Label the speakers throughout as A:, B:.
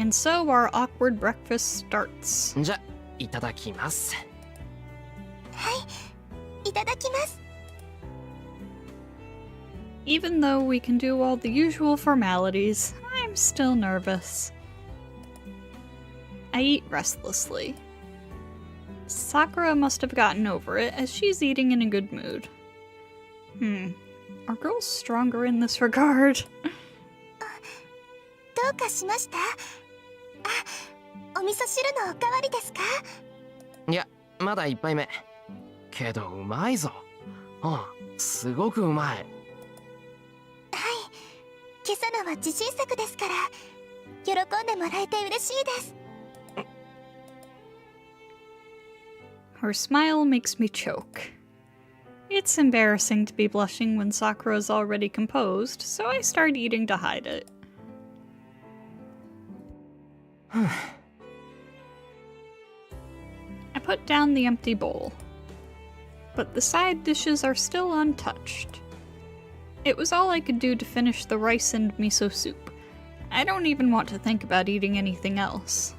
A: And so our awkward breakfast starts.
B: じゃ、いただきます。
C: はい、いただきます。
A: Even though we can do all the usual formalities, I'm still nervous. I eat restlessly. Sakura must have gotten over it, as she's eating in a good mood. Are girls stronger in this regard?
C: どうかしました？あ、お味噌汁のおかわりですか？
B: いや、まだ一杯目。けどうまいぞ。すごくうまい。
C: はい、今朝のは自信作ですから、喜んでもらえて嬉しいです。
A: Her smile makes me choke. It's embarrassing to be blushing when Sakura's already composed, so I start eating to hide it. I put down the empty bowl, but the side dishes are still untouched. It was all I could do to finish the rice and miso soup. I don't even want to think about eating anything else.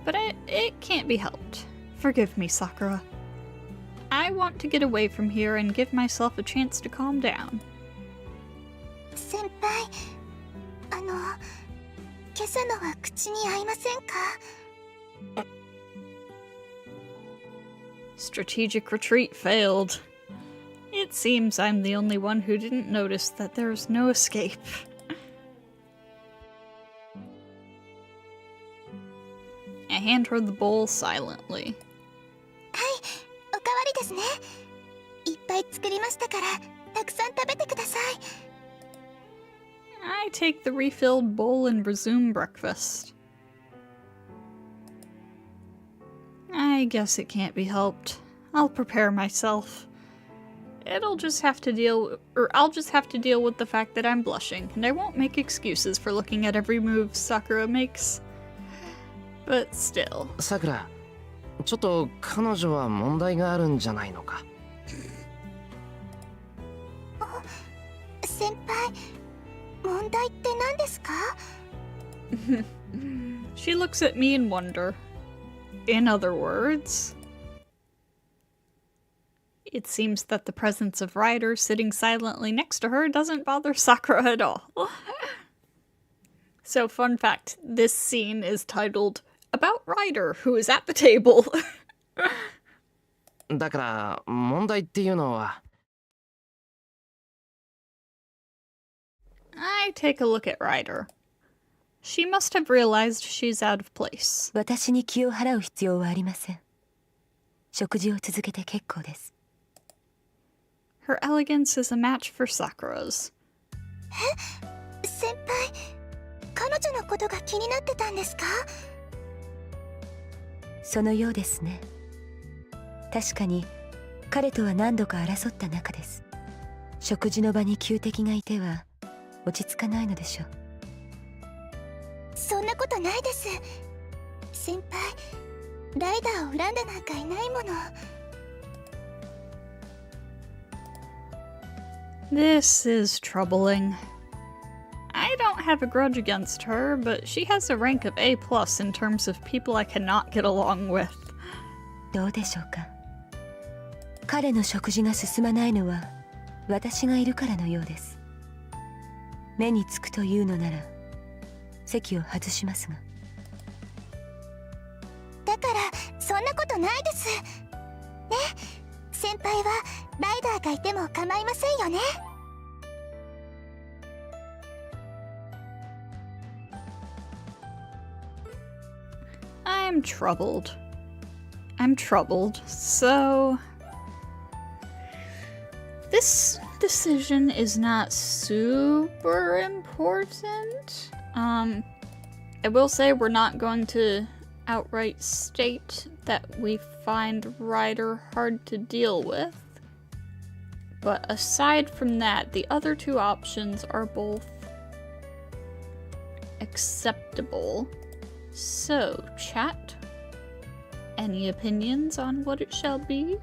A: But it can't be helped. Forgive me, Sakura. I want to get away from here and give myself a chance to calm down.
C: 先輩、今朝のは口に合いませんか？
A: Strategic retreat failed. It seems I'm the only one who didn't notice that there's no escape. I hand her the bowl silently.
C: はい、おかわりですね。いっぱい作りましたから、たくさん食べてください。
A: I take the refilled bowl and resume breakfast. I guess it can't be helped. I'll prepare myself. I'll just have to deal with the fact that I'm blushing, and I won't make excuses for looking at every move Sakura makes. But still.
B: さくら、ちょっと彼女は問題があるんじゃないのか。
C: 先輩、問題って何ですか？
A: She looks at me in wonder. In other words, it seems that the presence of Ryder sitting silently next to her doesn't bother Sakura at all. So, fun fact, this scene is titled About Ryder, who is at the table.
B: だから問題っていうのは。
A: I take a look at Ryder. She must have realized she's out of place.
D: 私に気を払う必要はありません。食事を続けて結構です。
A: Her elegance is a match for Sakura's.
C: 先輩、彼女のことが気になってたんですか？
D: そのようですね。確かに彼とは何度か争った仲です。食事の場に旧敵がいては落ち着かないのでしょう。
C: そんなことないです。先輩、ライダーを恨んでなんかいないもの。
A: This is troubling. I don't have a grudge against her, but she has a rank of A+ in terms of people I cannot get along with.
D: どうでしょうか。彼の食事が進まないのは私がいるからのようです。目につくというのなら席を外しますが。
C: だからそんなことないです。ね、先輩はライダーがいても構いませんよね。
A: I'm troubled. So this decision is not super important. I will say we're not going to outright state that we find Ryder hard to deal with. But aside from that, the other two options are both acceptable. So, chat, any opinions on what it shall be?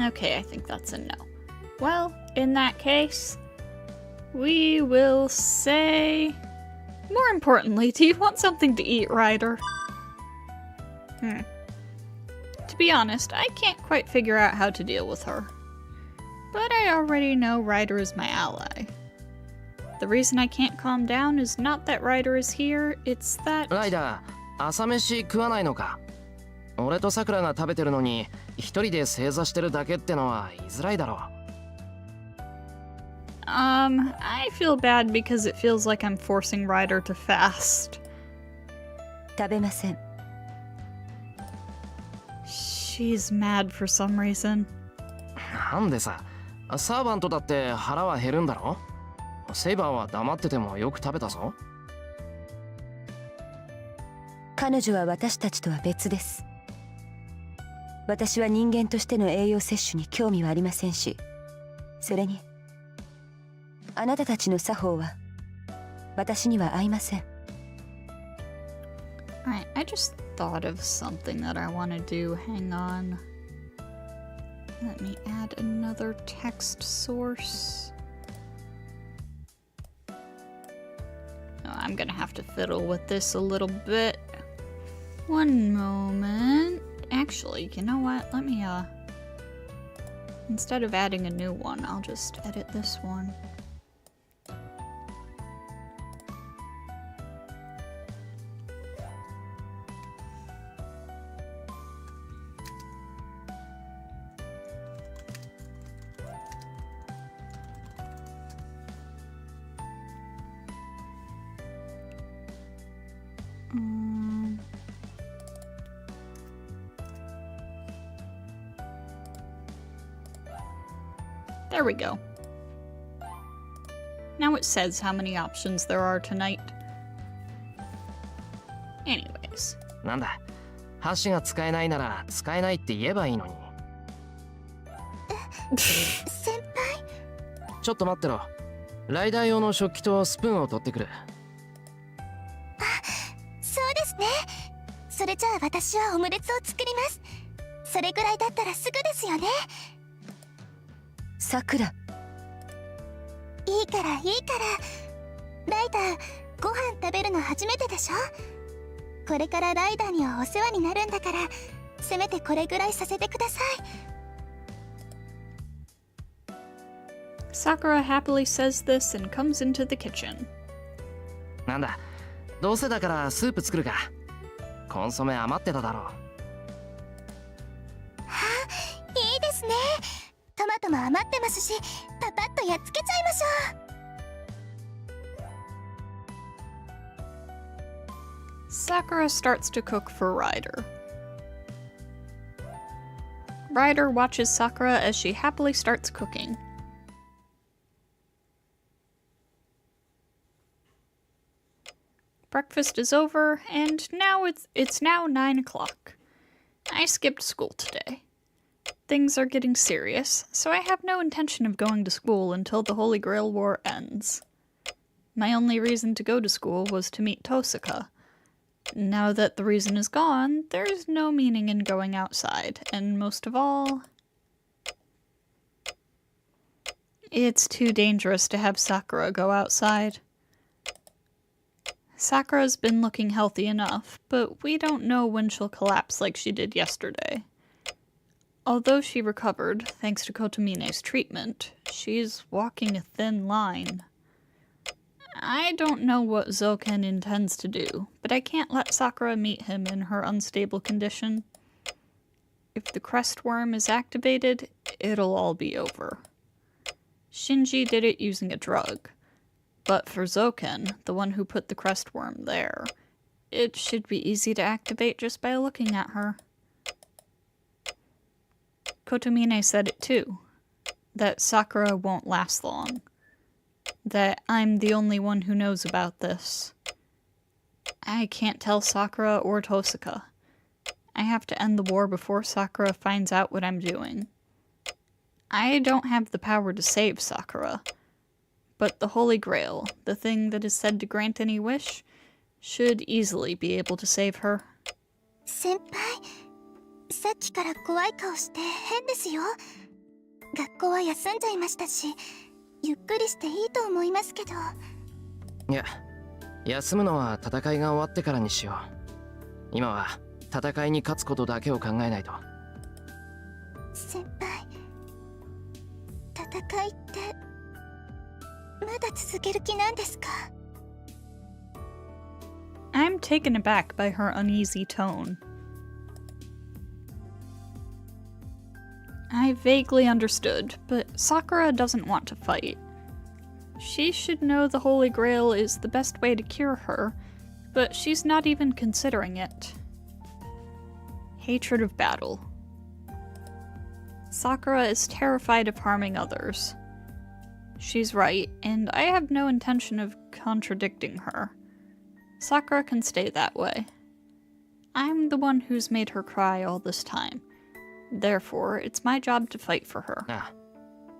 A: Okay, I think that's a no. Well, in that case, we will say... More importantly, do you want something to eat, Ryder? To be honest, I can't quite figure out how to deal with her. But I already know Ryder is my ally. The reason I can't calm down is not that Ryder is here, it's that...
B: ライダー、朝飯食わないのか？俺とさくらが食べてるのに、一人で正座してるだけってのは言いづらいだろう。
A: I feel bad because it feels like I'm forcing Ryder to fast.
D: 食べません。
A: She's mad for some reason.
B: なんでさ、サーバントだって腹は減るんだろ？セイバーは黙っててもよく食べたぞ。
D: 彼女は私たちとは別です。私は人間としての栄養摂取に興味はありませんし、それにあなたたちの作法は私には合いません。
A: Alright, I just thought of something that I want to do. Hang on. Let me add another text source. Oh, I'm gonna have to fiddle with this a little bit. One moment. Actually, you know what? Let me, instead of adding a new one, I'll just edit this one. There we go. Now it says how many options there are tonight. Anyways.
B: なんだ、箸が使えないなら使えないって言えばいいのに。
C: 先輩。
B: ちょっと待ってろ。ライダー用の食器とスプーンを取ってくる。
C: そうですね。それじゃあ私はオムレツを作ります。それぐらいだったらすぐですよね。
D: さくら。
C: いいからいいから。ライダー、ご飯食べるの初めてでしょ？これからライダーにはお世話になるんだから、せめてこれぐらいさせてください。
A: Sakura happily says this and comes into the kitchen.
B: なんだ、どうせだからスープ作るか。コンソメ余ってただろう。
C: いいですね。トマトも余ってますし、パパッとやっつけちゃいましょう。
A: Sakura starts to cook for Ryder. Ryder watches Sakura as she happily starts cooking. Breakfast is over, and now it's now 9 o'clock. I skipped school today. Things are getting serious, so I have no intention of going to school until the Holy Grail War ends. My only reason to go to school was to meet Tosaka. Now that the reason is gone, there's no meaning in going outside, and most of all, it's too dangerous to have Sakura go outside. Sakura's been looking healthy enough, but we don't know when she'll collapse like she did yesterday. Although she recovered, thanks to Kotomine's treatment, she's walking a thin line. I don't know what Zoken intends to do, but I can't let Sakura meet him in her unstable condition. If the crest worm is activated, it'll all be over. Shinji did it using a drug, but for Zoken, the one who put the crest worm there, it should be easy to activate just by looking at her. Kotomine said it too, that Sakura won't last long. That I'm the only one who knows about this. I can't tell Sakura or Tosaka. I have to end the war before Sakura finds out what I'm doing. I don't have the power to save Sakura, but the Holy Grail, the thing that is said to grant any wish, should easily be able to save her.
C: 先輩、さっきから怖い顔して変ですよ。学校は休んじゃいましたし、ゆっくりしていいと思いますけど。
B: いや、休むのは戦いが終わってからにしよう。今は戦いに勝つことだけを考えないと。
C: 先輩、戦いってまだ続ける気なんですか？
A: I'm taken aback by her uneasy tone. I vaguely understood, but Sakura doesn't want to fight. She should know the Holy Grail is the best way to cure her, but she's not even considering it. Hatred of battle. Sakura is terrified of harming others. She's right, and I have no intention of contradicting her. Sakura can stay that way. I'm the one who's made her cry all this time. Therefore, it's my job to fight for her.
B: あ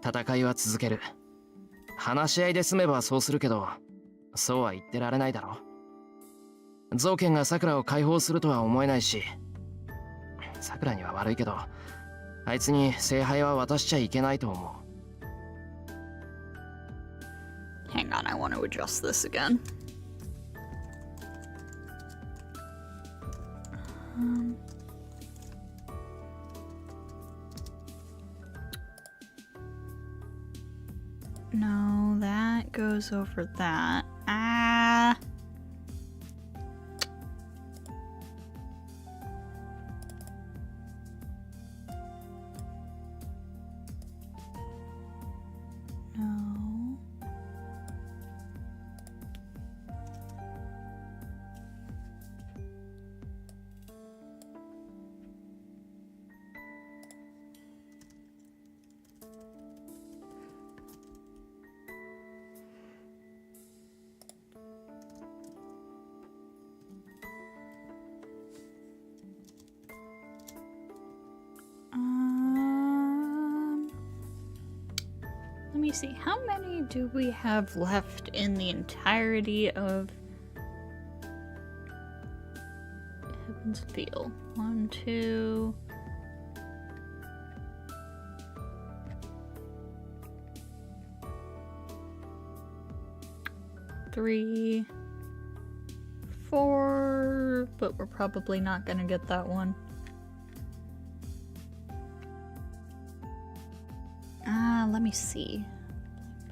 B: あ、戦いは続ける。話し合いで済めばそうするけど、そうは言ってられないだろ。ゾウケンがサクラを解放するとは思えないし、サクラには悪いけど、あいつに聖杯は渡しちゃいけないと思う。
A: Hang on, I want to adjust this again. No, that goes over that. Ah. No. Let me see, how many do we have left in the entirety of Heaven's Feel? 1, 2... 3, 4, but we're probably not gonna get that one. Let me see.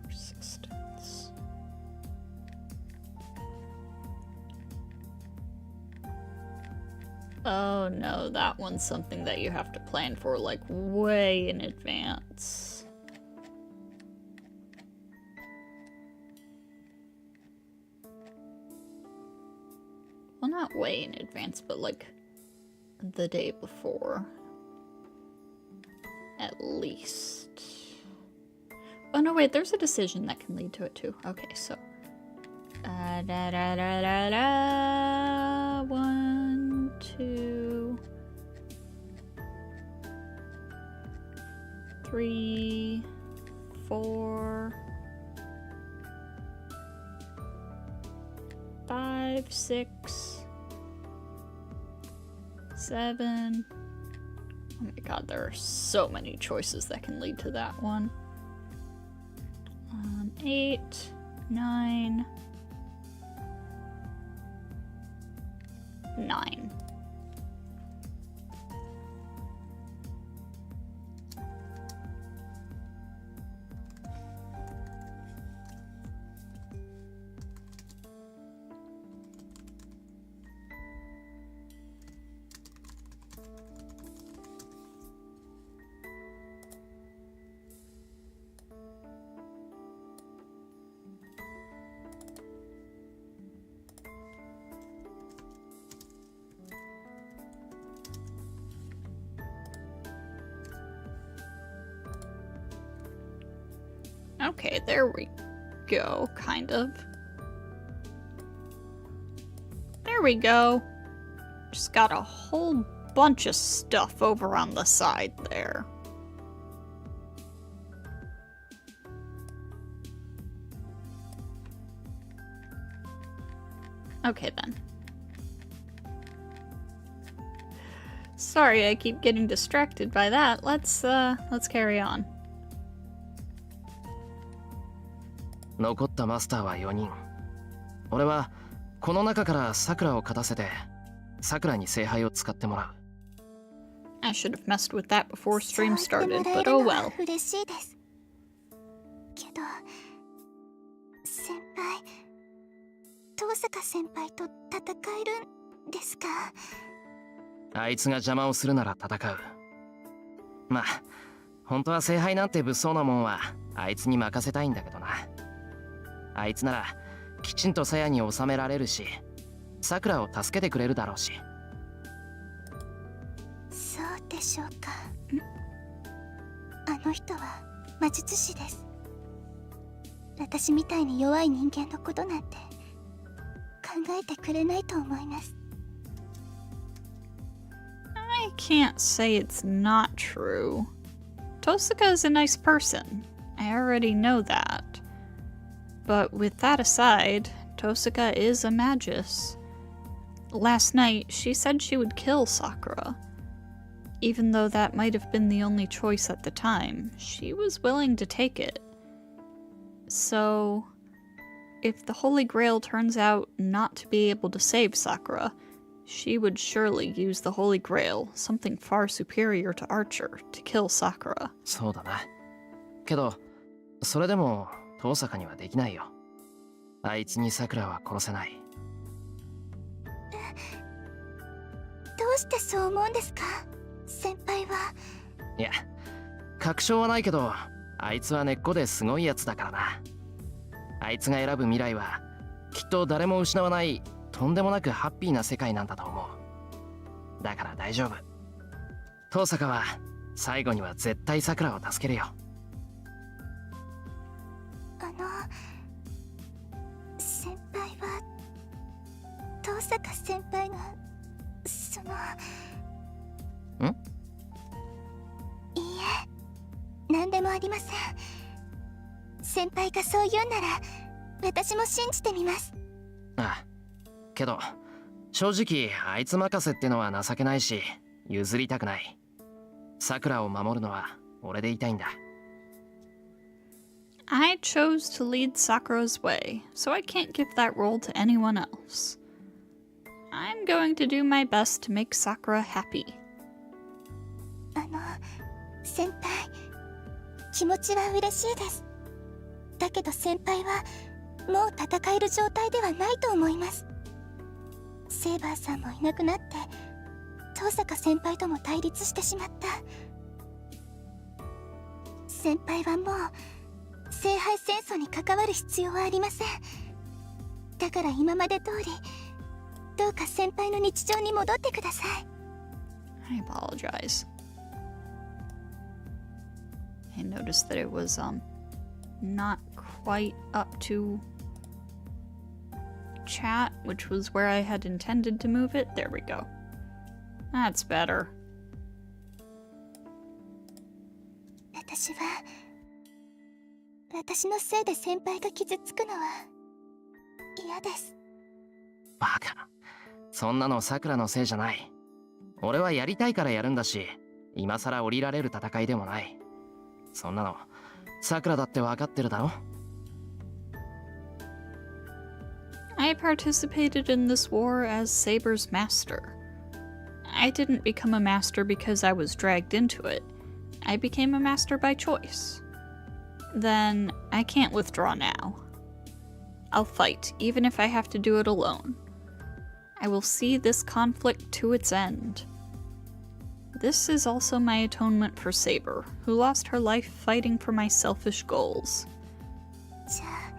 A: Persistence. Oh no, that one's something that you have to plan for like way in advance. Well, not way in advance, but like the day before. At least. Oh no, wait, there's a decision that can lead to it too. Okay, so. 1, 2, 3, 4, 5, 6, 7. Oh my god, there are so many choices that can lead to that one. 8, 9, 9. Okay, there we go, kind of. There we go. Just got a whole bunch of stuff over on the side there. Okay then. Sorry, I keep getting distracted by that. Let's carry on.
B: 残ったマスターは4人。俺はこの中からさくらを勝たせてさくらに聖杯を使ってもらう。
A: I should have messed with that before
C: そう
A: stream
C: 言っても
A: started,
C: らえ
A: but
C: る
A: oh
C: のは
A: well.
C: 嬉しいです。けど先輩、遠坂先輩と戦えるんですか？
B: あいつが邪魔をするなら戦う。まあ本当は聖杯なんて物騒なもんはあいつに任せたいんだけどな。あいつならきちんと鞘に収められるし、さくらを助けてくれるだろうし。
C: そうでしょうか。あの人は魔術師です。私みたいに弱い人間のことなんて考えてくれないと思います。
A: I can't say it's not true. Tosaka is a nice person. I already know that. But with that aside, Tosaka is a magus. Last night, she said she would kill Sakura. Even though that might have been the only choice at the time, she was willing to take it. So, if the Holy Grail turns out not to be able to save Sakura, she would surely use the Holy Grail, something far superior to Archer, to kill Sakura.
B: そうだな。けどそれでも遠坂にはできないよ。あいつにさくらは殺せない。
C: どうしてそう思うんですか、先輩は。
B: いや確証はないけど、あいつは根っこですごいやつだからな。あいつが選ぶ未来はきっと誰も失わないとんでもなくハッピーな世界なんだと思う。だから大丈夫。遠坂は最後には絶対さくらを助けるよ。
C: 先輩は遠坂先輩がそのいいえ、何でもありません。先輩がそう言うなら私も信じてみます。
B: ああ、けど正直あいつ任せってのは情けないし譲りたくない。さくらを守るのは俺でいたいんだ。
A: I chose to lead Sakura's way, so I can't give that role to anyone else. I'm going to do my best to make Sakura happy.
C: 先輩、気持ちは嬉しいです。だけど先輩はもう戦える状態ではないと思います。セイバーさんもいなくなって遠坂先輩とも対立してしまった。先輩はもう聖杯戦争に関わる必要はありません。だから今まで通りどうか先輩の日常に戻ってください。
A: I apologize. I noticed that it was not quite up to chat, which was where I had intended to move it. There we go. That's better.
C: 私のせいで先輩が傷つくのは嫌です。
B: バカ、そんなのさくらのせいじゃない。俺はやりたいからやるんだし、今さら降りられる戦いでもない。そんなのさくらだって分かってるだろ。
A: I participated in this war as Saber's master. I didn't become a master because I was dragged into it. I became a master by choice. Then I can't withdraw now. I'll fight, even if I have to do it alone. I will see this conflict to its end. This is also my atonement for Saber, who lost her life fighting for my selfish goals.
C: じゃあ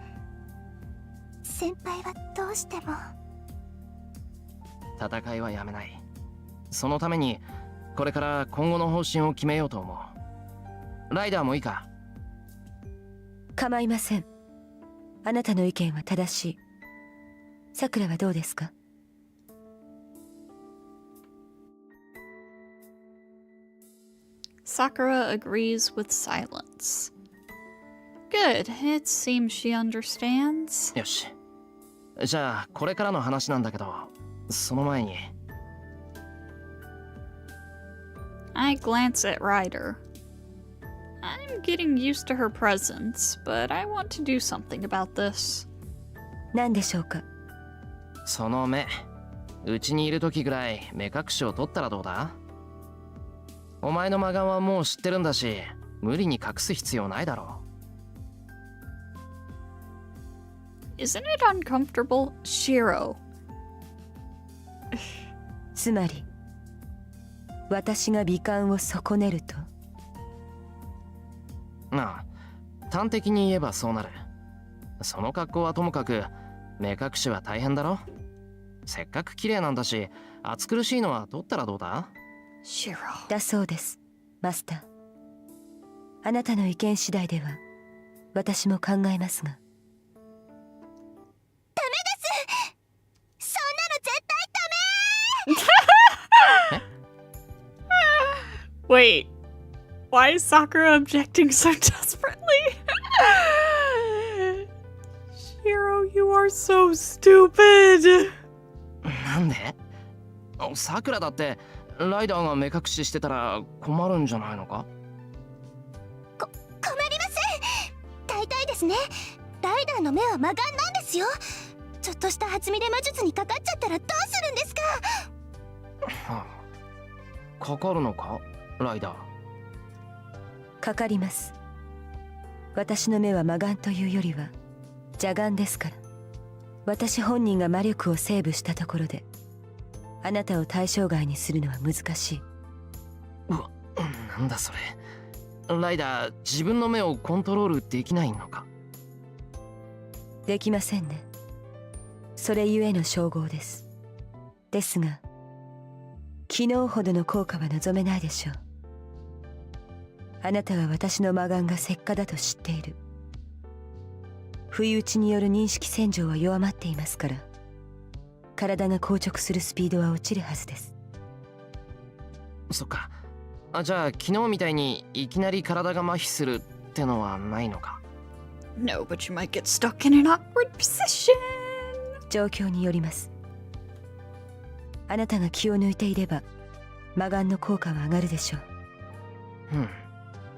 C: 先輩はどうしても。
B: 戦いはやめない。そのためにこれから今後の方針を決めようと思う。ライダーもいいか？
D: 構いません。あなたの意見は正しい。さくらはどうですか？
A: Sakura agrees with silence. Good, it seems she understands.
B: よし。じゃあこれからの話なんだけど、その前に
A: I glance at Ryder. I'm getting used to her presence, but I want to do something about this.
D: 何でしょうか。
B: その目、うちにいる時ぐらい目隠しを取ったらどうだ？お前の魔眼はもう知ってるんだし、無理に隠す必要ないだろう。
A: Isn't it uncomfortable, Shiro?
D: つまり私が美観を損ねると。
B: ああ、端的に言えばそうなる。その格好はともかく目隠しは大変だろ。せっかく綺麗なんだし、暑苦しいのは取ったらどうだ？
A: Shiro.
D: だそうです、マスター。あなたの意見次第では私も考えますが。
C: ダメです。そんなの絶対ダメ。
A: Wait, why is Sakura objecting so desperately? Shiro, you are so stupid.
B: なんで？さくらだってライダーが目隠ししてたら困るんじゃないのか？
C: 困りません。大体ですね、ライダーの目は魔眼なんですよ。ちょっとした弾みで魔術にかかっちゃったらどうするんですか？
B: はあ、かかるのかライダー？
D: かかります。私の目は魔眼というよりは邪眼ですから。私本人が魔力をセーブしたところであなたを対象外にするのは難しい。
B: うわ、なんだそれ。ライダー、自分の目をコントロールできないのか？
D: できませんね。それゆえの称号です。ですが昨日ほどの効果は望めないでしょう。あなたは私の魔眼が石化だと知っている。不意打ちによる認識洗浄は弱まっていますから、体が硬直するスピードは落ちるはずです。
B: そっか。じゃあ昨日みたいにいきなり体が麻痺するってのはないのか？
A: No, but you might get stuck in an awkward position.
D: 状況によります。あなたが気を抜いていれば魔眼の効果は上がるでしょ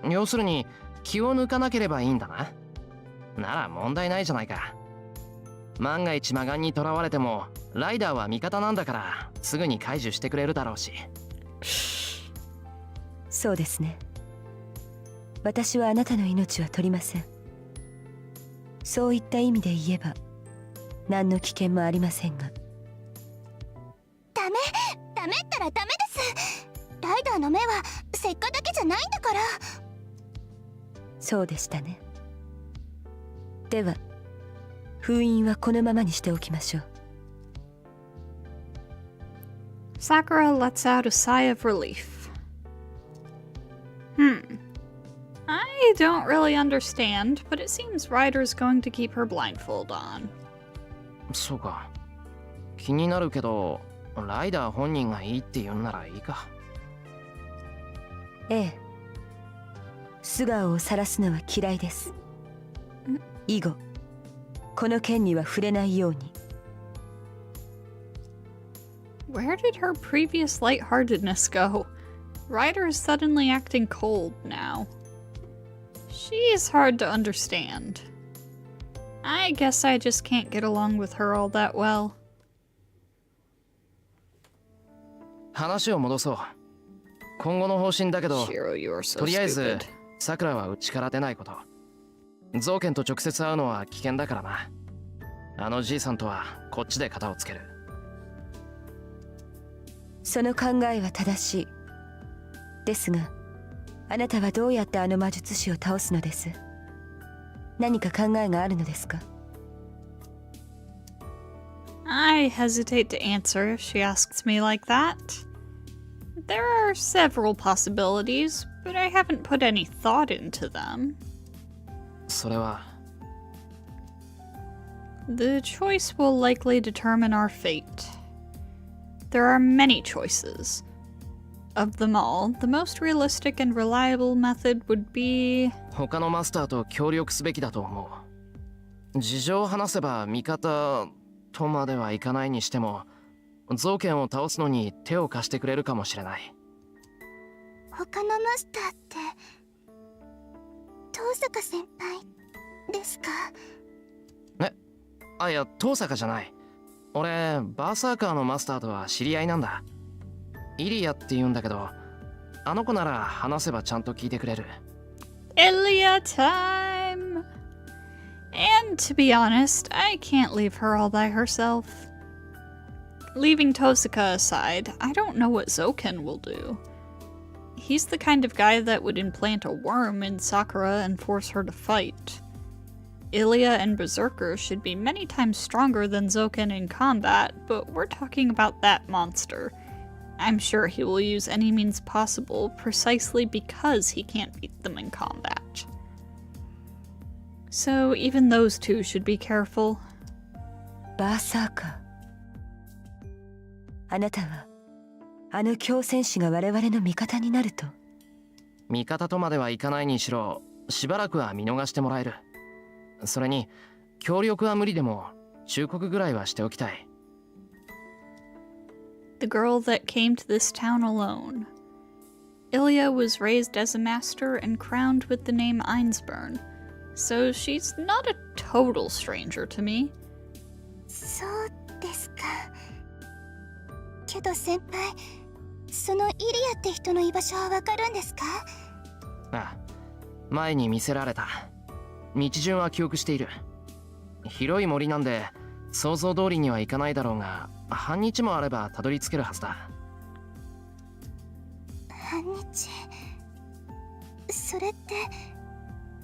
D: う。
B: 要するに気を抜かなければいいんだな。なら問題ないじゃないか。万が一魔眼にとらわれてもライダーは味方なんだからすぐに解除してくれるだろうし。
D: そうですね。私はあなたの命は取りません。そういった意味で言えば何の危険もありませんが。
C: ダメったらダメです。ライダーの目は石化だけじゃないんだから。
D: そうでしたね。では封印はこのままにしておきましょう。
A: Sakura lets out a sigh of relief. I don't really understand, but it seems Ryder's going to keep her blindfold on.
B: そうか。気になるけどライダー本人がいいって言うんならいいか。
D: ええ、素顔を晒すのは嫌いです。以後この件には触れないように。
A: Where did her previous lightheartedness go? Ryder is suddenly acting cold now. She's hard to understand. I guess I just can't get along with her all that well.
B: 話を戻そう。今後の方針だけど、
A: Shiro, you are so
B: とりあえず
A: stupid.
B: さくらはうちから出ないこと。ゾウケンと直接会うのは危険だからな。あのじいさんとはこっちで肩をつける。
D: その考えは正しい。ですがあなたはどうやってあの魔術師を倒すのです？何か考えがあるのですか？
A: I hesitate to answer if she asks me like that. There are several possibilities, but I haven't put any thought into them.
B: それは
A: The choice will likely determine our fate. There are many choices. Of them all, the most realistic and reliable method would be...
B: 他のマスターと協力すべきだと思う。事情を話せば味方とまではいかないにしても、ゾウケンを倒すのに手を貸してくれるかもしれない。
C: 他のマスターって遠坂先輩ですか？
B: あ、いや、遠坂じゃない。俺、バーサーカーのマスターとは知り合いなんだ。イリアって言うんだけど、あの子なら話せばちゃんと聞いてくれる。
A: Ilya time! And to be honest, I can't leave her all by herself. Leaving Tosaka aside, I don't know what Zoken will do. He's the kind of guy that would implant a worm in Sakura and force her to fight. Ilya and Berserker should be many times stronger than Zoken in combat, but we're talking about that monster. I'm sure he will use any means possible precisely because he can't beat them in combat. So even those two should be careful.
D: バーサーカー、あなたはあの強戦士が我々の味方になると？
B: 味方とまではいかないにしろ、しばらくは見逃してもらえる。それに、協力は無理でも忠告ぐらいはしておきたい。
A: The girl that came to this town alone. Ilya was raised as a master and crowned with the name Einzbern, so she's not a total stranger to me.
C: そうですか。けど先輩、そのイリアって人の居場所はわかるんですか？
B: ああ、前に見せられた。道順は記憶している。広い森なんで想像通りにはいかないだろうが、半日もあればたどり着けるはずだ。
C: 半日。それって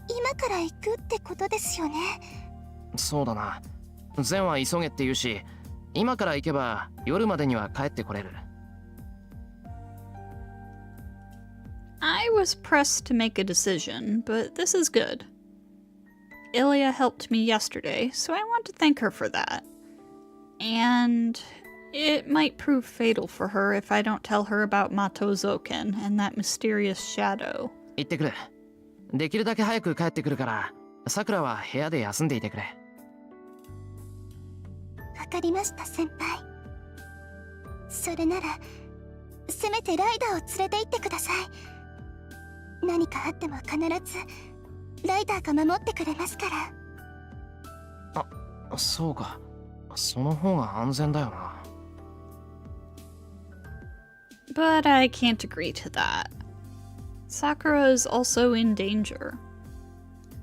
C: 今から行くってことですよね。
B: そうだな。善は急げって言うし、今から行けば夜までには帰ってこれる。
A: I was pressed to make a decision, but this is good. Ilya helped me yesterday, so I want to thank her for that. And it might prove fatal for her if I don't tell her about Mato Zoken and that mysterious shadow.
B: 行ってくる。できるだけ早く帰ってくるから、さくらは部屋で休んでいてくれ。
C: わかりました先輩。それならせめてライダーを連れて行ってください。何かあっても必ずライダーが守ってくれますから。
B: あ、そうか。その方が安全だよな。
A: But I can't agree to that. Sakura is also in danger.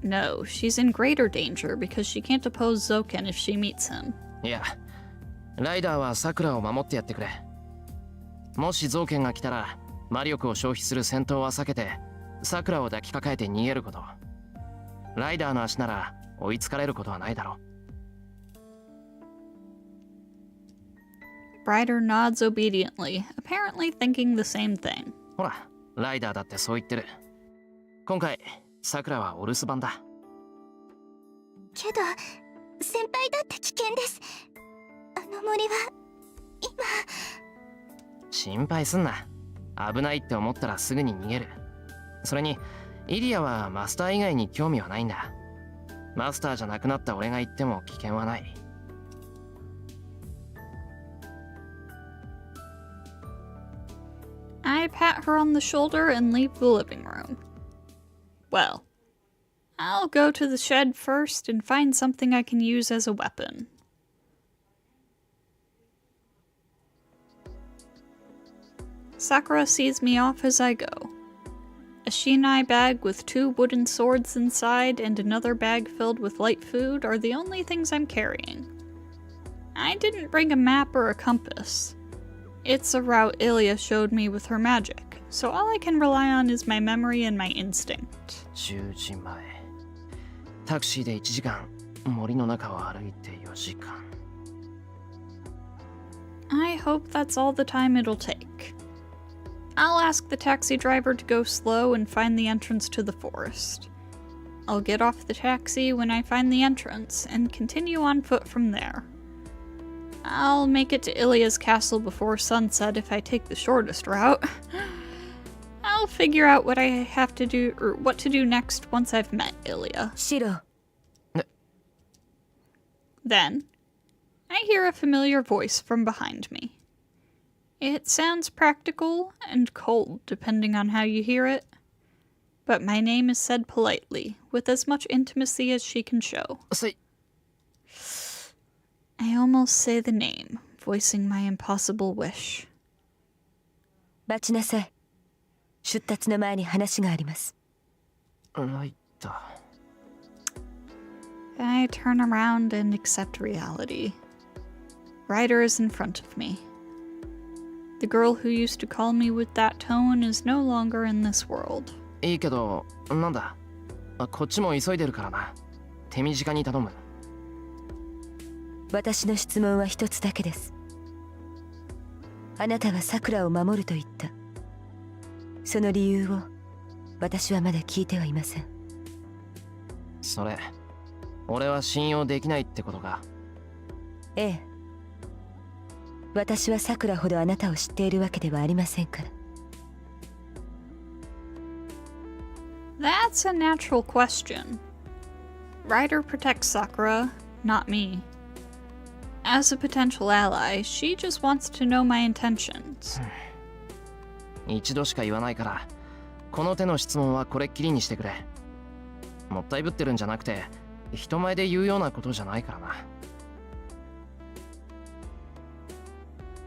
A: No, she's in greater danger because she can't oppose Zoken if she meets him.
B: いや、ライダーはさくらを守ってやってくれ。もしゾウケンが来たら、魔力を消費する戦闘は避けて、さくらを抱きかかえて逃げること。ライダーの足なら追いつかれることはないだろう。
A: Brider nods obediently, apparently thinking the same thing.
B: ほら、ライダーだってそう言ってる。今回、さくらはお留守番だ。
C: けど先輩だって危険です。あの森は今。
B: 心配すんな。危ないって思ったらすぐに逃げる。それに、イリアはマスター以外に興味はないんだ。マスターじゃなくなった俺が言っても危険はない。
A: I pat her on the shoulder and leave the living room. Well, I'll go to the shed first and find something I can use as a weapon. Sakura sees me off as I go. A shinai bag with 2 wooden swords inside and another bag filled with light food are the only things I'm carrying. I didn't bring a map or a compass. It's a route Ilya showed me with her magic, so all I can rely on is my memory and my instinct.
B: 10時前。タクシーで1時間、森の中を歩いて4時間。
A: I hope that's all the time it'll take. I'll ask the taxi driver to go slow and find the entrance to the forest. I'll get off the taxi when I find the entrance and continue on foot from there. I'll make it to Ilya's castle before sunset if I take the shortest route. I'll figure out what I have to do or what to do next once I've met Ilya.
D: シロ、
A: Then, I hear a familiar voice from behind me. It sounds practical and cold depending on how you hear it, but my name is said politely, with as much intimacy as she can show. I almost say the name, voicing my impossible wish.
D: 待ちなさい。出立の前に話があります。
B: ライダー。
A: I turn around and accept reality. Ryder is in front of me. The girl who used to call me with that tone is no longer in this world.
B: いいけど、なんだ。こっちも急いでるからな。手短に頼む。
D: 私の質問は一つだけです。あなたはさくらを守ると言った。その理由を私はまだ聞いてはいません。
B: それ、俺は信用できないってことか。
D: ええ。私はさくらほどあなたを知っているわけではありませんから。
A: That's a natural question. Ryder protects Sakura, not me. As a potential ally, she just wants to know my intentions.
B: 一度しか言わないから、この手の質問はこれっきりにしてくれ。もったいぶってるんじゃなくて、人前で言うようなことじゃないからな。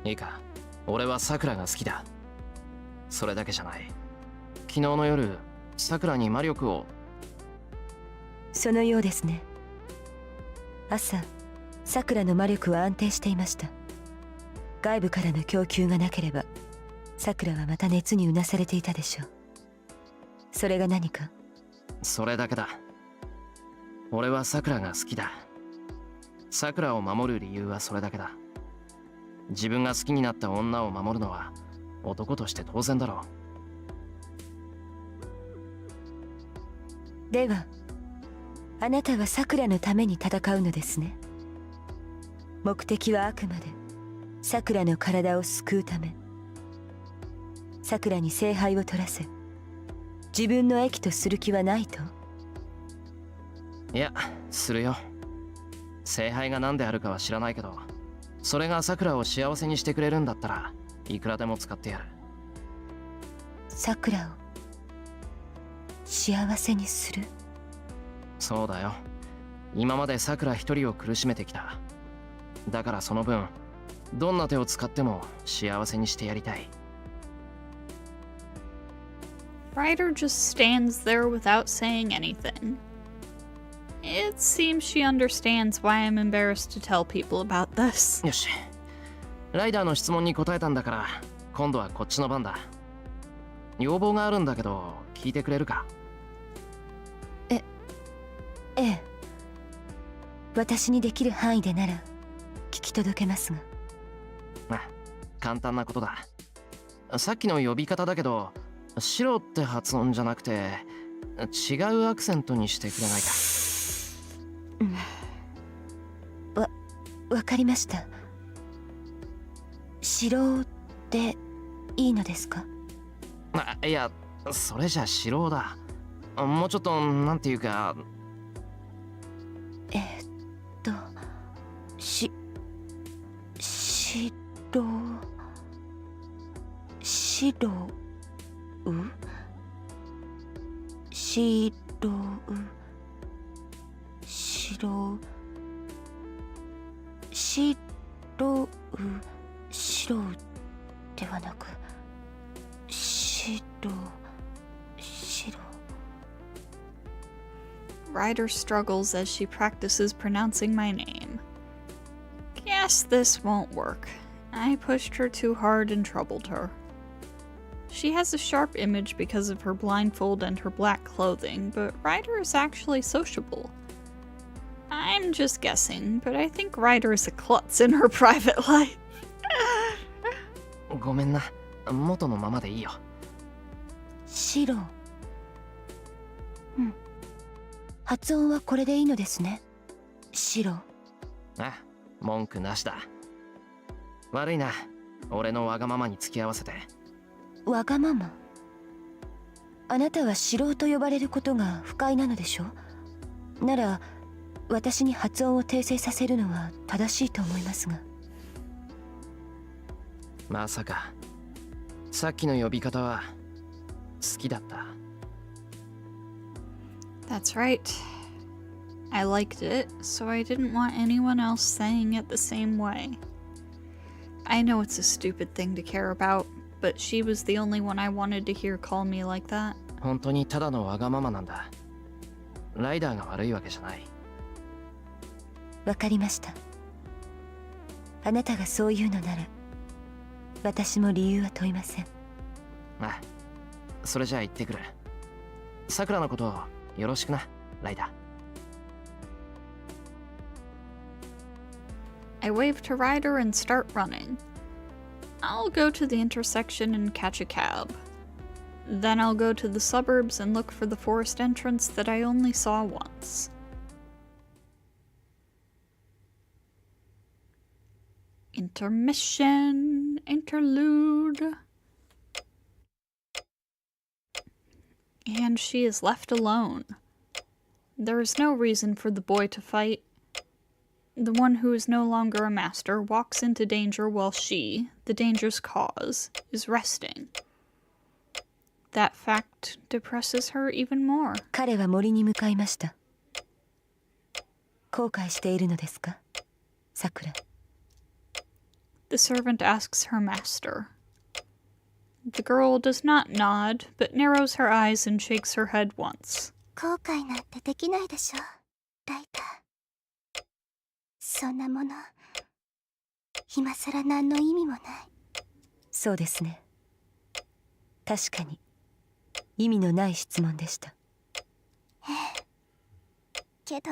B: いいか、俺はさくらが好きだ。それだけじゃない。昨日の夜、さくらに魔力を。
D: そのようですね。朝、さくらの魔力は安定していました。外部からの供給がなければ、さくらはまた熱にうなされていたでしょう。それが何か？
B: それだけだ。俺はさくらが好きだ。さくらを守る理由はそれだけだ。自分が好きになった女を守るのは男として当然だろ
D: う。では、あなたはさくらのために戦うのですね。目的はあくまでさくらの体を救うため。さくらに聖杯を取らせ、自分の益とする気はないと？
B: いや、するよ。聖杯が何であるかは知らないけど、それがさくらを幸せにしてくれるんだったらいくらでも使ってやる。
D: さくらを幸せにする？
B: そうだよ。今までさくら一人を苦しめてきた。だからその分、どんな手を使っても幸せにしてやりたい。
A: Ryder just stands there without saying anything. It seems she understands why I'm embarrassed to tell people about this.
B: よし。ライダーの質問に答えたんだから、今度はこっちの番だ。要望があるんだけど、聞いてくれるか？
D: ええ。私にできる範囲でなら聞き届けますが。
B: あ、簡単なことだ。さっきの呼び方だけど、白って発音じゃなくて違うアクセントにしてくれないか？
D: わかりました。白でいいのですか？
B: いや、それじゃ白だ。もうちょっとなんていうか。
D: 白ではなく
A: Ryder struggles as she practices pronouncing my name. Guess this won't work. I pushed her too hard and troubled her. She has a sharp image because of her blindfold and her black clothing, but Ryder is actually sociable. I'm just guessing, but I think Ryder is a klutz in her private life.
B: ごめんな。元のままでいいよ。
D: 白。発音はこれでいいのですね。白。
B: あ、文句なしだ。悪いな。俺のわがままに付き合わせて。
D: わがまま？あなたは白と呼ばれることが不快なのでしょ？なら私に発音を訂正させるのは正しいと思いますが。
B: まさかさっきの呼び方は好きだった。
A: That's right. I liked it, so I didn't want anyone else saying it the same way. I know it's a stupid thing to care about, but she was the only one I wanted to hear call me like that.
B: 本当にただのわがままなんだ。ライダーが悪いわけじゃない。
D: わかりました。あなたがそう言うのなら私も理由は問いません。
B: ああ、それじゃあ行ってくる。さくらのことをよろしくな、ライダー。
A: I wave to Ryder and start running. I'll go to the intersection and catch a cab. Then I'll go to the suburbs and look for the forest entrance that I only saw once. Intermission, interlude. And she is left alone. There is no reason for the boy to fight. The one who is no longer a master walks into danger while she, the danger's cause, is resting. That fact depresses her even more.
D: 彼は森に向かいました。後悔しているのですか、さくら。
A: The servant asks her master. The girl does not nod, but narrows her eyes and shakes her head once.
C: 後悔なんてできないでしょ、ライター。そんなもの今さら何の意味もない。
D: そうですね。確かに意味のない質問でした。
C: ええ、けど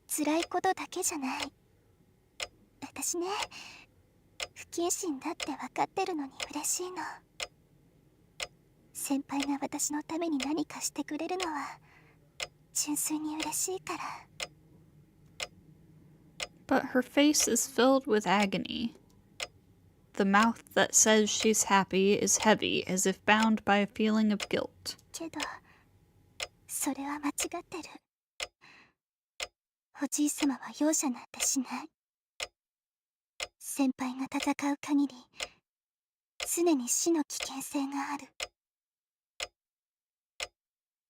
C: 辛いことだけじゃない。私ね、不謹慎だって分かってるのに嬉しいの。先輩が私のために何かしてくれるのは純粋に嬉しいから。
A: But her face is filled with agony. The mouth that says she's happy is heavy, as if bound by a feeling of guilt.
C: けどそれは間違ってる。おじい様は容赦なんてしない。先輩が戦う限り常に死の危険性がある。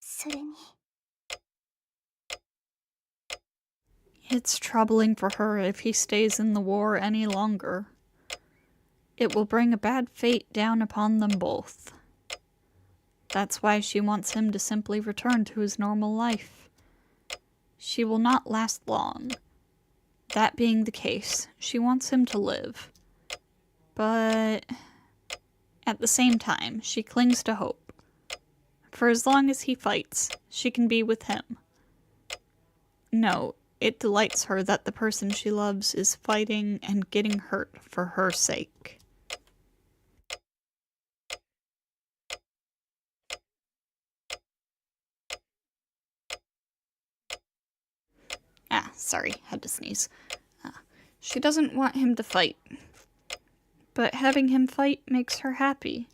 C: それに
A: It's troubling for her if he stays in the war any longer. It will bring a bad fate down upon them both. That's why she wants him to simply return to his normal life. She will not last long. That being the case, she wants him to live. But at the same time, she clings to hope. For as long as he fights, she can be with him. No, it delights her that the person she loves is fighting and getting hurt for her sake. Sorry, had to sneeze. She doesn't want him to fight. But having him fight makes her happy.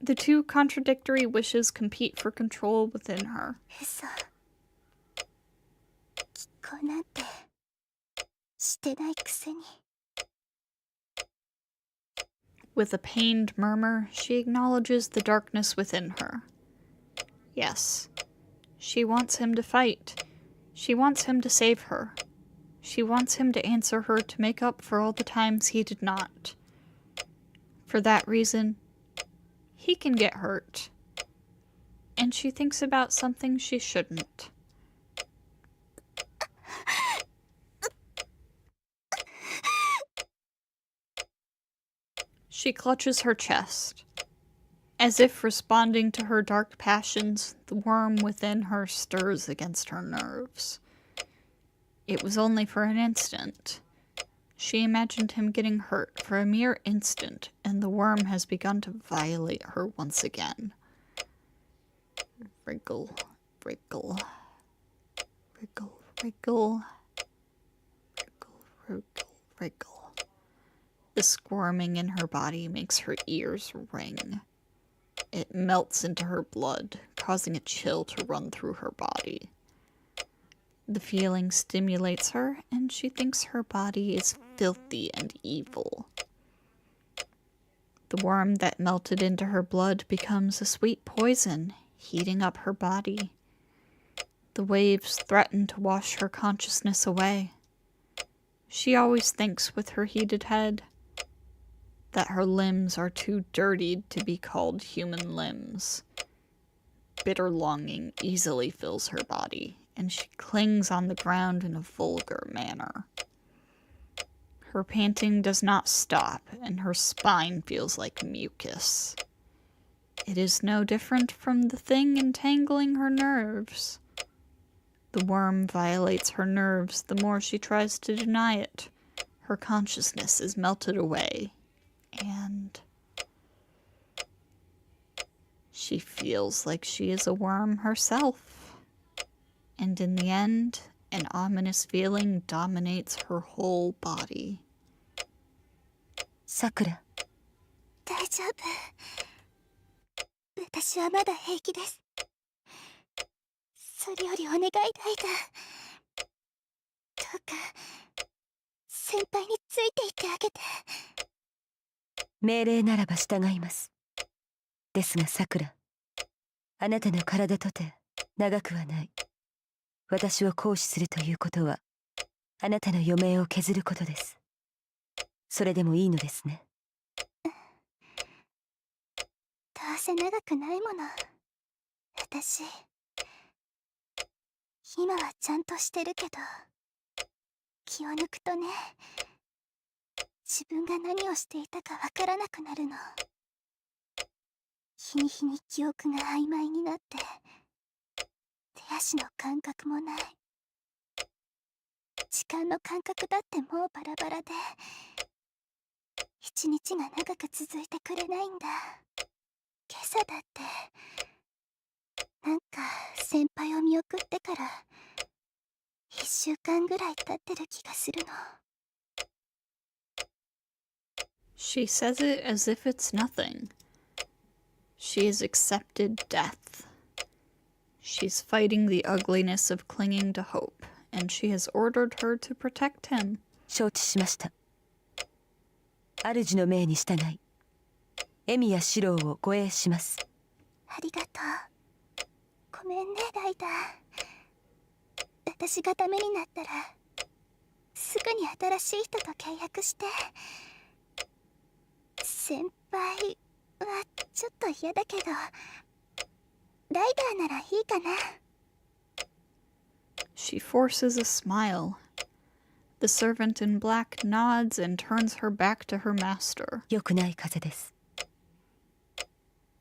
A: The two contradictory wishes compete for control within her.
C: 嘘。結婚なんてしてないくせに。
A: With a pained murmur, she acknowledges the darkness within her. Yes, she wants him to fight. She wants him to save her. She wants him to answer her to make up for all the times he did not. For that reason, he can get hurt. And she thinks about something she shouldn't. She clutches her chest. As if responding to her dark passions, the worm within her stirs against her nerves. It was only for an instant. She imagined him getting hurt for a mere instant, and the worm has begun to violate her once again. Wriggle, wriggle, wriggle, wriggle, wriggle, wriggle, wriggle. The squirming in her body makes her ears ring. It melts into her blood, causing a chill to run through her body. The feeling stimulates her, and she thinks her body is filthy and evil. The worm that melted into her blood becomes a sweet poison, heating up her body. The waves threaten to wash her consciousness away. She always thinks with her heated head that her limbs are too dirtied to be called human limbs. Bitter longing easily fills her body, and she clings on the ground in a vulgar manner. Her panting does not stop, and her spine feels like mucus. It is no different from the thing entangling her nerves. The worm violates her nerves the more she tries to deny it. Her consciousness is melted away, and she feels like she is a worm herself. And in the end, an ominous feeling dominates her whole body.
D: さくら、
C: 大丈夫。私はまだ平気です。それよりお願いだいだ。どうか先輩についていってあげて。
D: 命令ならば従います。ですがさくら、あなたの体とて長くはない。私を行使するということは、あなたの余命を削ることです。それでもいいのですね。
C: どうせ長くないもの。私今はちゃんとしてるけど、気を抜くとね、自分が何をしていたかわからなくなるの。日に日に記憶が曖昧になって、手足の感覚もない。時間の感覚だってもうバラバラで、一日が長く続いてくれないんだ。今朝だってなんか先輩を見送ってから1週間ぐらい経ってる気がするの。
A: She says it as if it's nothing. She has accepted death. She's fighting the ugliness of clinging to hope, and she has ordered her to protect him.
D: 承知しました。主の命に従い、エミやシローを護衛します。
C: ありがとう。ごめんねライダー。私がダメになったらすぐに新しい人と契約して。先輩はちょっと嫌だけど、ライダーならいいかな。
A: She forces a smile. The servant in black nods and turns her back to her master.
D: 良くない風です。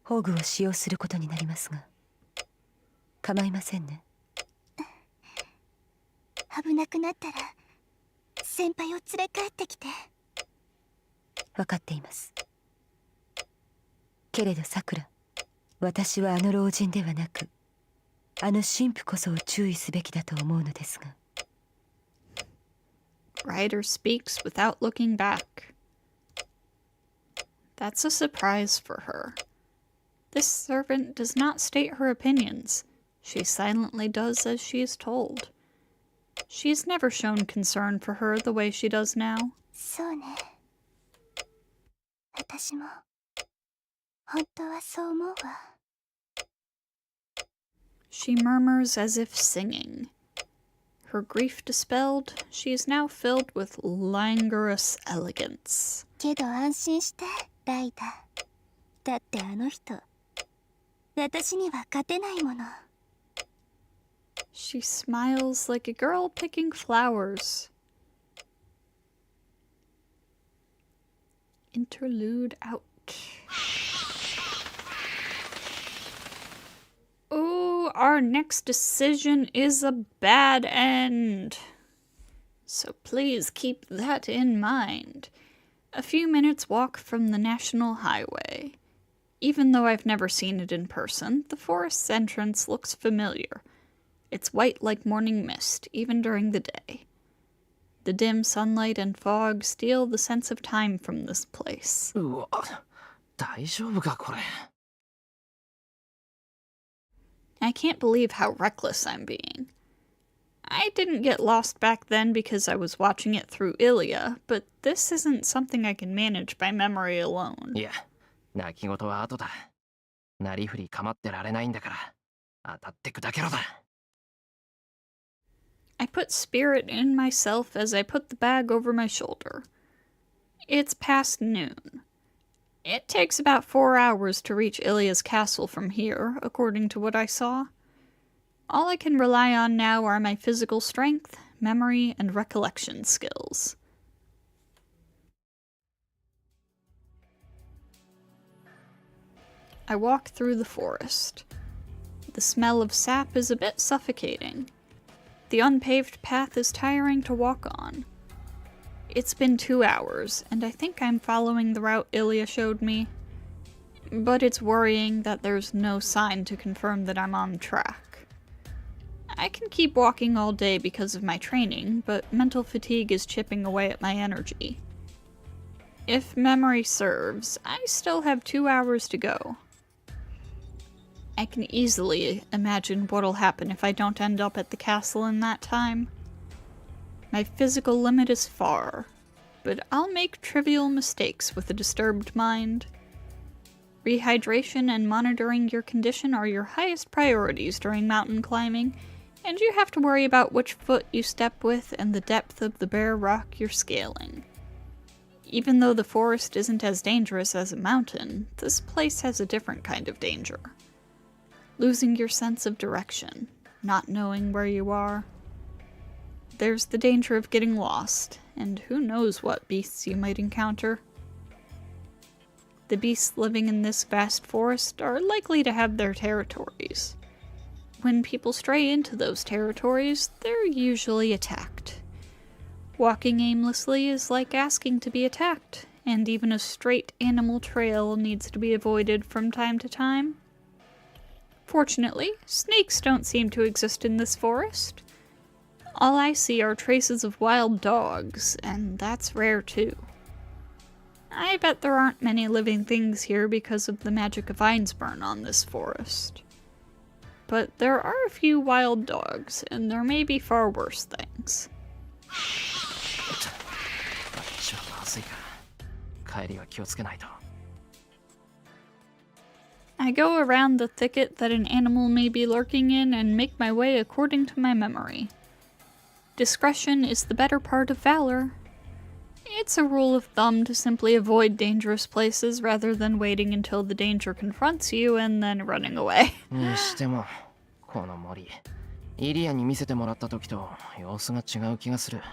D: 宝具を使用することになりますが、構いませんね。
C: 危なくなったら先輩を連れ帰ってきて。
D: 分かっています。けれどさくら、私はあの老人ではなく、あの神父こそを注意すべきだと思うのですが。
A: Ryder speaks without looking back. That's a surprise for her. This servant does not state her opinions. She silently does as she is told. She's never shown concern for her the way she does now.
C: そうね。私も本当はそう思うわ。
A: She murmurs as if singing. Her grief dispelled, she is now filled with languorous elegance.
C: けど安心してライダー。だってあの人私には勝てないもの。
A: She smiles like a girl picking flowers. Interlude out. Oh, our next decision is a bad end. So please keep that in mind. A few minutes walk from the National Highway. Even though I've never seen it in person, the forest's entrance looks familiar. It's white like morning mist, even during the day. The dim sunlight and fog steal the sense of time from this place.
B: うわ、大丈夫かこれ。
A: I can't believe how reckless I'm being. I didn't get lost back then because I was watching it through Ilya, but this isn't something I can manage by memory alone.
B: いや、泣き言は後だ。なりふり構ってられないんだから、当たって砕けろだ。
A: I put spirit in myself as I put the bag over my shoulder. It's past noon. It takes about 4 hours to reach Ilya's castle from here, according to what I saw. All I can rely on now are my physical strength, memory, and recollection skills. I walk through the forest. The smell of sap is a bit suffocating. The unpaved path is tiring to walk on. It's been 2 hours, and I think I'm following the route Ilya showed me. But it's worrying that there's no sign to confirm that I'm on track. I can keep walking all day because of my training, but mental fatigue is chipping away at my energy. If memory serves, I still have 2 hours to go. I can easily imagine what'll happen if I don't end up at the castle in that time. My physical limit is far, but I'll make trivial mistakes with a disturbed mind. Rehydration and monitoring your condition are your highest priorities during mountain climbing, and you have to worry about which foot you step with and the depth of the bare rock you're scaling. Even though the forest isn't as dangerous as a mountain, this place has a different kind of danger. Losing your sense of direction, not knowing where you are. There's the danger of getting lost, and who knows what beasts you might encounter. The beasts living in this vast forest are likely to have their territories. When people stray into those territories, they're usually attacked. Walking aimlessly is like asking to be attacked, and even a straight animal trail needs to be avoided from time to time. Fortunately, snakes don't seem to exist in this forest. All I see are traces of wild dogs, and that's rare too. I bet there aren't many living things here because of the magic of Einzbern on this forest. But there are a few wild dogs, and there may be far worse things.
B: 私はまずいから、帰りは気をつけないと。
A: I go around the thicket that an animal may be lurking in and make my way according to my memory. Discretion is the better part of valor. It's a rule of thumb to simply avoid dangerous places rather than waiting until the danger confronts you and then running away.
B: にしても、この森、イリアに見せてもらった時と様子が違う気がする。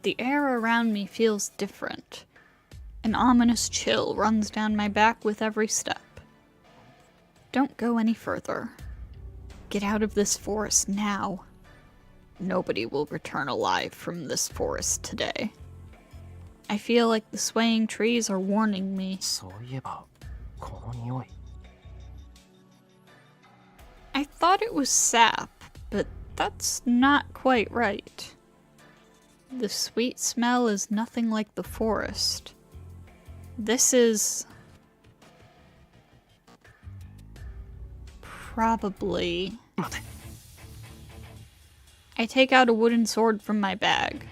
A: The air around me feels different. An ominous chill runs down my back with every step. Don't go any further. Get out of this forest now. Nobody will return alive from this forest today. I feel like the swaying trees are warning me.
B: そういえば、この匂い。
A: I thought it was sap, but that's not quite right. The sweet smell is nothing like the forest. This is probably...
B: 待て。
A: I take out a wooden sword from my bag.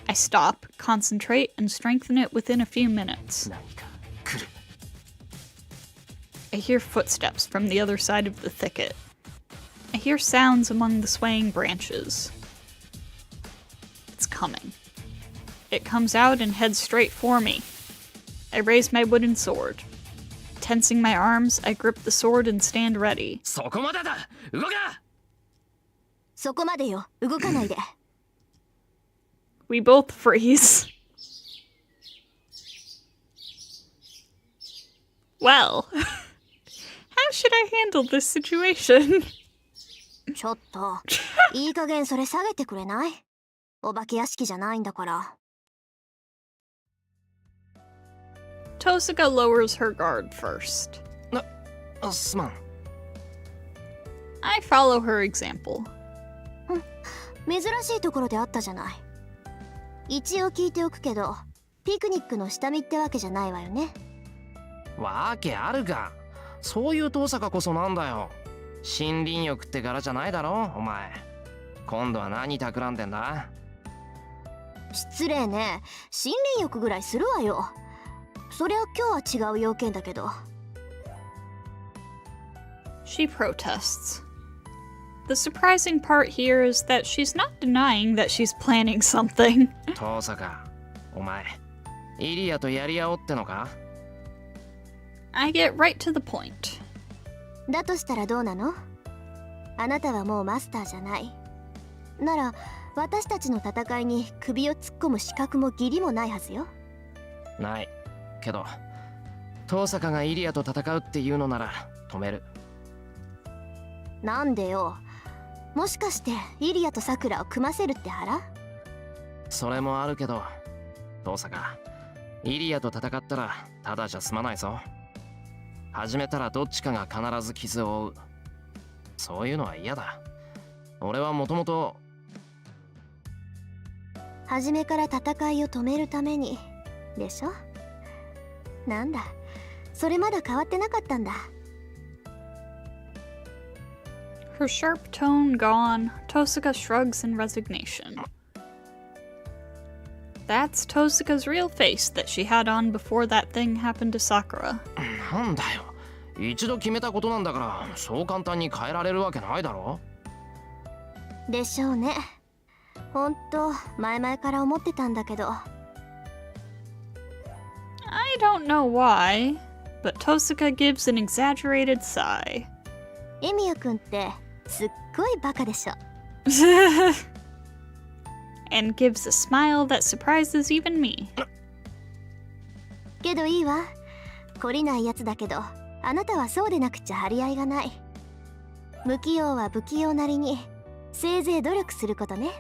A: I stop, concentrate, and strengthen it within a few minutes.
B: 何か来る。
A: I hear footsteps from the other side of the thicket. I hear sounds among the swaying branches. It's coming. It comes out and heads straight for me. I raise my wooden sword. Tensing my arms, I grip the sword and stand ready.
B: そこまでだ。動か。
C: そこまでよ、動かないで。
A: We both freeze. Well, how should I handle this situation?
C: ちょっと、いい加減それ下げてくれない？お化け屋敷じゃないんだから。
A: Tosaka lowers her guard first.
B: すまん。
A: I follow her example.
C: 珍しいところであったじゃない。一応聞いておくけど、ピクニックの下見ってわけじゃないわよね。
B: わけあるか。そういう遠坂こそなんだよ。森林浴って柄じゃないだろお前。今度は何企んでんだ？
C: 失礼ね。森林浴ぐらいするわよ。そりゃ今日は違う要件だけど。
A: She protests. The surprising part here is that she's not denying that she's planning something.
B: 遠坂、お前イリアとやり合おうってのか？
A: I get right to the point.
C: だとしたらどうなの？あなたはもうマスターじゃない。なら私たちの戦いに首を突っ込む資格も義理もないはずよ。
B: ないけど、遠坂がイリアと戦うっていうのなら止める。
C: なんでよ。もしかしてイリアとサクラを組ませるって腹？
B: それもあるけど、遠坂、イリアと戦ったらただじゃ済まないぞ。始めたらどっちかが必ず傷を負う。そういうのは嫌だ。俺はもともと
C: 初めから戦いを止めるためにでしょ。なんだ、それまだ変わってなかったんだ。
A: Her sharp tone gone, Tosaka shrugs in resignation. That's Tosaka's real face that she had on before that thing happened to Sakura.
B: なんだよ。一度決めたことなんだから、そう簡単に変えられるわけないだろ。
C: でしょうね。ほんと前々から思ってたんだけど。
A: I don't know why, but Tosaka gives an exaggerated sigh.
C: エミヤくんってすっごいバカでしょ。
A: And gives a smile that surprises even me.
C: けどいいわ。懲りないやつだけど、あなたはそうでなくちゃ張り合いがない。不器用は不器用なりに、せいぜい努力することね。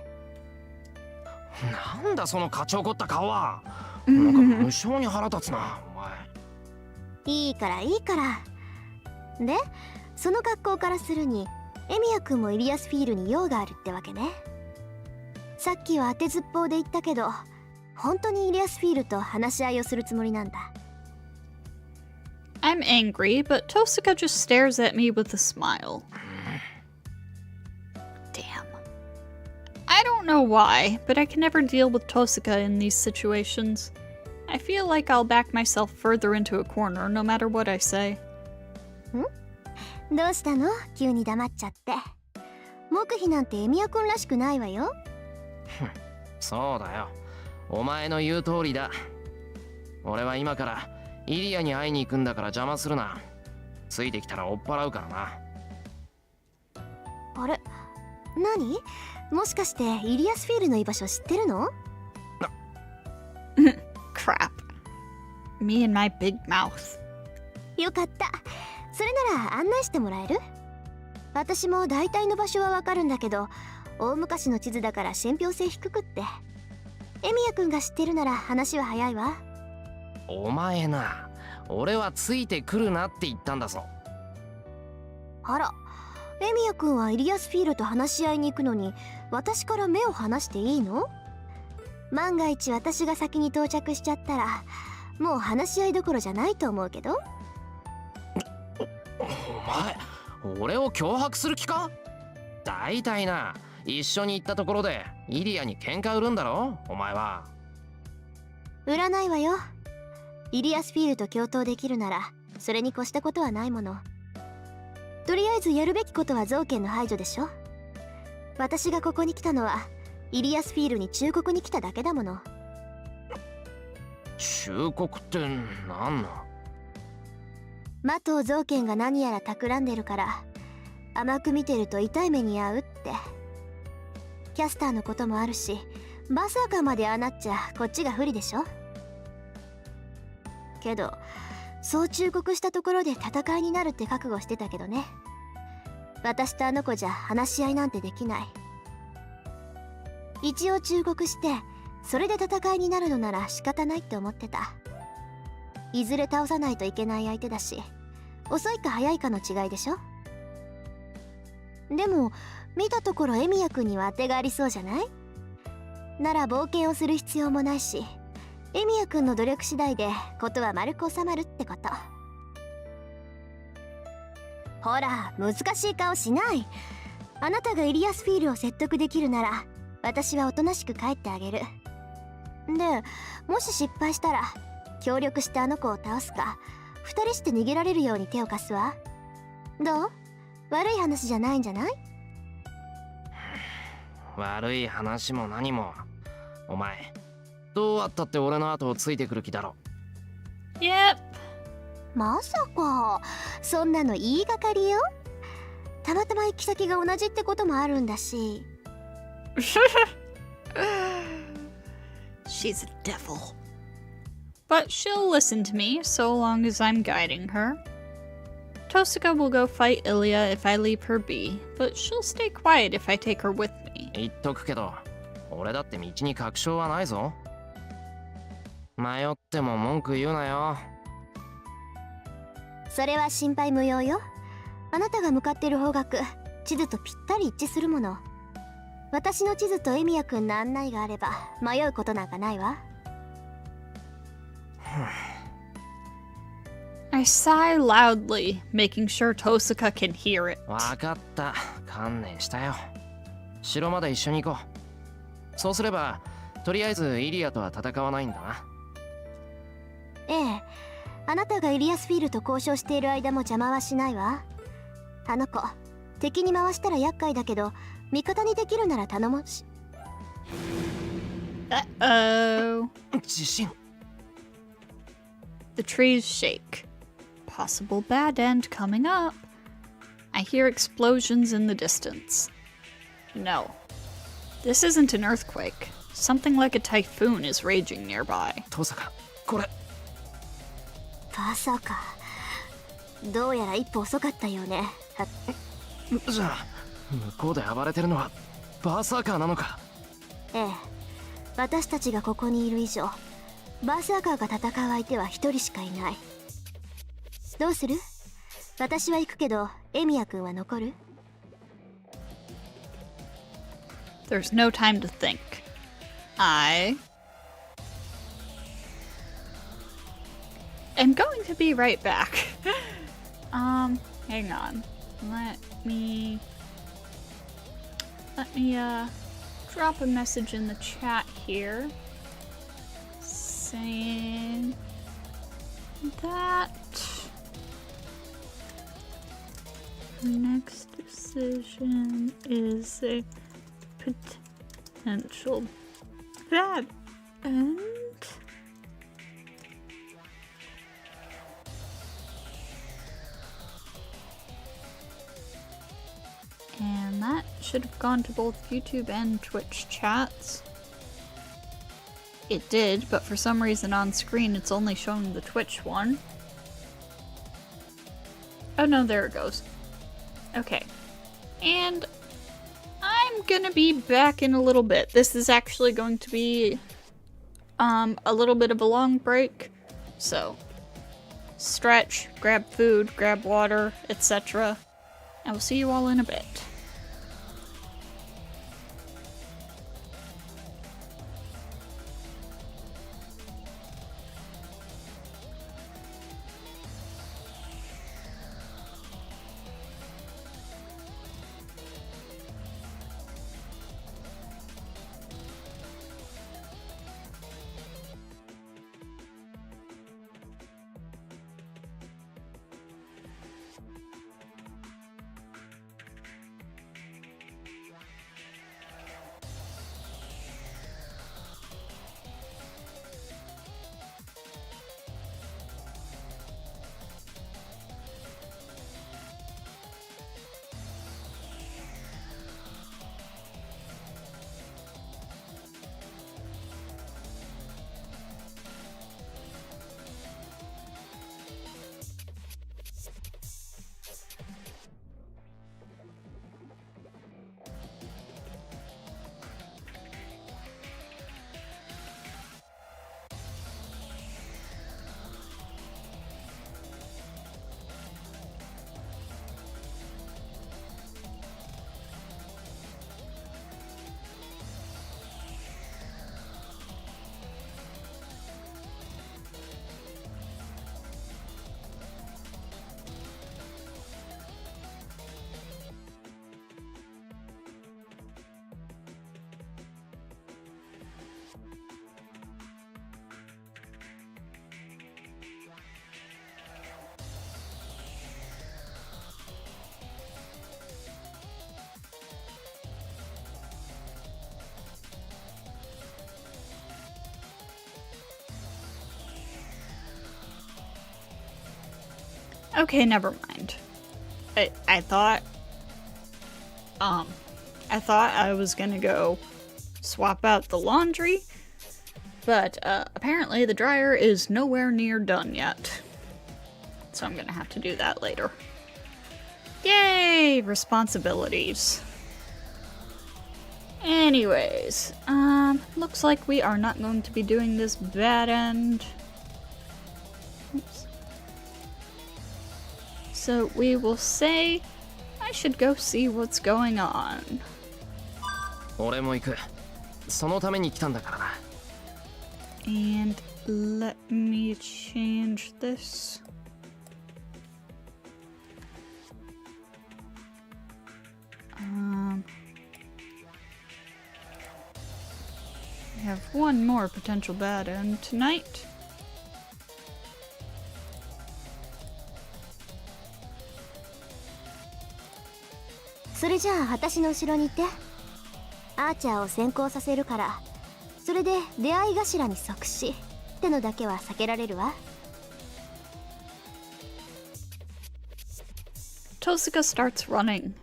B: なんだその勝ち怒った顔は。なんか無性に腹立つな、お前。
C: いいからいいから。で、その格好からするに、エミヤくんもイリアスフィールに用があるってわけね。さっきは当てずっぽうで言ったけど、本当にイリアスフィールと話し合いをするつもりなんだ。
A: I'm angry, but Tosaka just stares at me with a smile. Damn. I don't know why, but I can never deal with Tosaka in these situations. I feel like I'll back myself further into a corner no matter what I say.
C: どうしたの？急に黙っちゃって。黙秘なんてエミヤくんらしくないわよ。
B: そうだよ。お前の言う通りだ。俺は今からイリアに会いに行くんだから邪魔するな。ついてきたら追っ払うからな。
C: あれ？何？もしかしてイリアスフィールの居場所知ってるの？
A: Crap. Me and my big mouth.
C: よかった。それなら案内してもらえる？私も大体の場所はわかるんだけど、大昔の地図だから信憑性低くって。エミヤくんが知ってるなら話は早いわ。
B: お前な、俺はついてくるなって言ったんだぞ。
C: あら、エミヤくんはイリアスフィールと話し合いに行くのに、私から目を離していいの？万が一私が先に到着しちゃったら、もう話し合いどころじゃないと思うけど。
B: お前、俺を脅迫する気か？大体な、一緒に行ったところでイリアに喧嘩売るんだろ、お前は。
C: 売らないわよ。イリアスフィールと共闘できるなら、それに越したことはないもの。とりあえずやるべきことは造形の排除でしょ。私がここに来たのは、イリアスフィールに忠告に来ただけだもの。
B: 忠告って何の？
C: マトウ造形が何やら企んでるから、甘く見てると痛い目に遭うって。キャスターのこともあるし、バーサーカーまでああなっちゃこっちが不利でしょ。けどそう忠告したところで戦いになるって覚悟してたけどね。私とあの子じゃ話し合いなんてできない。一応忠告してそれで戦いになるのなら仕方ないって思ってた。いずれ倒さないといけない相手だし、遅いか早いかの違いでしょ。でも見たところエミヤくんには当てがありそうじゃない？なら冒険をする必要もないし、エミヤくんの努力次第でことは丸く収まるってこと。ほら、難しい顔しない。あなたがイリアスフィールを説得できるなら、私はおとなしく帰ってあげる。でもし失敗したら協力してあの子を倒すか二人して逃げられるように手を貸すわ。どう？悪い話じゃないんじゃない？
B: 悪い話も何も。お前どうあったって俺の後をついてくる気だろ。
A: Yep.
C: まさかそんなの言いがかりよ。たまたま行き先が同じってこともあるんだし。
A: She's a devil. But she'll listen to me so long as I'm guiding her. Tosaka will go fight Ilya if I leave her be, but she'll stay quiet if I take her with me.
B: 言っとくけど俺だって道に確証はないぞ。迷っても文句言うなよ。
C: それは心配無用よ。あなたが向かっている方角、地図とぴったり一致するもの。私の地図とエミヤくんの案内があれば迷うことなんかないわ。
A: I sigh loudly, making sure Tosaka can hear it.
B: わかった。観念したよ。城まで一緒に行こう。そうすればとりあえずイリアとは戦わないんだな。
C: ええ、あなたがイリアスフィールと交渉している間も邪魔はしないわ。あの子敵に回したら厄介だけど味方にできるなら頼もうし。
A: Uh-oh.
B: 自信。
A: The trees shake. Possible bad end coming up. I hear explosions in the distance. No. This isn't an earthquake. Something like a typhoon is raging nearby.
B: 登坂これ。
C: まさかどうやら一歩遅かったよね。
B: じゃあ向こうで暴れてるのはバーサーカーなのか。
C: ええ、私たちがここにいる以上バーサーカーが戦う相手は一人しかいない。どうする？私は行くけどエミヤくんは残る？
A: There's no time to think. I am going to be right back. Hang on. Let me drop a message in the chat here saying that the next decision is a potential bad end. And that should have gone to both YouTube and Twitch chats. It did, but for some reason on screen it's only showing the Twitch one. Oh no, there it goes. Okay. And I'm gonna be back in a little bit. This is actually going to be a little bit of a long break. So stretch, grab food, grab water, etc. I will see you all in a bit. Okay, never mind. I thought I was gonna go swap out the laundry, but apparently the dryer is nowhere near done yet. So I'm gonna have to do that later. Yay! Responsibilities. Anyways, looks like we are not going to be doing this bad end. Oops. So we will say I should go see what's going on.
B: 俺も行く。そのために来たんだからな。
A: And let me change this. I have one more potential bad end tonight.
C: So, それじゃあ私の後ろに行って。アーチャーを先行させるから、それで出会い頭に即死ってのだけは避けられるわ。
A: Tosuka starts running.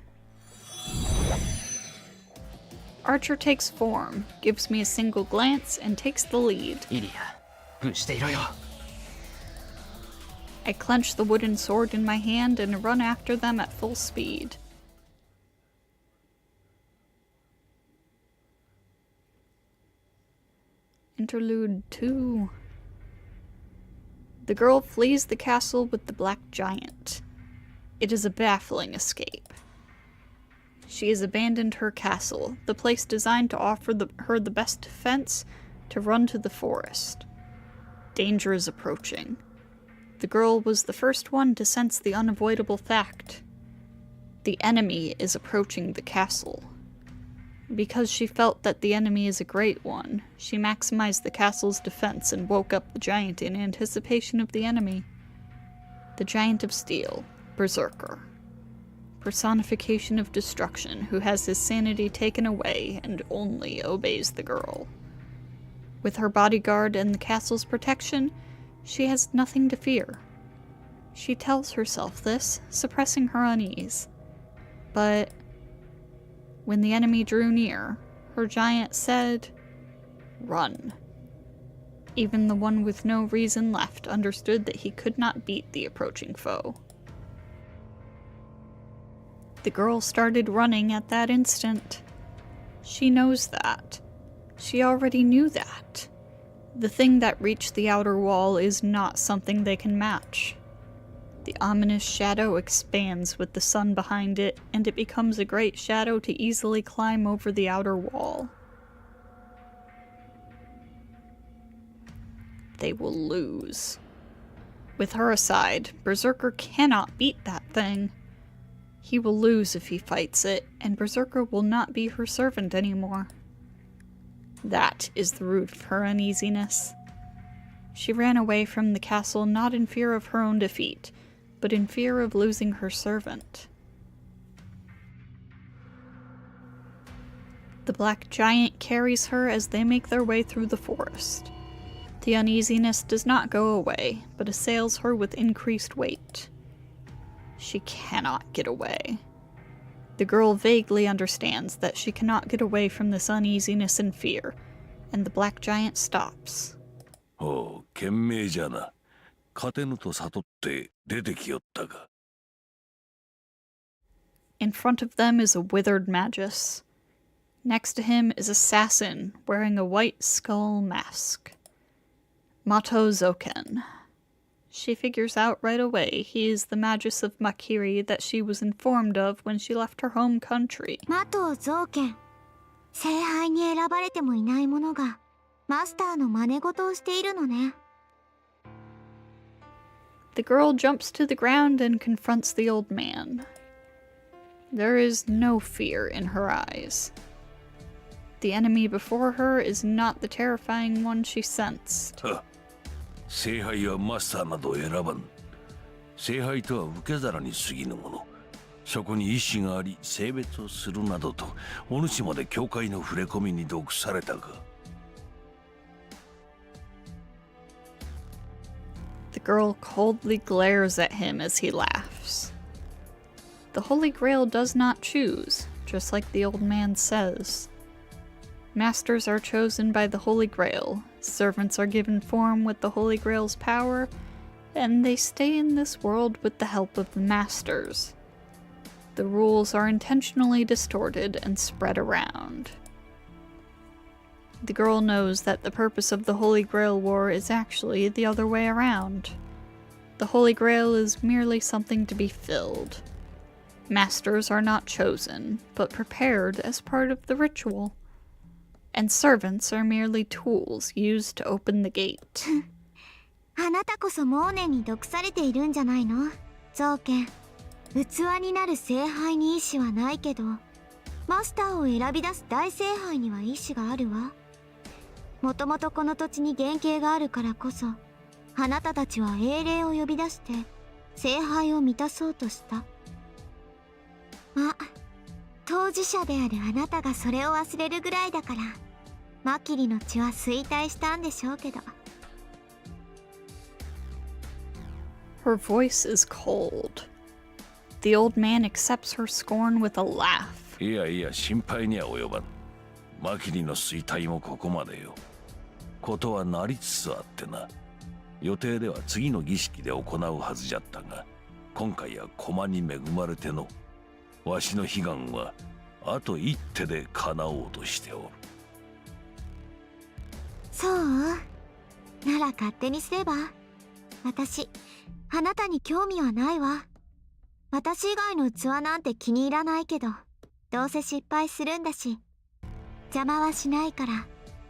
A: Archer takes form, gives me a single glance, and takes the lead.
B: イリア、封していろよ。
A: I clench the wooden sword in my hand and run after them at full speed. Interlude 2. The girl flees the castle with the black giant. It is a baffling escape. She has abandoned her castle, the place designed to offer her the best defense, to run to the forest. Danger is approaching. The girl was the first one to sense the unavoidable fact. The enemy is approaching the castle. Because she felt that the enemy is a great one, she maximized the castle's defense and woke up the giant in anticipation of the enemy. The Giant of Steel, Berserker. Personification of destruction, who has his sanity taken away and only obeys the girl. With her bodyguard and the castle's protection, she has nothing to fear. She tells herself this, suppressing her unease. But when the enemy drew near, her giant said, "Run." Even the one with no reason left understood that he could not beat the approaching foe. The girl started running at that instant. She knows that. She already knew that. The thing that reached the outer wall is not something they can match. The ominous shadow expands with the sun behind it, and it becomes a great shadow to easily climb over the outer wall. They will lose. With her aside, Berserker cannot beat that thing. He will lose if he fights it, and Berserker will not be her servant anymore. That is the root of her uneasiness. She ran away from the castle not in fear of her own defeat, but in fear of losing her servant. The black giant carries her as they make their way through the forest. The uneasiness does not go away, but assails her with increased weight. She cannot get away. The girl vaguely understands that she cannot get away from this uneasiness and fear, and the black giant stops.
E: Oh, 賢明じゃな。勝てぬと悟って出てきよったが。
A: In front of them is a withered magus. Next to him is Assassin, wearing a white skull mask. Mato Zoken. She figures out right away he is the magus of Makiri that she was informed of when she left her home country.
C: マト造剣。聖杯に選ばれてもいない者がマスターの真似事をしているのね。
A: The girl jumps to the ground and confronts the old man. There is no fear in her eyes. The enemy before her is not the terrifying one she sensed.
E: 聖杯はマスターなど選ばん。聖杯とは受け皿に過ぎぬもの。そこに意志があり、性別をするなどと、お主まで教会の触れ込みに毒されたが。
A: The girl coldly glares at him as he laughs. The Holy Grail does not choose, just like the old man says. Masters are chosen by the Holy Grail, servants are given form with the Holy Grail's power, and they stay in this world with the help of the Masters. The rules are intentionally distorted and spread around. The girl knows that the purpose of the Holy Grail War is actually the other way around. The Holy Grail is merely something to be filled. Masters are not chosen, but prepared as part of the ritual. And servants are merely tools used to open the gate.
C: あなたこそモーネに毒されているんじゃないの？造剣。器になる聖杯に意志はないけど、マスターを選び出す大聖杯には意志があるわ。もともとこの土地に原型があるからこそ、あなたたちは英霊を呼び出して聖杯を満たそうとした。ま、当事者であるあなたがそれを忘れるぐらいだから、マキリの血は衰退したんでしょうけど。
A: Her voice is cold. The old man accepts her scorn with a laugh.
E: いやいや、心配には及ばん。マキリの衰退もここまでよ。ことはなりつつあってな。予定では次の儀式で行うはずじゃったが、今回は駒に恵まれての、わしの悲願はあと一手で叶おうとしておる。
C: そう？なら勝手にすれば。私、あなたに興味はないわ。私以外の器なんて気に入らないけど、どうせ失敗するんだし、邪魔はしないから、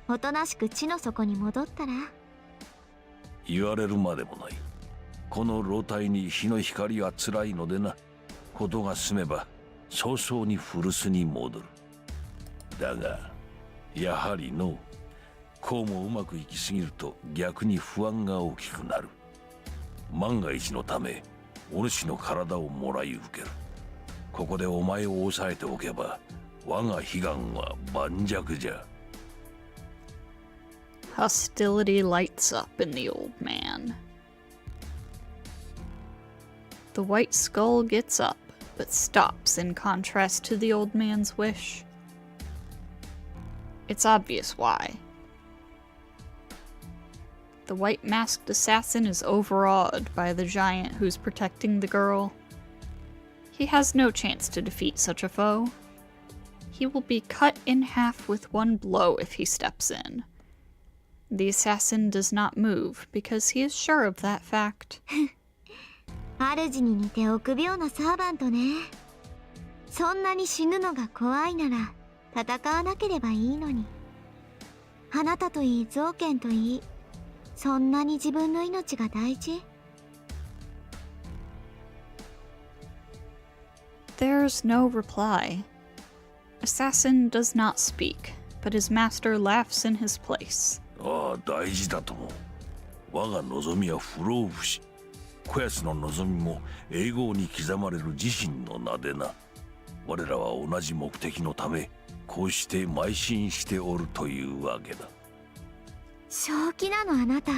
C: おとなしく地の底に戻ったら。
E: 言われるまでもない。この老体に日の光は辛いのでな。ことが済めば早々に古巣に戻る。だがやはりのこうもうまくいきすぎると逆に不安が大きくなる。万が一のためお主の体をもらい受ける。ここでお前を抑えておけば我が悲願は盤石じゃ。
A: Hostility lights up in the old man. The white skull gets up, but stops in contrast to the old man's wish. It's obvious why. The white masked assassin is overawed by the giant who's protecting the girl. He has no chance to defeat such a foe. He will be cut in half with one blow if he steps in. The assassin does not move because he is sure of that fact.
C: 主に似て臆病なサーバントね。そんなに死ぬのが怖いなら戦わなければいいのに。あなたといい造剣といい、そんなに自分の命が大事？
A: There's no reply. Assassin does not speak, but his master laughs in his place.
E: ああ、大事だとも。我が望みは不老不死。こやつの望みも永劫に刻まれる自身の名でな。我らは同じ目的のため、こうして邁進しておるというわけだ。
C: 正気なのあなた。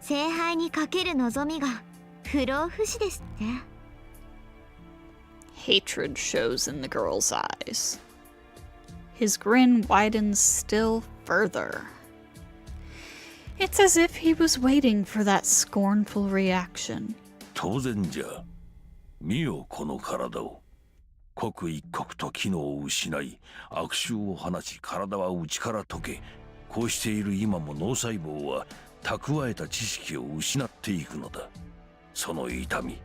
C: 聖杯にかける望みが不老不死ですって。
A: Hatred shows in the girl's eyes. His grin widens still further. It's as if he was waiting for that scornful reaction.
E: 当然じゃ。見よこの体を。刻一刻と機能を失い、悪臭を放ち体は内から溶け、こうしている今も脳細胞は蓄えた知識を失っていくのだ。その痛み、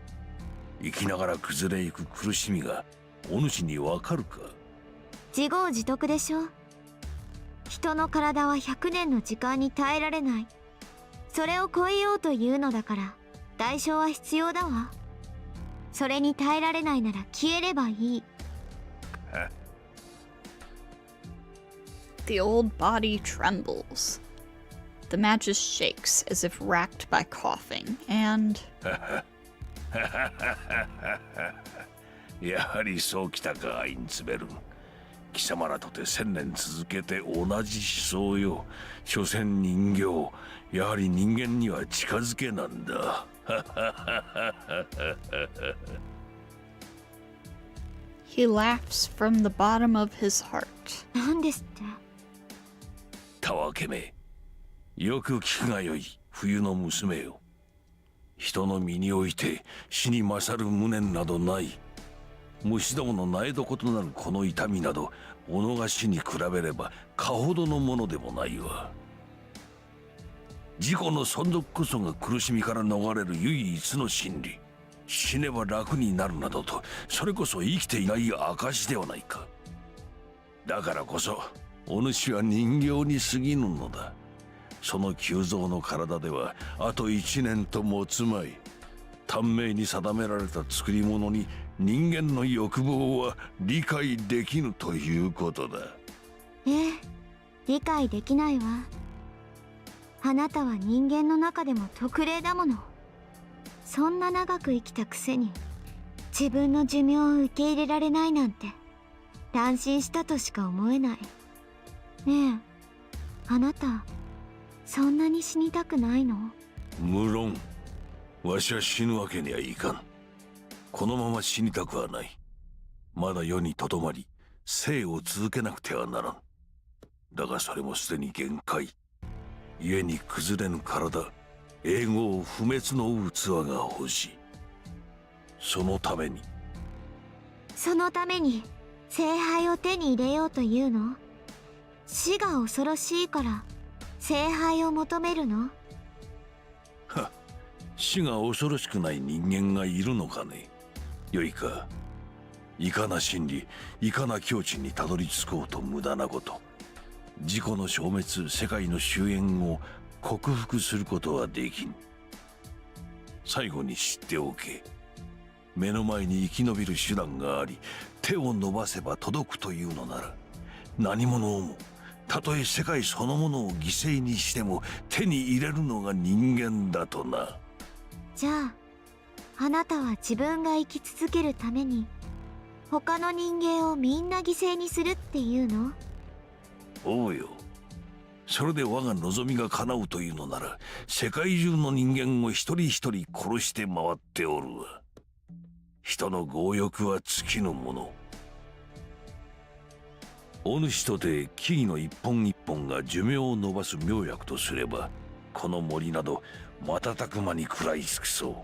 E: 生きながら崩れゆく苦しみがお主にわかるか？
C: 自業自得でしょ。人の体は100年の時間に耐えられない。それを超えようというのだから代償は必要だわ。それに耐えられないなら消えればいい。
A: The old body trembles. The magus shakes as if racked by coughing, and...
E: やはりそうきたか、アインツベルン。貴様らとて1000年続けて同じ思想よ。所詮人形、やはり人間には近づけなんだ。
A: He laughs from the bottom of his heart.
C: 何ですって？
E: たわけめ、よく聞くがよい、冬の娘よ。人の身において死に勝る無念などない。虫どもの苗床となるこの痛みなど、己が死に比べればかほどのものでもないわ。自己の存続こそが苦しみから逃れる唯一の真理。死ねば楽になるなどと、それこそ生きていない証ではないか。だからこそお主は人形に過ぎぬのだ。その急増の体ではあと1年と持つまい。短命に定められた作り物に人間の欲望は理解できぬということだ。
C: ええ、理解できないわ。あなたは人間の中でも特例だもの。そんな長く生きたくせに自分の寿命を受け入れられないなんて乱心したとしか思えない。ねえ、あなたそんなに死にたくないの？
E: 無論わしは死ぬわけにはいかん。このまま死にたくはない。まだ世にとどまり生を続けなくてはならん。だがそれもすでに限界。故に崩れぬ体、永劫不滅の器が欲しい。そのために
C: 聖杯を手に入れようというの？死が恐ろしいから聖杯を求めるの？
E: は、死が恐ろしくない人間がいるのかね。よいか、いかな真理、いかな境地にたどり着こうと無駄なこと。自己の消滅、世界の終焉を克服することはできん。最後に知っておけ。目の前に生き延びる手段があり、手を伸ばせば届くというのなら、何者をも、たとえ世界そのものを犠牲にしても手に入れるのが人間だとな。
C: じゃあ、あなたは自分が生き続けるために他の人間をみんな犠牲にするっていうの？
E: おうよ。それで我が望みが叶うというのなら、世界中の人間を一人一人殺して回っておるわ。人の強欲は尽きぬもの。お主とて木々の一本一本が寿命を延ばす妙薬とすれば、この森など瞬く間に食らい尽くそう。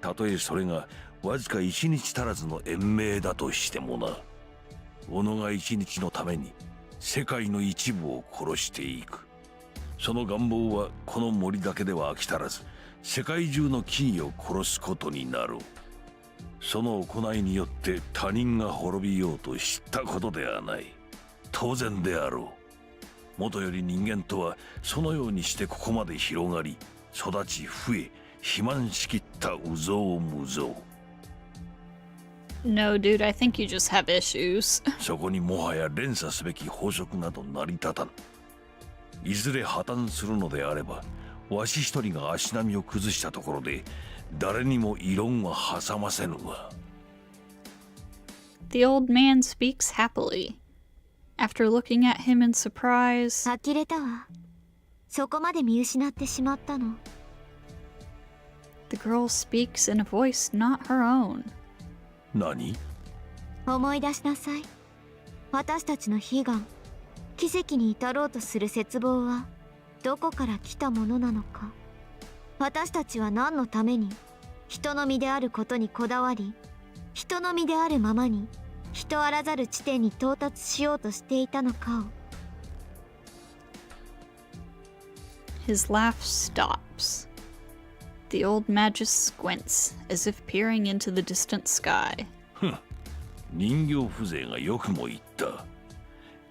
E: たとえそれがわずか一日足らずの延命だとしてもな。己が一日のために世界の一部を殺していく。その願望はこの森だけでは飽き足らず、世界中の木々を殺すことになる。その行いによって他人が滅びようと知ったことではない。当然であろう。もとより人間とはそのようにしてここまで広がり、育ち増え、肥満しきった有象無象。
A: No, dude, I think you just have issues.
E: そこにもはや連鎖すべき法則など成り立たん。いずれ破綻するのであれば、わし一人が足並みを崩したところで誰にも異論は挟ませぬわ。
A: The old man speaks happily. After looking at him in surprise,
C: 呆れたわ。そこまで見失ってしまったの？
A: the girl speaks in a voice not her own.
E: 何？
C: 思い出しなさい。私たちの悲願、奇跡に至ろうとする絶望はどこから来たものなのか。私たちは何のために人の身であることにこだわり、人の身であるままに人あらざる地点に到達しようとしていたのかを。
A: His laugh stops. The old magus squints, as if peering into the distant sky.
E: 人形風情がよくも言った。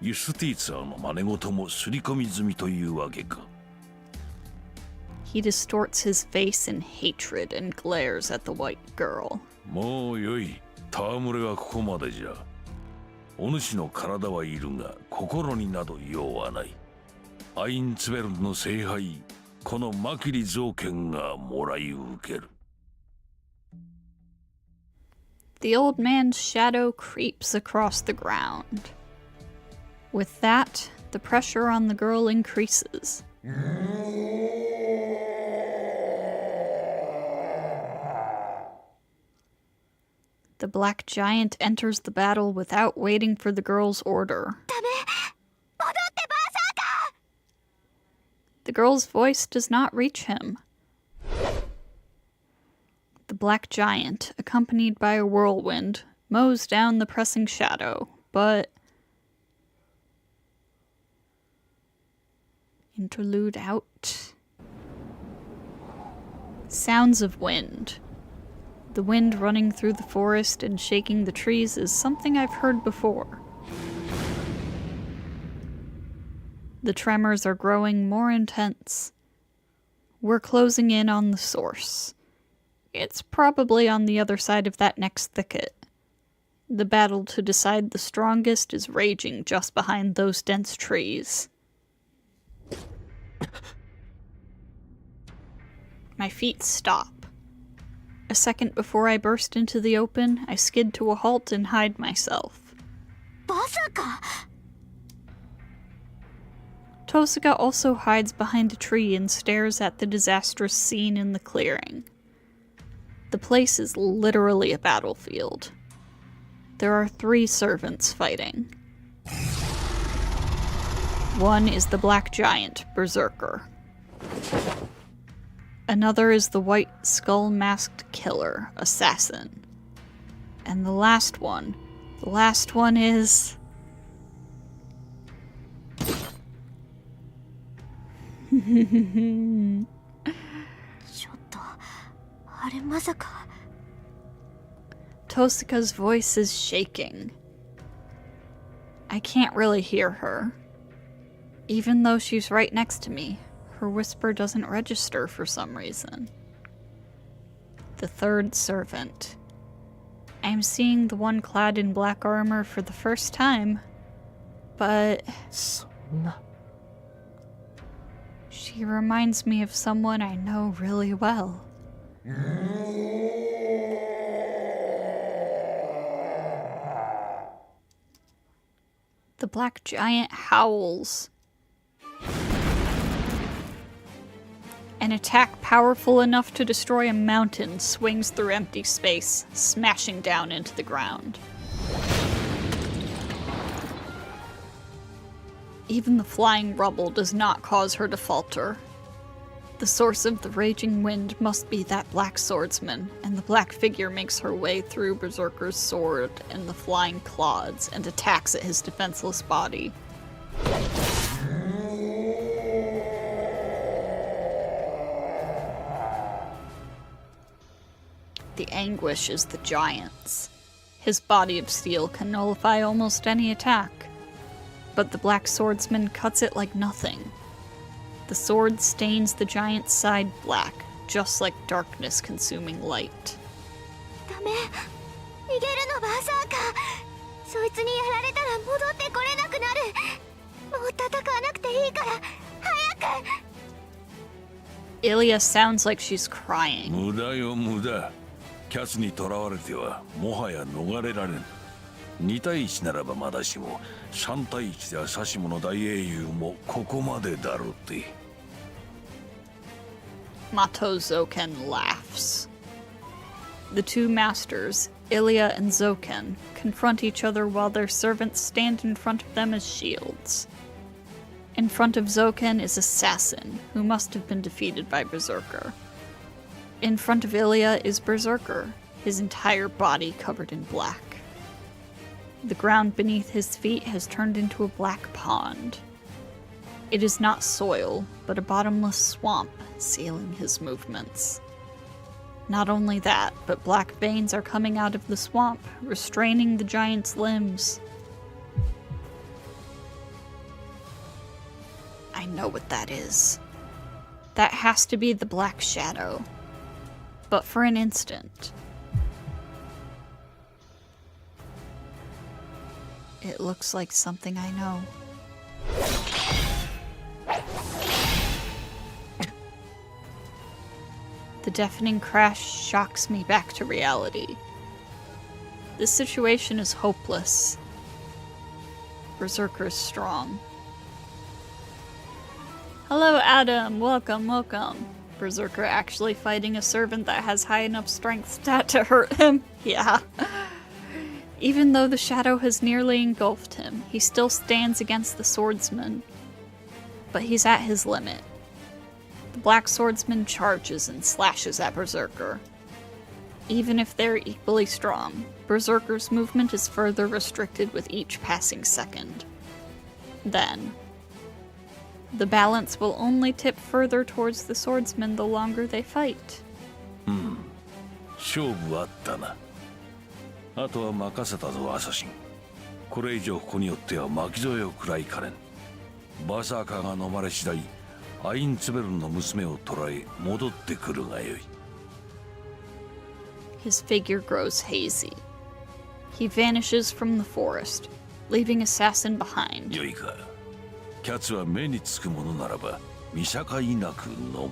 E: ユスティーツァーの真似事も刷り込み済みというわけか。
A: He distorts his face in hatred and glares at the white girl.
E: もうよい。戯れはここまでじゃ。お主の体はいるが心になど用はない。アインツベルンの聖杯、このマキリ造剣がもらい受ける。
A: The old man's shadow creeps across the ground. With that, the pressure on the girl increases. The black giant enters the battle without waiting for the girl's order. The girl's voice does not reach him. The black giant, accompanied by a whirlwind, mows down the pressing shadow, but... Interlude out. Sounds of wind. The wind running through the forest and shaking the trees is something I've heard before. The tremors are growing more intense. We're closing in on the source. It's probably on the other side of that next thicket. The battle to decide the strongest is raging just behind those dense trees. My feet stop. A second before I burst into the open, I skid to a halt and hide myself. Tosuka also hides behind a tree and stares at the disastrous scene in the clearing. The place is literally a battlefield. There are 3 servants fighting. One is the black giant, Berserker. Another is the white skull-masked killer, Assassin. And the last one is... Tosuka's voice is shaking. I can't really hear her. Even though she's right next to me, her whisper doesn't register for some reason. The 3rd servant. I'm seeing the one clad in black armor for the first time, but... She reminds me of someone I know really well. The black giant howls. An attack powerful enough to destroy a mountain swings through empty space, smashing down into the ground. Even the flying rubble does not cause her to falter. The source of the raging wind must be that black swordsman, and the black figure makes her way through Berserker's sword and the flying clods and attacks at his defenseless body. The anguish is the giant's. His body of steel can nullify almost any attack, but the black swordsman cuts it like nothing. The sword stains the giant's side black, just like darkness consuming light. Ilya sounds like she's crying.
E: 無駄よ無駄。キャツに囚われてはもはや逃れられん。2対1ならばまだしも3対1ではさしもの大英雄もここまでだろうって。
A: Mato Zoken laughs. The 2 masters, Ilya and Zoken, confront each other while their servants stand in front of them as shields. In front of Zoken is Assassin, who must have been defeated by Berserker. In front of Ilya is Berserker, his entire body covered in black. The ground beneath his feet has turned into a black pond. It is not soil, but a bottomless swamp sealing his movements. Not only that, but black veins are coming out of the swamp, restraining the giant's limbs. I know what that is. That has to be the Black Shadow. But for an instant, it looks like something I know. The deafening crash shocks me back to reality. This situation is hopeless. Berserker is strong. Hello, Adam. Welcome, welcome. Berserker actually fighting a servant that has high enough strength stat to hurt him? Yeah. Even though the shadow has nearly engulfed him, he still stands against the swordsman. But he's at his limit. The black swordsman charges and slashes at Berserker. Even if they're equally strong, Berserker's movement is further restricted with each passing second. Then, the balance will only tip further towards the swordsman the longer they fight.
E: 勝負あったな。あとは任せたぞアサシン。これ以上ここによっては巻き添えを食らいかねん。バーサーカーが飲まれ次第、アインツベルンの娘を捕らえ戻ってくるがよい。
A: His figure grows hazy. He vanishes from the forest, leaving Assassin behind.
E: よいか。キャツは目につくものならば見境なく飲む。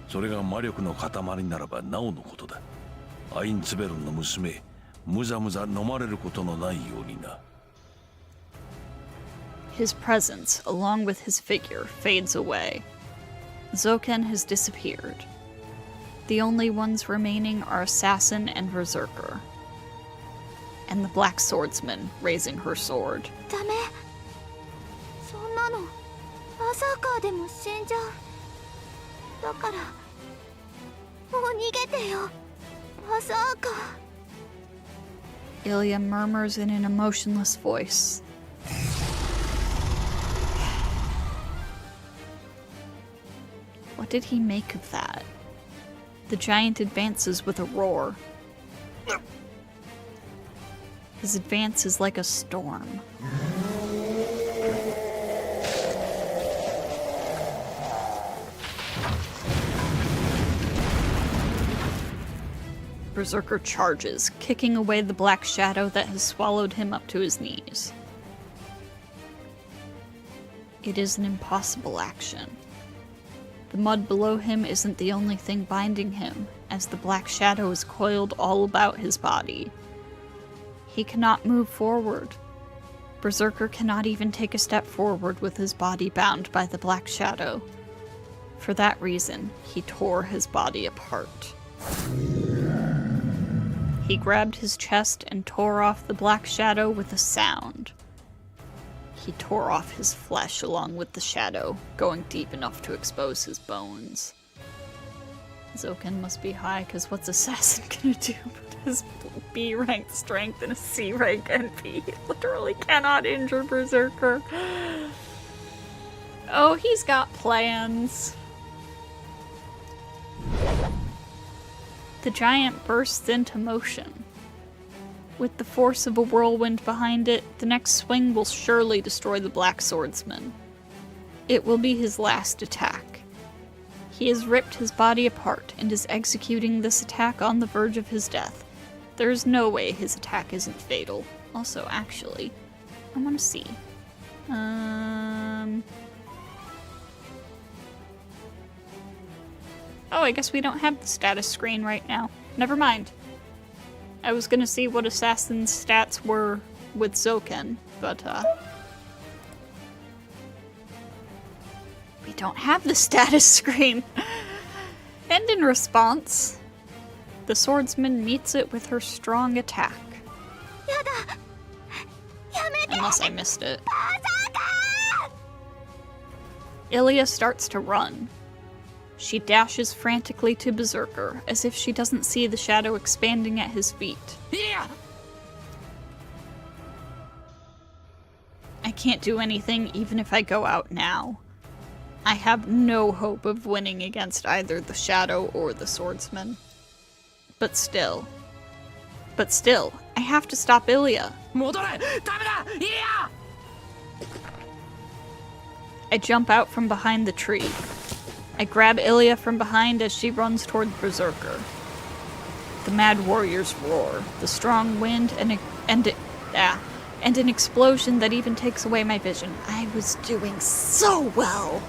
E: それが魔力の塊ならばなおのことだ。アインツベルンの娘、むざむざ飲まれることのないようにな。
A: His presence, along with his figure, fades away. Zoken has disappeared. The only ones remaining are Assassin and Berserker. And the Black Swordsman raising her sword.
C: ダメ。そんなのバーサーカーでも死んじゃう。だからもう逃げてよ、バーサーカー。
A: Ilya murmurs in an emotionless voice. What did he make of that? The giant advances with a roar. His advance is like a storm. Berserker charges, kicking away the black shadow that has swallowed him up to his knees. It is an impossible action. The mud below him isn't the only thing binding him, as the black shadow is coiled all about his body. He cannot move forward. Berserker cannot even take a step forward with his body bound by the black shadow. For that reason, he tore his body apart. He grabbed his chest and tore off the black shadow with a sound. He tore off his flesh along with the shadow, going deep enough to expose his bones. Zoken must be high, because what's Assassin gonna do with his B-rank strength and a C-rank NP? He literally cannot injure Berserker. Oh, he's got plans. The giant bursts into motion. With the force of a whirlwind behind it, the next swing will surely destroy the Black Swordsman. It will be his last attack. He has ripped his body apart and is executing this attack on the verge of his death. There is no way his attack isn't fatal. Also, actually, I want to see. Oh, I guess we don't have the status screen right now. Never mind. I was gonna see what Assassin's stats were with Zoken, but, we don't have the status screen. And in response, the swordsman meets it with her strong attack. Unless I missed it. Ilya starts to run. She dashes frantically to Berserker, as if she doesn't see the shadow expanding at his feet.
B: Yeah!
A: I can't do anything even if I go out now. I have no hope of winning against either the shadow or the swordsman. But still, I have to stop Ilya. I jump out from behind the tree. I grab Ilya from behind as she runs toward Berserker. The mad warriors roar, the strong wind, and an explosion that even takes away my vision. I was doing so well!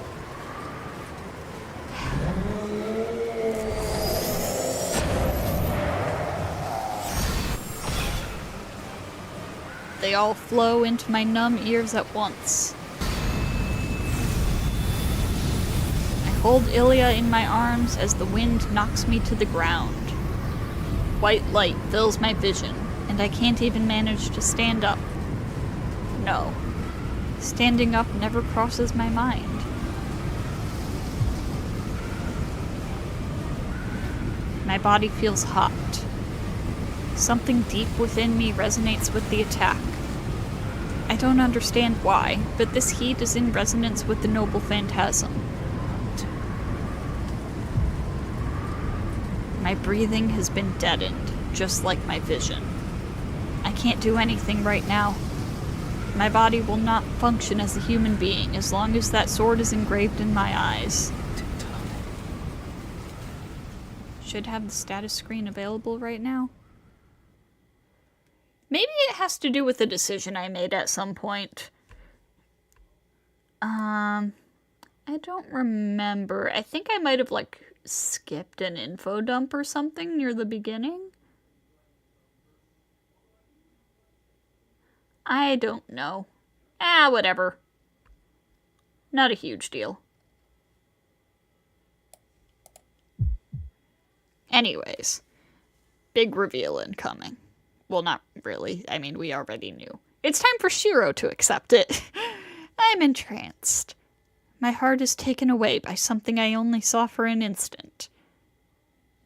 A: They all flow into my numb ears at once. I hold Ilya in my arms as the wind knocks me to the ground. White light fills my vision, and I can't even manage to stand up. No. Standing up never crosses my mind. My body feels hot. Something deep within me resonates with the attack. I don't understand why, but this heat is in resonance with the noble phantasm. My breathing has been deadened, just like my vision. I can't do anything right now. My body will not function as a human being as long as that sword is engraved in my eyes. Should have the status screen available right now. Maybe it has to do with a decision I made at some point. I don't remember. I think I might have, skipped an info dump or something near the beginning. I don't know. Whatever. Not a huge deal. Anyways, big reveal incoming. Well, not really. I mean, we already knew. It's time for Shiro to accept it. I'm entranced. My heart is taken away by something I only saw for an instant.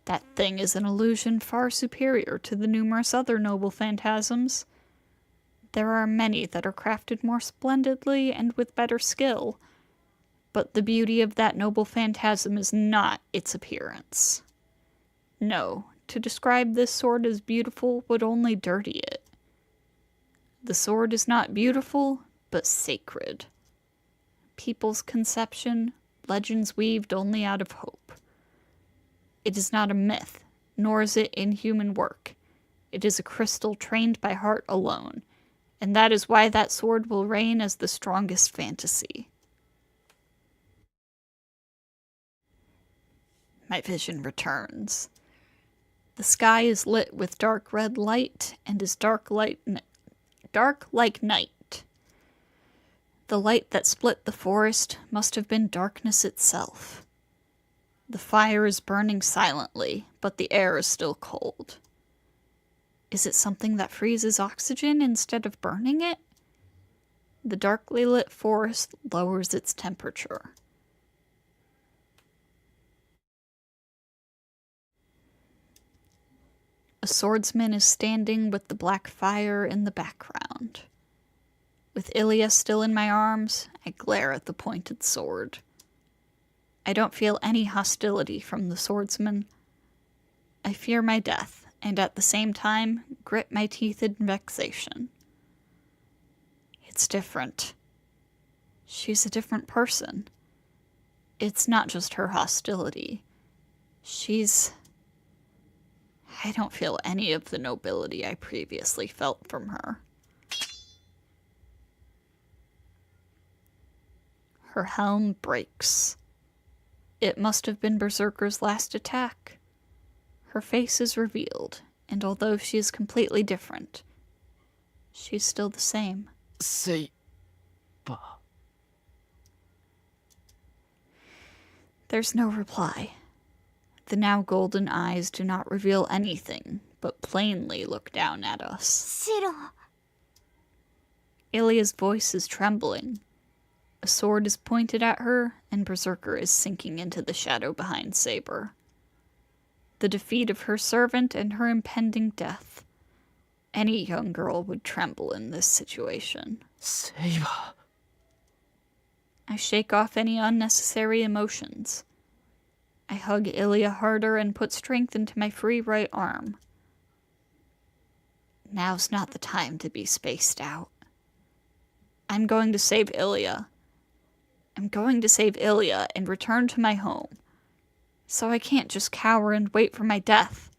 A: That thing is an illusion far superior to the numerous other noble phantasms. There are many that are crafted more splendidly and with better skill, but the beauty of that noble phantasm is not its appearance. No, to describe this sword as beautiful would only dirty it. The sword is not beautiful, but sacred. People's conception, legends weaved only out of hope. It is not a myth, nor is it inhuman work. It is a crystal trained by heart alone, and that is why that sword will reign as the strongest fantasy. My vision returns. The sky is lit with dark red light and is dark like night. The light that split the forest must have been darkness itself. The fire is burning silently, but the air is still cold. Is it something that freezes oxygen instead of burning it? The darkly lit forest lowers its temperature. A swordsman is standing with the black fire in the background. With Ilya still in my arms, I glare at the pointed sword. I don't feel any hostility from the swordsman. I fear my death, and at the same time, grit my teeth in vexation. It's different. She's a different person. It's not just her hostility. I don't feel any of the nobility I previously felt from her. Her helm breaks. It must have been Berserker's last attack. Her face is revealed, and although she is completely different, she's still the same. There's no reply. The now golden eyes do not reveal anything, but plainly look down at us.
C: Shiro.
A: Ilya's voice is trembling. A sword is pointed at her, and Berserker is sinking into the shadow behind Saber. The defeat of her servant and her impending death. Any young girl would tremble in this situation.
B: Saber.
A: I shake off any unnecessary emotions. I hug Ilya harder and put strength into my free right arm. Now's not the time to be spaced out. I'm going to save Ilya. I'm going to save Ilya and return to my home. So I can't just cower and wait for my death.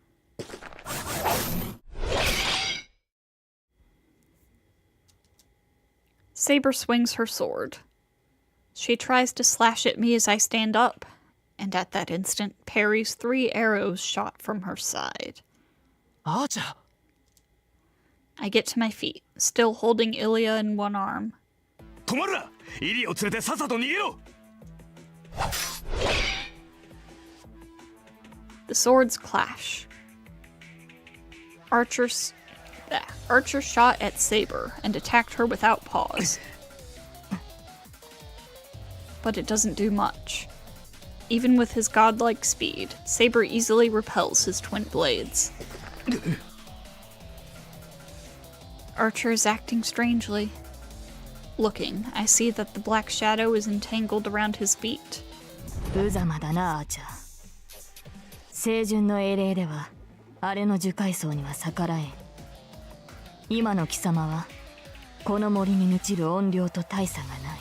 A: Saber swings her sword. She tries to slash at me as I stand up, and at that instant parries 3 arrows shot from her side.
B: Aja!
A: I get to my feet, still holding Ilya in one arm.
F: 止まるな。イリアを連れてさっさと逃げろ。
A: The swords clash. Archer shot at Saber and attacked her without pause. But it doesn't do much. Even with his godlike speed, Saber easily repels his twin blades. Archer is acting strangely. Looking, I see that the black shadow is entangled around his feet.
G: 無様だな、アーチャー。聖順の英霊ではあれの樹海藻には逆らえん。今の貴様はこの森に満ちる怨霊と大差がない。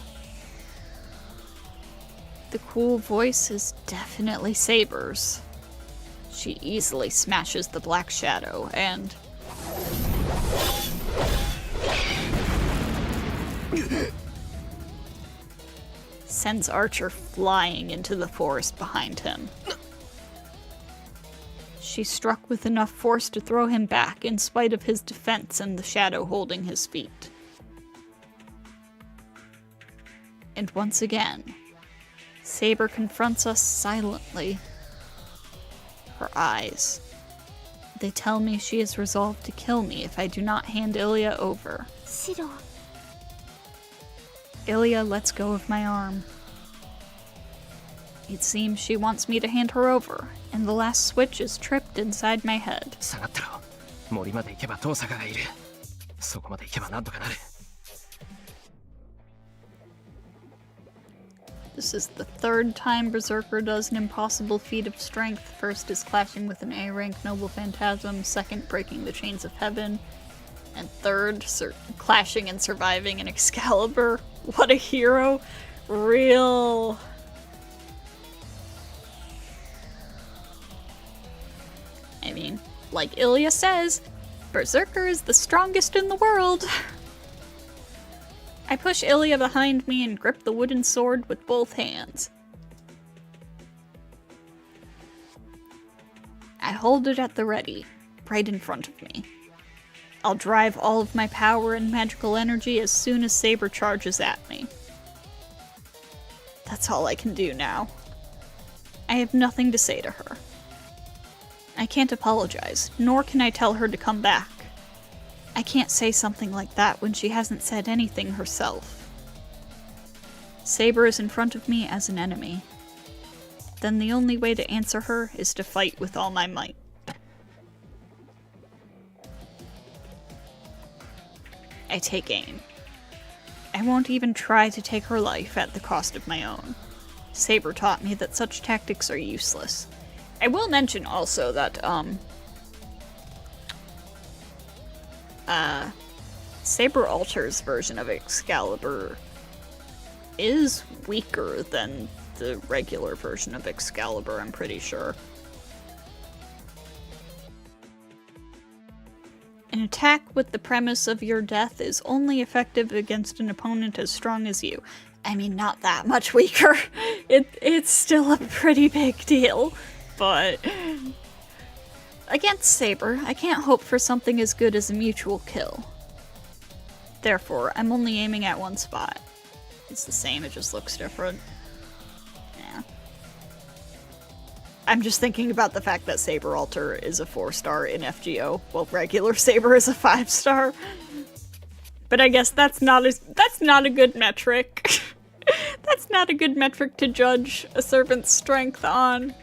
A: The cool voice is definitely Saber's. She easily smashes the black shadow and... sends Archer flying into the forest behind him. She struck with enough force to throw him back in spite of his defense and the shadow holding his feet. And once again, Saber confronts us silently. Her eyes. They tell me she is resolved to kill me if I do not hand Ilya over.
C: 白
A: Ilya lets go of my arm. It seems she wants me to hand her over, and the last switch is tripped inside my head.
B: 下がってろ。森まで行けば遠坂がいる。そこまで行けばなんとかなる。
A: This is the third time Berserker does an impossible feat of strength. First is clashing with an A-rank Noble Phantasm, second breaking the Chains of Heaven, and third clashing and surviving an Excalibur. What a hero. Real. I mean, like Ilya says, Berserker is the strongest in the world. I push Ilya behind me and grip the wooden sword with both hands. I hold it at the ready, right in front of me. I'll drive all of my power and magical energy as soon as Saber charges at me. That's all I can do now. I have nothing to say to her. I can't apologize, nor can I tell her to come back. I can't say something like that when she hasn't said anything herself. Saber is in front of me as an enemy. Then the only way to answer her is to fight with all my might. I take aim. I won't even try to take her life at the cost of my own. Saber taught me that such tactics are useless. I will mention also that, Saber Alter's version of Excalibur is weaker than the regular version of Excalibur, I'm pretty sure. An attack with the premise of your death is only effective against an opponent as strong as you. I mean, not that much weaker. It's still a pretty big deal, but... Against Saber, I can't hope for something as good as a mutual kill. Therefore, I'm only aiming at one spot. It's the same, it just looks different. Yeah. I'm just thinking about the fact that Saber Alter is a 4-star in FGO, while regular Saber is a 5-star. But I guess that's not a good metric. That's not a good metric to judge a servant's strength on.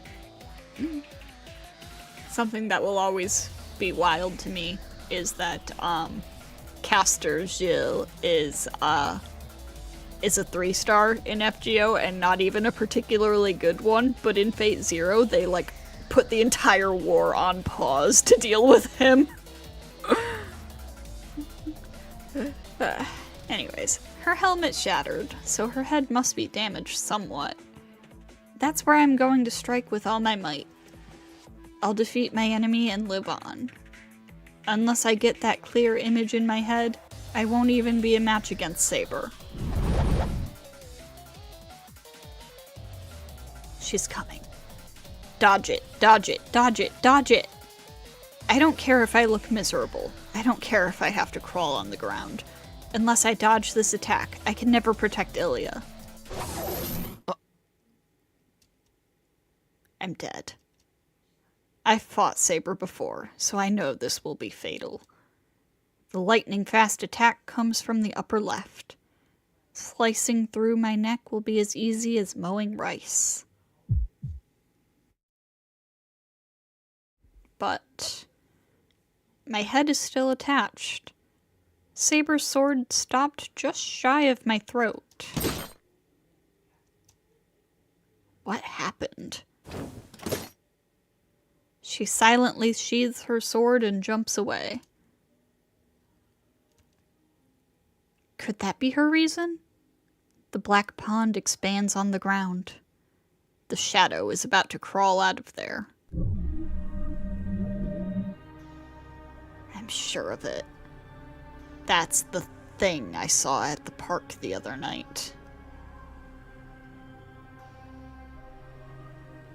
A: Something that will always be wild to me is that Caster Gilles is a 3-star in FGO and not even a particularly good one, but in Fate Zero they like put the entire war on pause to deal with him. Anyways, her helmet shattered, so her head must be damaged somewhat. That's where I'm going to strike with all my might. I'll defeat my enemy and live on. Unless I get that clear image in my head, I won't even be a match against Saber. She's coming. Dodge it, dodge it, dodge it, dodge it! I don't care if I look miserable. I don't care if I have to crawl on the ground. Unless I dodge this attack, I can never protect Ilya. I'm dead. I've fought Saber before, so I know this will be fatal. The lightning-fast attack comes from the upper left. Slicing through my neck will be as easy as mowing rice. But my head is still attached. Saber's sword stopped just shy of my throat. What happened? She silently sheathes her sword and jumps away. Could that be her reason? The black pond expands on the ground. The shadow is about to crawl out of there. I'm sure of it. That's the thing I saw at the park the other night.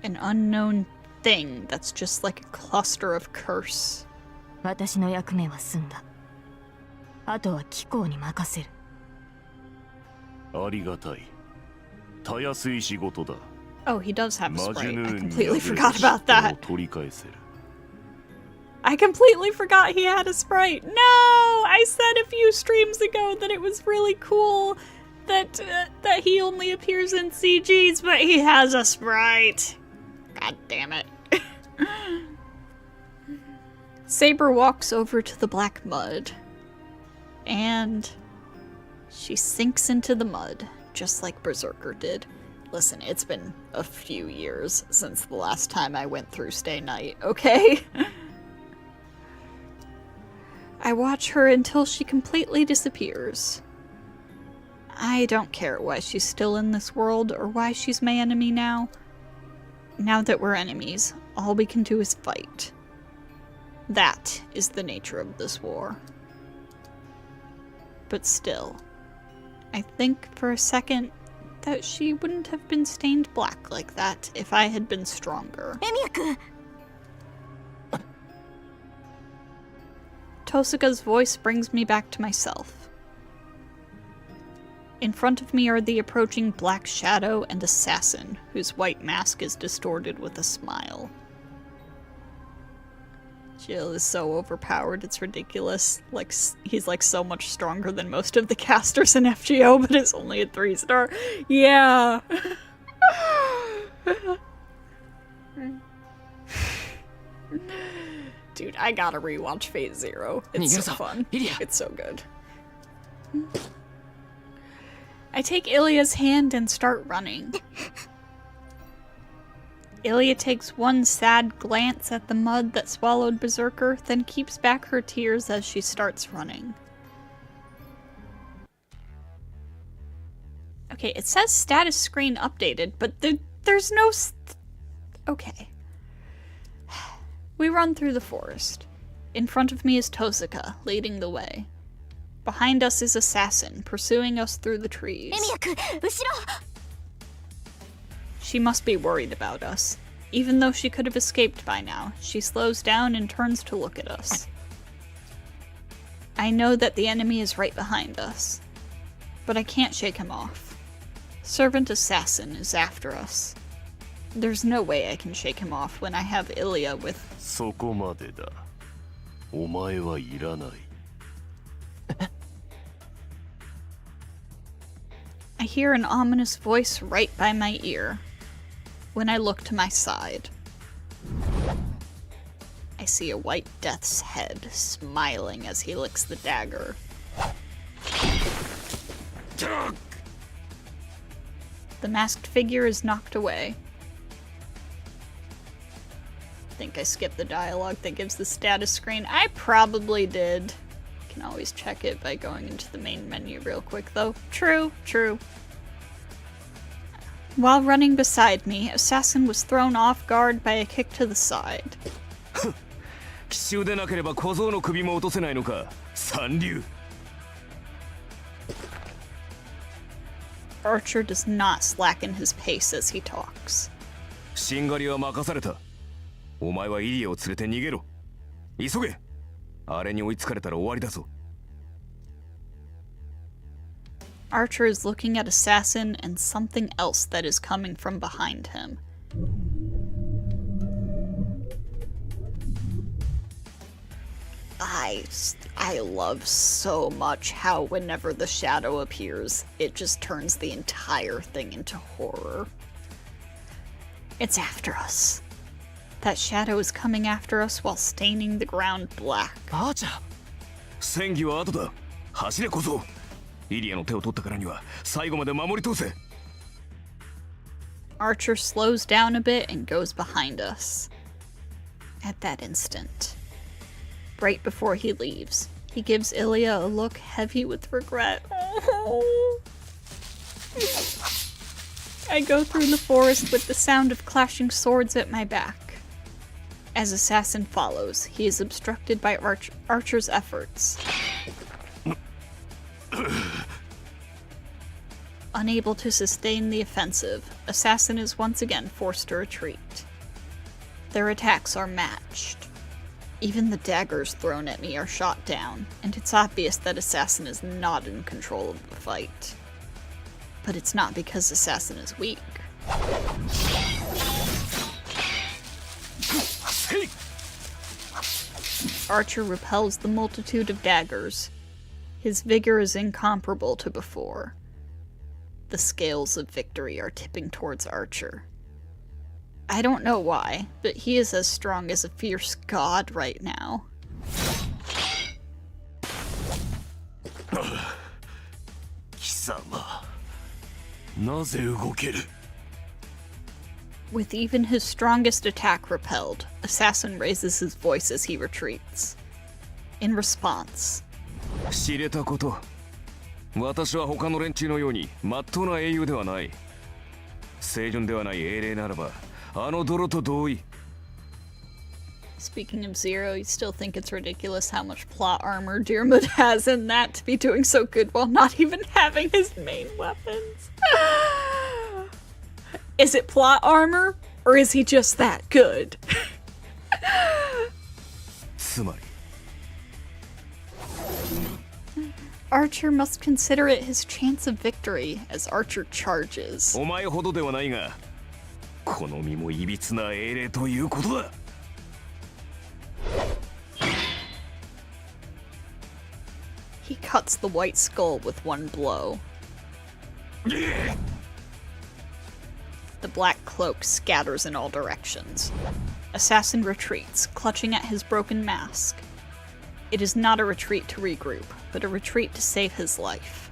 A: An unknown thing that's just like a cluster of curse.
G: 私の役目は済んだ。あとは貴公に任せる。
F: ありがたい。たやすい仕事だ。
A: Oh, he does have a
F: マジ
A: sprite.
F: ヌ
A: I
F: ーンに
A: completely
F: 敗れ
A: forgot
F: た
A: about
F: 嫉妬
A: that.
F: を取り返せる。
A: I completely forgot he had a sprite. No! I said a few streams ago that it was really cool that he only appears in CGs, but he has a sprite. God damn it. Saber walks over to the black mud. And she sinks into the mud, just like Berserker did. Listen, it's been a few years since the last time I went through Stay Night, okay? I watch her until she completely disappears. I don't care why she's still in this world or why she's my enemy now. Now that we're enemies, all we can do is fight. That is the nature of this war. But still, I think for a second that she wouldn't have been stained black like that if I had been stronger.
C: Emiya-kun!
A: Tosuka's voice brings me back to myself. In front of me are the approaching Black Shadow and Assassin, whose white mask is distorted with a smile. Jill is so overpowered, it's ridiculous. Like, he's like so much stronger than most of the casters in FGO, but it's only a 3-star. Yeah! Dude, I gotta rewatch Fate Zero. It's so fun. It's so good. I take Ilya's hand and start running. Ilya takes one sad glance at the mud that swallowed Berserker, then keeps back her tears as she starts running. Okay, it says status screen updated, but there's no okay. We run through the forest. In front of me is Tosuka, leading the way. Behind us is Assassin, pursuing us through the trees.
C: Emiya-kun, ushiro!
A: She must be worried about us. Even though she could have escaped by now, she slows down and turns to look at us. I know that the enemy is right behind us, but I can't shake him off. Servant Assassin is after us. There's no way I can shake him off when I have Ilya with...
F: そこまでだ。お前はいらない。
A: I hear an ominous voice right by my ear. When I look to my side, I see a white death's head smiling as he licks the dagger. The masked figure is knocked away. I think I skipped the dialogue that gives the status screen. I probably did. Can always check it by going into the main menu real quick though. True. While running beside me, Assassin was thrown off guard by a kick to the side.
F: 奇襲でなければ小僧の首も落とせないのか。三流。
A: Archer does not slacken his pace as he talks.
F: しんがりは任された。お前はイリアを連れて逃げろ。急げ。あれに追いつかれたら終わりだぞ。
A: Archer is looking at Assassin and something else that is coming from behind him. I love so much how whenever the shadow appears, it just turns the entire thing into horror. It's after us. That shadow is coming after us while staining the ground black.
F: アーチャー、戦技は後だ。走れ小僧。イリアの手を取ったからには最後まで守り通せ。
A: Archer slows down a bit and goes behind us. At that instant, right before he leaves, he gives Ilya a look heavy with regret. I go through the forest with the sound of clashing swords at my back. As Assassin follows, he is obstructed by Archer's efforts. Unable to sustain the offensive, Assassin is once again forced to retreat. Their attacks are matched. Even the daggers thrown at me are shot down, and it's obvious that Assassin is not in control of the fight. But it's not because Assassin is weak. Archer repels the multitude of daggers. His vigor is incomparable to before. The scales of victory are tipping towards Archer. I don't know why, but he is as strong as a fierce god right now. With even his strongest attack repelled, Assassin raises his voice as he retreats. In response,
F: 知れたこと。私は他の連中のように真っ当な英雄ではない。清純ではない英霊ならば、あの泥と同意。
A: Speaking of Zero, you still think it's ridiculous how much plot armor Diarmuid has in that to be doing so good while not even having his main weapons. Is it plot armor, or is he just that good?
F: つまり
A: Archer must consider it his chance of victory as Archer charges.
F: お前ほどではないが、この身もいびつな英霊ということだ。
A: He cuts the white skull with one blow. The black cloak scatters in all directions. Assassin retreats, clutching at his broken mask. It is not a retreat to regroup, but a retreat to save his life.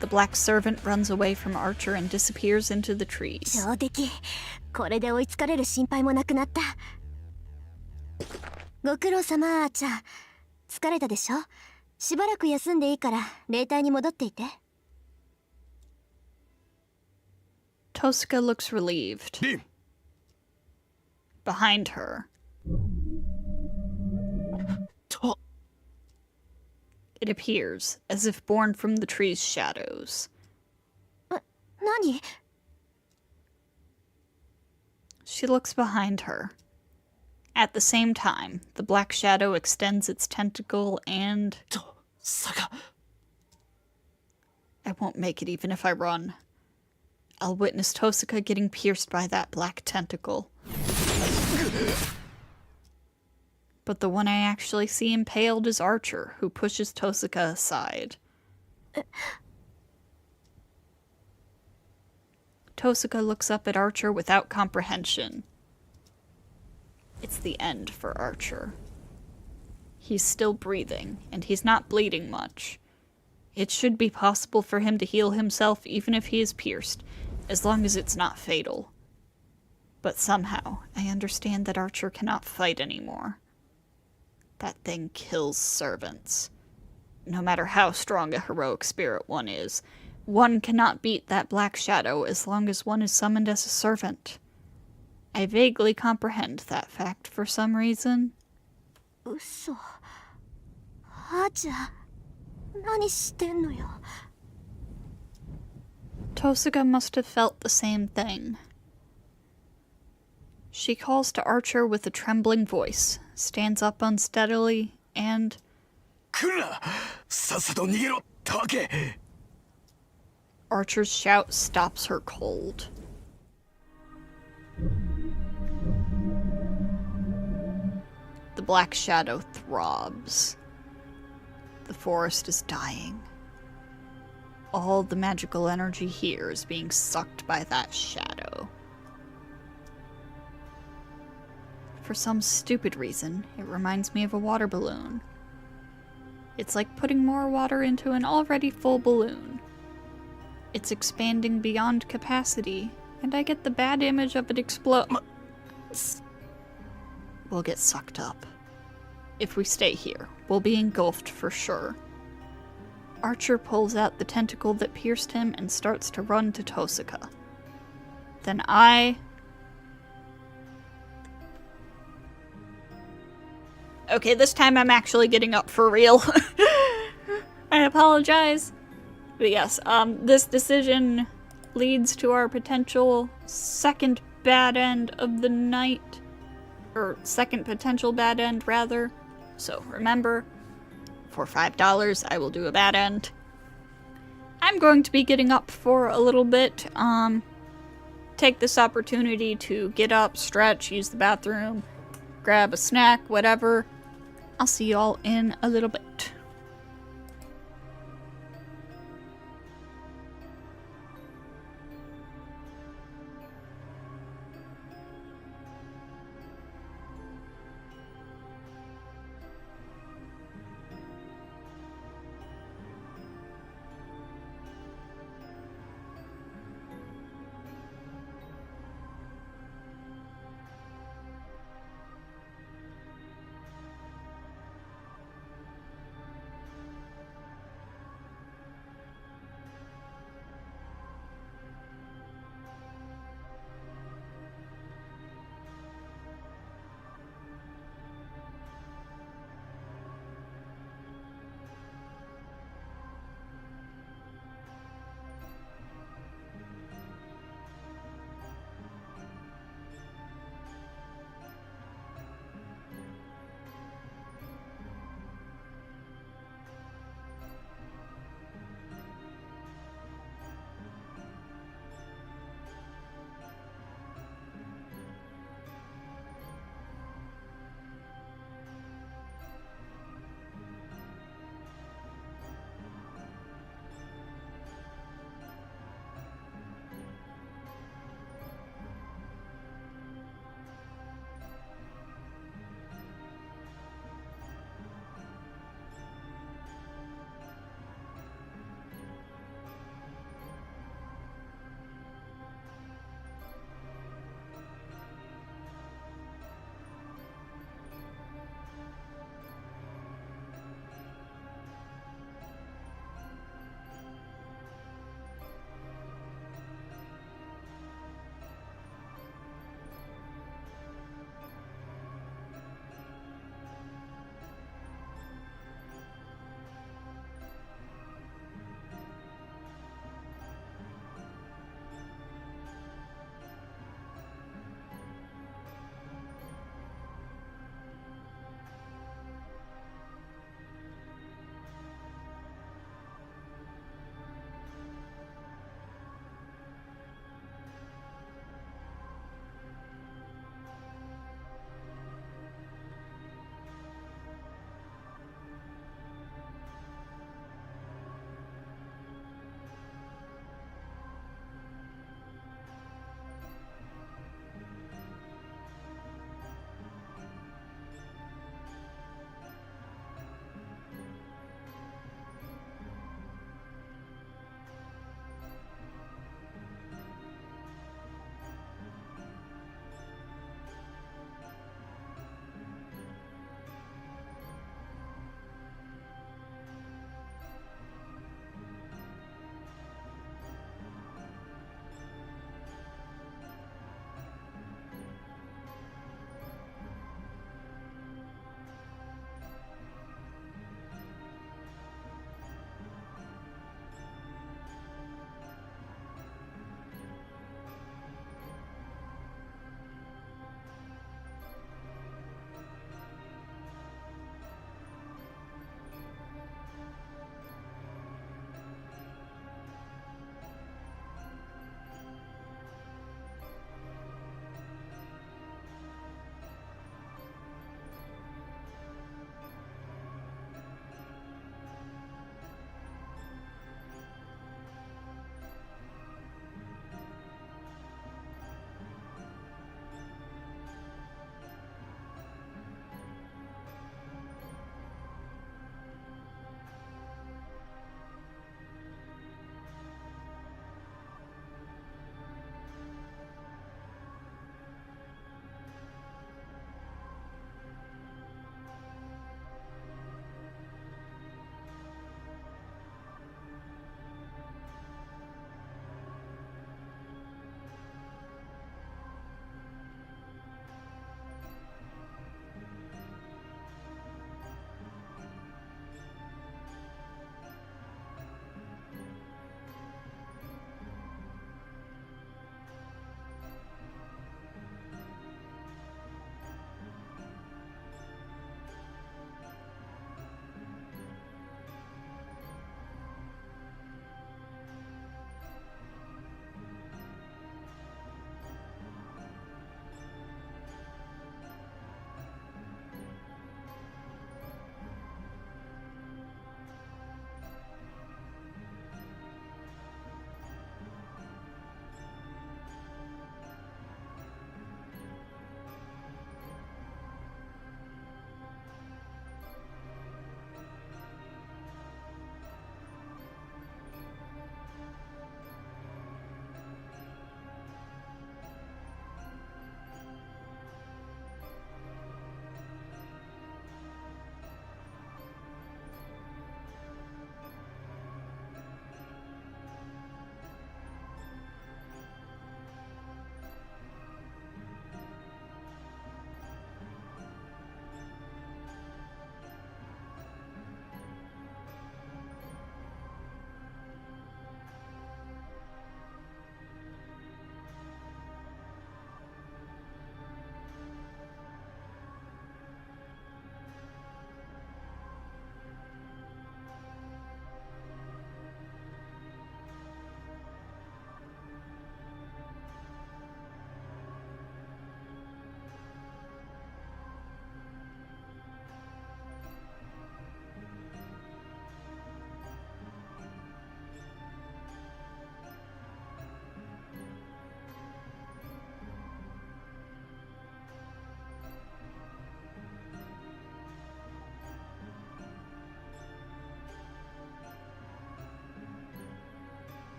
A: The black servant runs away from Archer and disappears into the trees.
C: 上出来。これで追いつかれる心配もなくなった。ご苦労様、アーチャー。疲れたでしょ？しばらく休んでいいから霊体に戻っていて。
A: Tosca looks relieved. Behind her, it appears as if born from the tree's shadows.
C: 何？
A: She looks behind her. At the same time, the black shadow extends its tentacle and... I won't make it even if I run. I'll witness Tosca getting pierced by that black tentacle. But the one I actually see impaled is Archer, who pushes Tosca aside. Tosca looks up at Archer without comprehension. It's the end for Archer. He's still breathing, and he's not bleeding much. It should be possible for him to heal himself even if he is pierced, as long as it's not fatal. But somehow, I understand that Archer cannot fight anymore. That thing kills servants. No matter how strong a heroic spirit one is, one cannot beat that black shadow as long as one is summoned as a servant. I vaguely comprehend that fact for some reason.
C: 嘘。アーチャー、何してんのよ。
A: Tosca must have felt the same thing. She calls to Archer with a trembling voice, stands up unsteadily, and
F: 来るなさっさと逃げろたわけ
A: Archer's shout stops her cold. The black shadow throbs. The forest is dying. All the magical energy here is being sucked by that shadow. For some stupid reason, it reminds me of a water balloon. It's like putting more water into an already full balloon. It's expanding beyond capacity, and I get the bad image of it explode. We'll get sucked up. If we stay here, we'll be engulfed for sure. Archer pulls out the tentacle that pierced him and starts to run to Tosaka. Then Okay, this time I'm actually getting up for real. I apologize. But yes, this decision leads to our potential second bad end of the night. Or second potential bad end, rather. So remember, for $5, I will do a bad end. I'm going to be getting up for a little bit. Take this opportunity to get up, stretch, use the bathroom, grab a snack, whatever. I'll see you all in a little bit.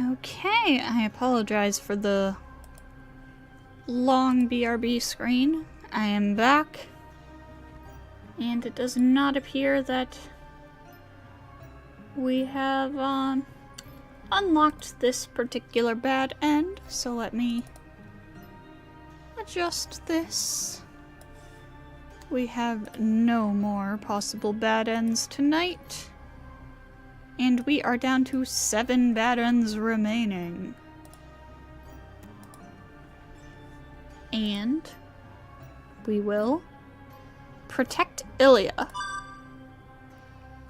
A: Okay, I apologize for the long BRB screen. I am back, and it does not appear that we have unlocked this particular bad end, so let me adjust this. We have no more possible bad ends tonight, and we are down to 7 bad ends remaining. And we will protect Ilya.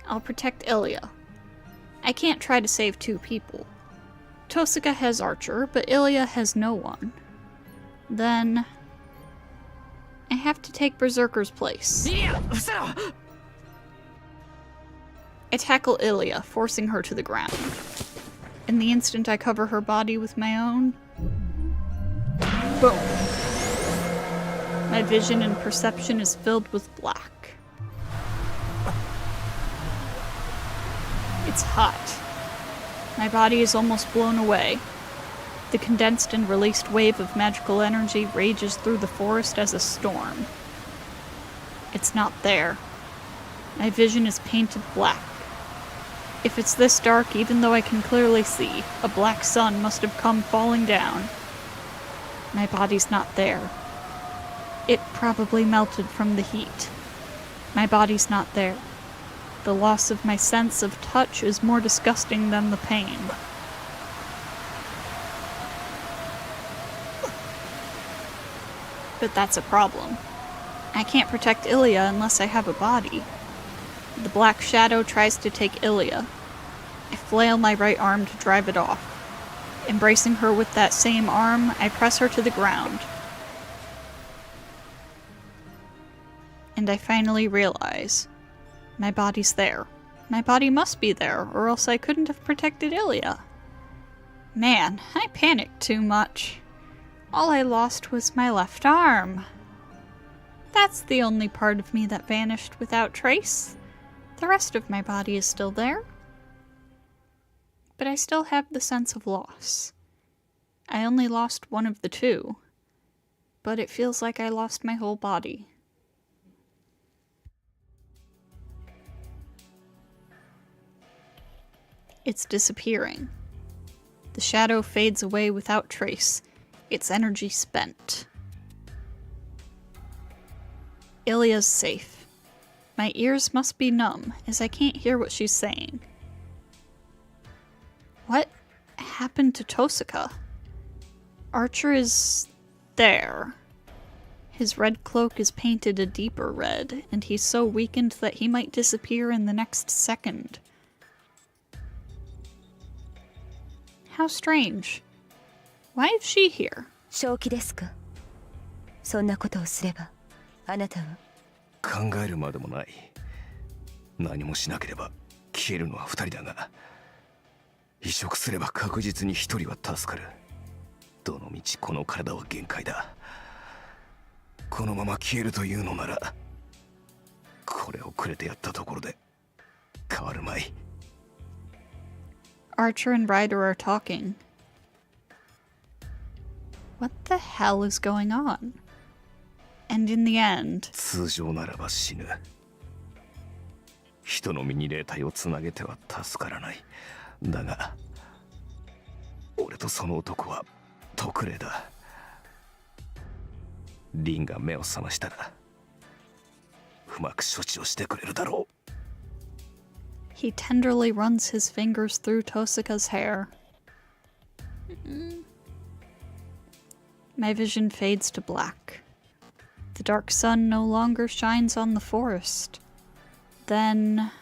A: I'll protect Ilya. I can't try to save 2 people. Tosika has Archer, but Ilya has no one. Then I have to take Berserker's place. I tackle Ilya, forcing her to the ground. In the instant I cover her body with my own, boom. My vision and perception is filled with black. It's hot. My body is almost blown away. The condensed and released wave of magical energy rages through the forest as a storm. It's not there. My vision is painted black. If it's this dark, even though I can clearly see, a black sun must have come falling down. My body's not there. It probably melted from the heat. My body's not there. The loss of my sense of touch is more disgusting than the pain. But that's a problem. I can't protect Ilya unless I have a body. The black shadow tries to take Ilya. I flail my right arm to drive it off. Embracing her with that same arm, I press her to the ground. And I finally realize, my body's there. My body must be there, or else I couldn't have protected Ilya. Man, I panicked too much. All I lost was my left arm. That's the only part of me that vanished without trace. The rest of my body is still there. But I still have the sense of loss. I only lost one of the 2, but it feels like I lost my whole body. It's disappearing. The shadow fades away without trace, its energy spent. Ilya's safe. My ears must be numb, as I can't hear what she's saying. What happened to Tosika? Archer is there. His red cloak is painted a deeper red, and he's so weakened that he might disappear in the next second. How strange. Why is she here?
D: 正気ですか？そんなことをすればあなたは
F: 考えるまでもない。何もしなければ消えるのは2人だが、移植すれば確実に1人は助かる。どのみちこの体は限界だ。このまま消えるというのなら、これをくれてやったところで変わるまい。
A: Archer and Ryder are talking. What the hell is going on? And in the end,
F: 通常ならば死ぬ。人の身に霊体をつなげては助からない。だが、俺とその男は特例だ。リンが目を覚ましたら、うまく処置をしてくれるだろう。
A: he tenderly runs his fingers through Tosika's hair. My vision fades to black. The dark sun no longer shines on the forest. Then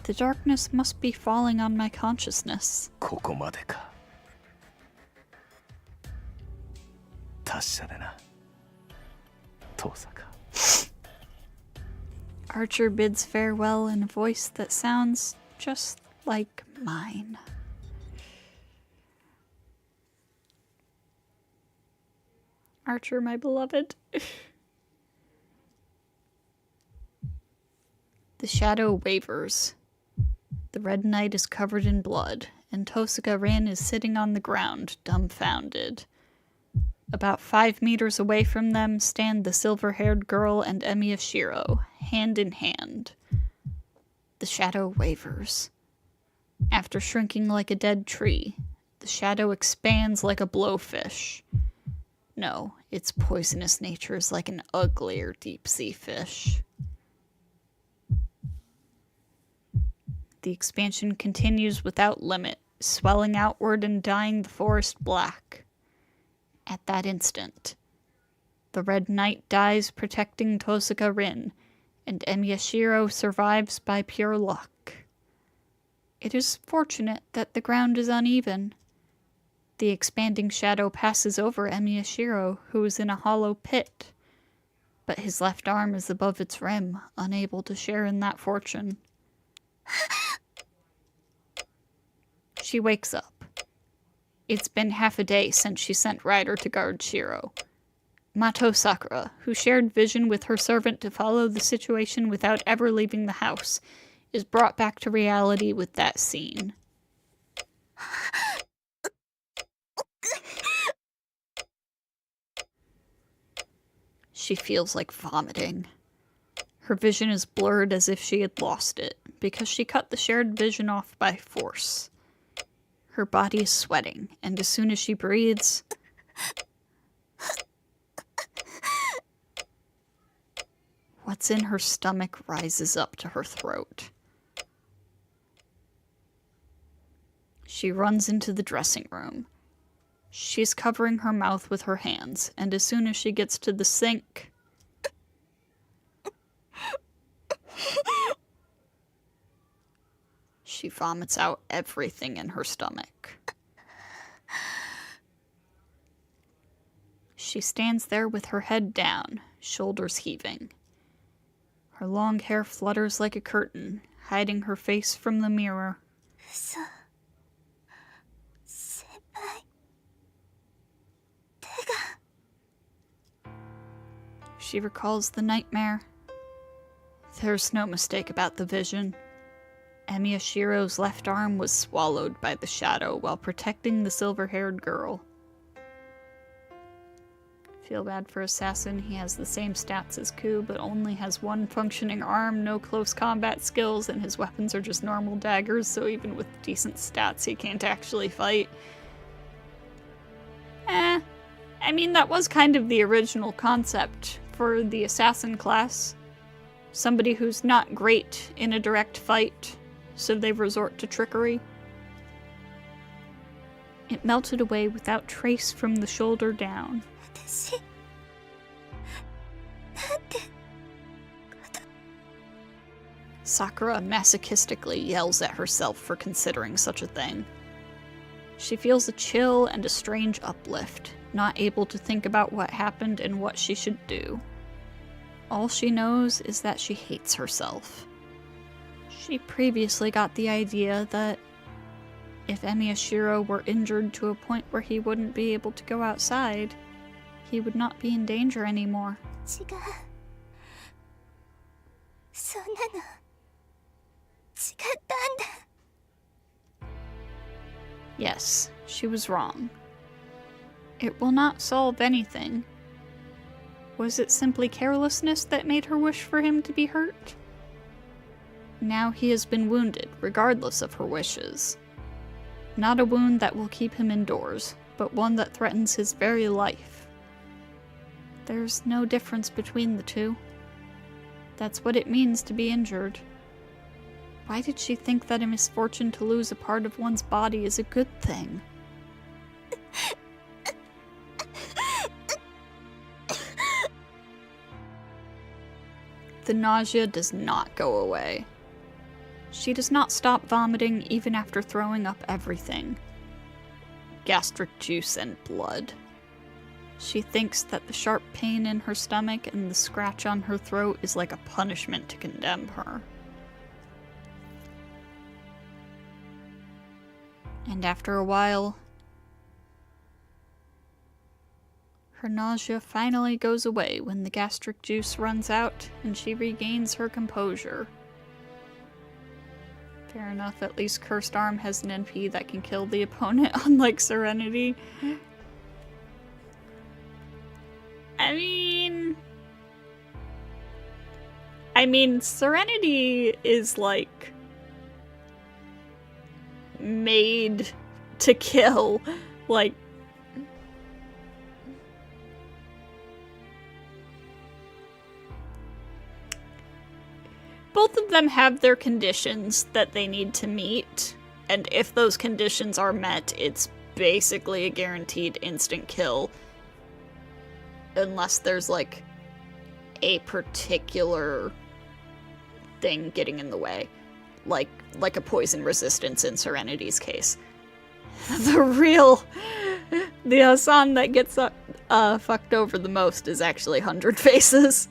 A: the darkness must be falling on my consciousness.
F: ここまでか。達者でな。遠さか。
A: Archer bids farewell in a voice that sounds just like mine. Archer, my beloved. The shadow wavers. The Red Knight is covered in blood, and Tosuka Rin is sitting on the ground, dumbfounded. About 5 meters away from them stand the silver-haired girl and Emiya Shiro, hand in hand. The shadow wavers. After shrinking like a dead tree, the shadow expands like a blowfish. No, its poisonous nature is like an uglier deep-sea fish. The expansion continues without limit, swelling outward and dyeing the forest black. At that instant, the Red Knight dies protecting Tosuka Rin, and Emiya Shiro survives by pure luck. It is fortunate that the ground is uneven. The expanding shadow passes over Emiya Shiro, who is in a hollow pit, but his left arm is above its rim, unable to share in that fortune. She wakes up. It's been half a day since she sent Ryder to guard Shiro. Mato Sakura, who shared vision with her servant to follow the situation without ever leaving the house, is brought back to reality with that scene. She feels like vomiting. Her vision is blurred as if she had lost it, because she cut the shared vision off by force. Her body is sweating, and as soon as she breathes, what's in her stomach rises up to her throat. She runs into the dressing room. She's covering her mouth with her hands, and as soon as she gets to the sink, she vomits out everything in her stomach. She stands there with her head down, shoulders heaving. Her long hair flutters like a curtain, hiding her face from the mirror. She recalls the nightmare. There's no mistake about the vision. Emiya Shiro's left arm was swallowed by the shadow while protecting the silver-haired girl. Feel bad for Assassin, he has the same stats as Ku, but only has one functioning arm, no close combat skills, and his weapons are just normal daggers, so even with decent stats he can't actually fight. I mean, that was kind of the original concept for the Assassin class. Somebody who's not great in a direct fight, so they resort to trickery. It melted away without trace from the shoulder down. Sakura masochistically yells at herself for considering such a thing. She feels a chill and a strange uplift, not able to think about what happened and what she should do. All she knows is that she hates herself. She previously got the idea that if Emiya Shiro were injured to a point where he wouldn't be able to go outside, he would not be in danger anymore. Yes, she was wrong. It will not solve anything. Was it simply carelessness that made her wish for him to be hurt? Now he has been wounded, regardless of her wishes. Not a wound that will keep him indoors, but one that threatens his very life. There's no difference between the two. That's what it means to be injured. Why did she think that a misfortune to lose a part of one's body is a good thing? The nausea does not go away. She does not stop vomiting even after throwing up everything. Gastric juice and blood. She thinks that the sharp pain in her stomach and the scratch on her throat is like a punishment to condemn her. And after a while, her nausea finally goes away when the gastric juice runs out and she regains her composure. Fair enough, at least Cursed Arm has an NP that can kill the opponent, unlike Serenity. I mean, Serenity is, like, made to kill. Like, both of them have their conditions that they need to meet, and if those conditions are met, it's basically a guaranteed instant kill. Unless there's, like, a particular thing getting in the way. Like a poison resistance in Serenity's case. The Hassan that gets fucked over the most is actually 100 Faces.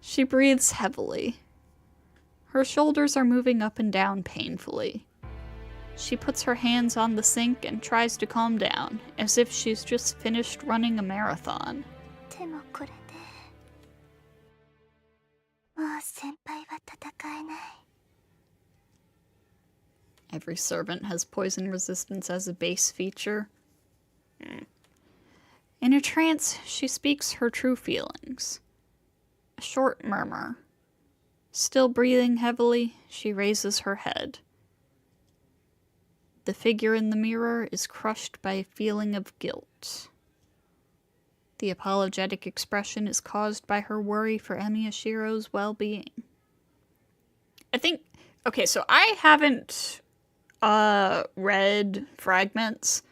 A: She breathes heavily. Her shoulders are moving up and down painfully. She puts her hands on the sink and tries to calm down, as if she's just finished running a marathon.
C: でもこれでもう先輩は戦えない。
A: Every servant has poison resistance as a base feature. In a trance, she speaks her true feelings. A short murmur. Still breathing heavily, she raises her head. The figure in the mirror is crushed by a feeling of guilt. The apologetic expression is caused by her worry for Emiyashiro's well-being. I think... Okay, so I haven't read fragments,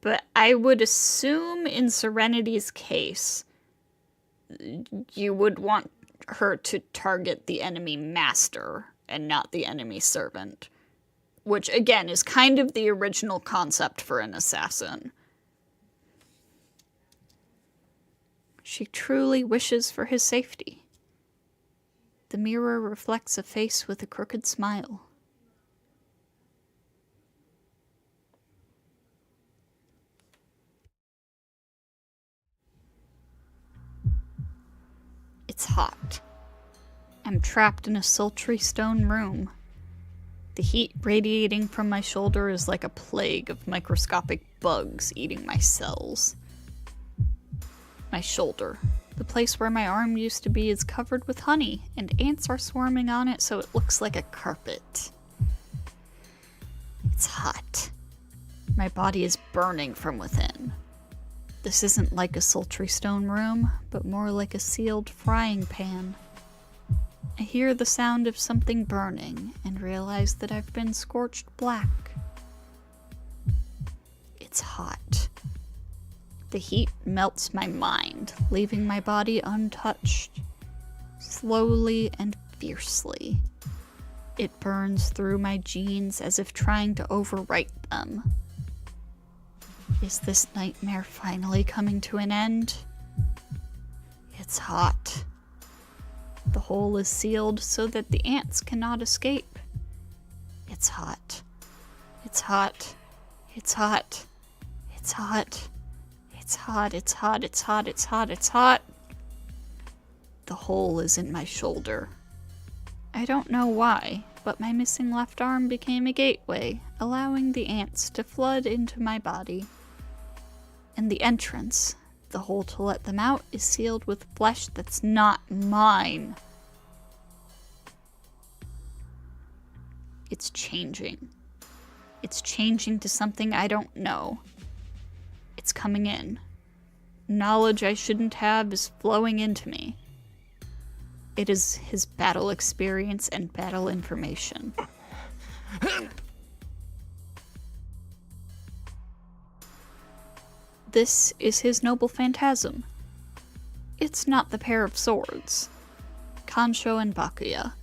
A: but I would assume in Serenity's case, you would want her to target the enemy master and not the enemy servant. Which, again, is kind of the original concept for an assassin. She truly wishes for his safety. The mirror reflects a face with a crooked smile. It's hot. I'm trapped in a sultry stone room. The heat radiating from my shoulder is like a plague of microscopic bugs eating my cells. My shoulder, the place where my arm used to be, is covered with honey, and ants are swarming on it so it looks like a carpet. It's hot. My body is burning from within. This isn't like a sultry stone room, but more like a sealed frying pan. I hear the sound of something burning and realize that I've been scorched black. It's hot. The heat melts my mind, leaving my body untouched. Slowly and fiercely. It burns through my genes as if trying to overwrite them. Is this nightmare finally coming to an end? It's hot. The hole is sealed so that the ants cannot escape. It's hot. It's hot. It's hot. It's hot. It's hot, it's hot, it's hot, it's hot, it's hot. The hole is in my shoulder. I don't know why, but my missing left arm became a gateway, allowing the ants to flood into my body. And the entrance, the hole to let them out, is sealed with flesh that's not mine. It's changing. It's changing to something I don't know. It's coming in. Knowledge I shouldn't have is flowing into me. It is his battle experience and battle information. This is his noble phantasm. It's not the pair of swords. Kansho and Bakuya.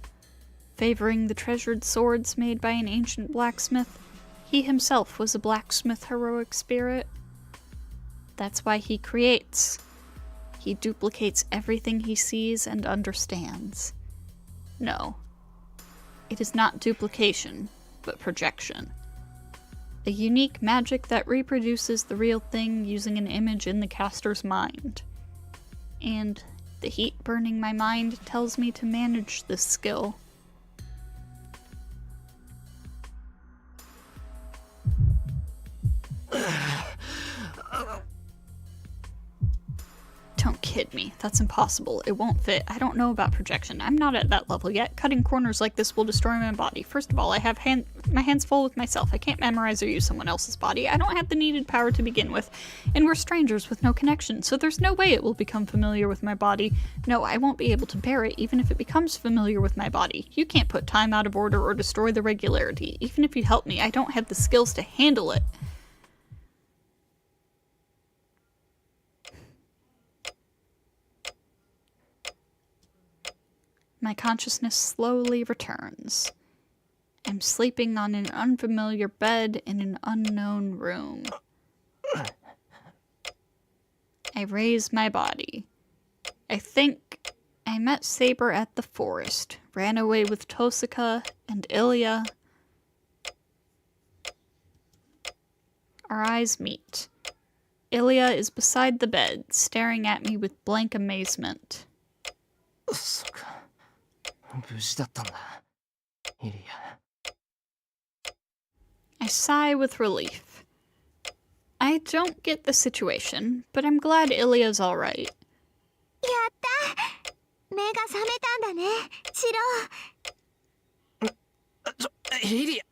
A: Favoring the treasured swords made by an ancient blacksmith, he himself was a blacksmith heroic spirit. That's why he creates. He duplicates everything he sees and understands. No. It is not duplication, but projection. A unique magic that reproduces the real thing using an image in the caster's mind. And the heat burning my mind tells me to manage this skill. kid me. That's impossible. It won't fit. I don't know about projection. I'm not at that level yet. Cutting corners like this will destroy my body. First of all, I have my hands full with myself. I can't memorize or use someone else's body. I don't have the needed power to begin with. And we're strangers with no connection, so there's no way it will become familiar with my body. No, I won't be able to bear it even if it becomes familiar with my body. You can't put time out of order or destroy the regularity. Even if you help me, I don't have the skills to handle it. My consciousness slowly returns. I'm sleeping on an unfamiliar bed in an unknown room. I raise my body. I think I met Saber at the forest, ran away with Tosaka and Ilya. Our eyes meet. Ilya is beside the bed, staring at me with blank amazement.
B: そっか。無事だったんだ。イリア。
A: I sigh with relief. I don't get the situation, but I'm glad Ilya's alright.
C: やった目が覚めたんだねシロ
B: イリア。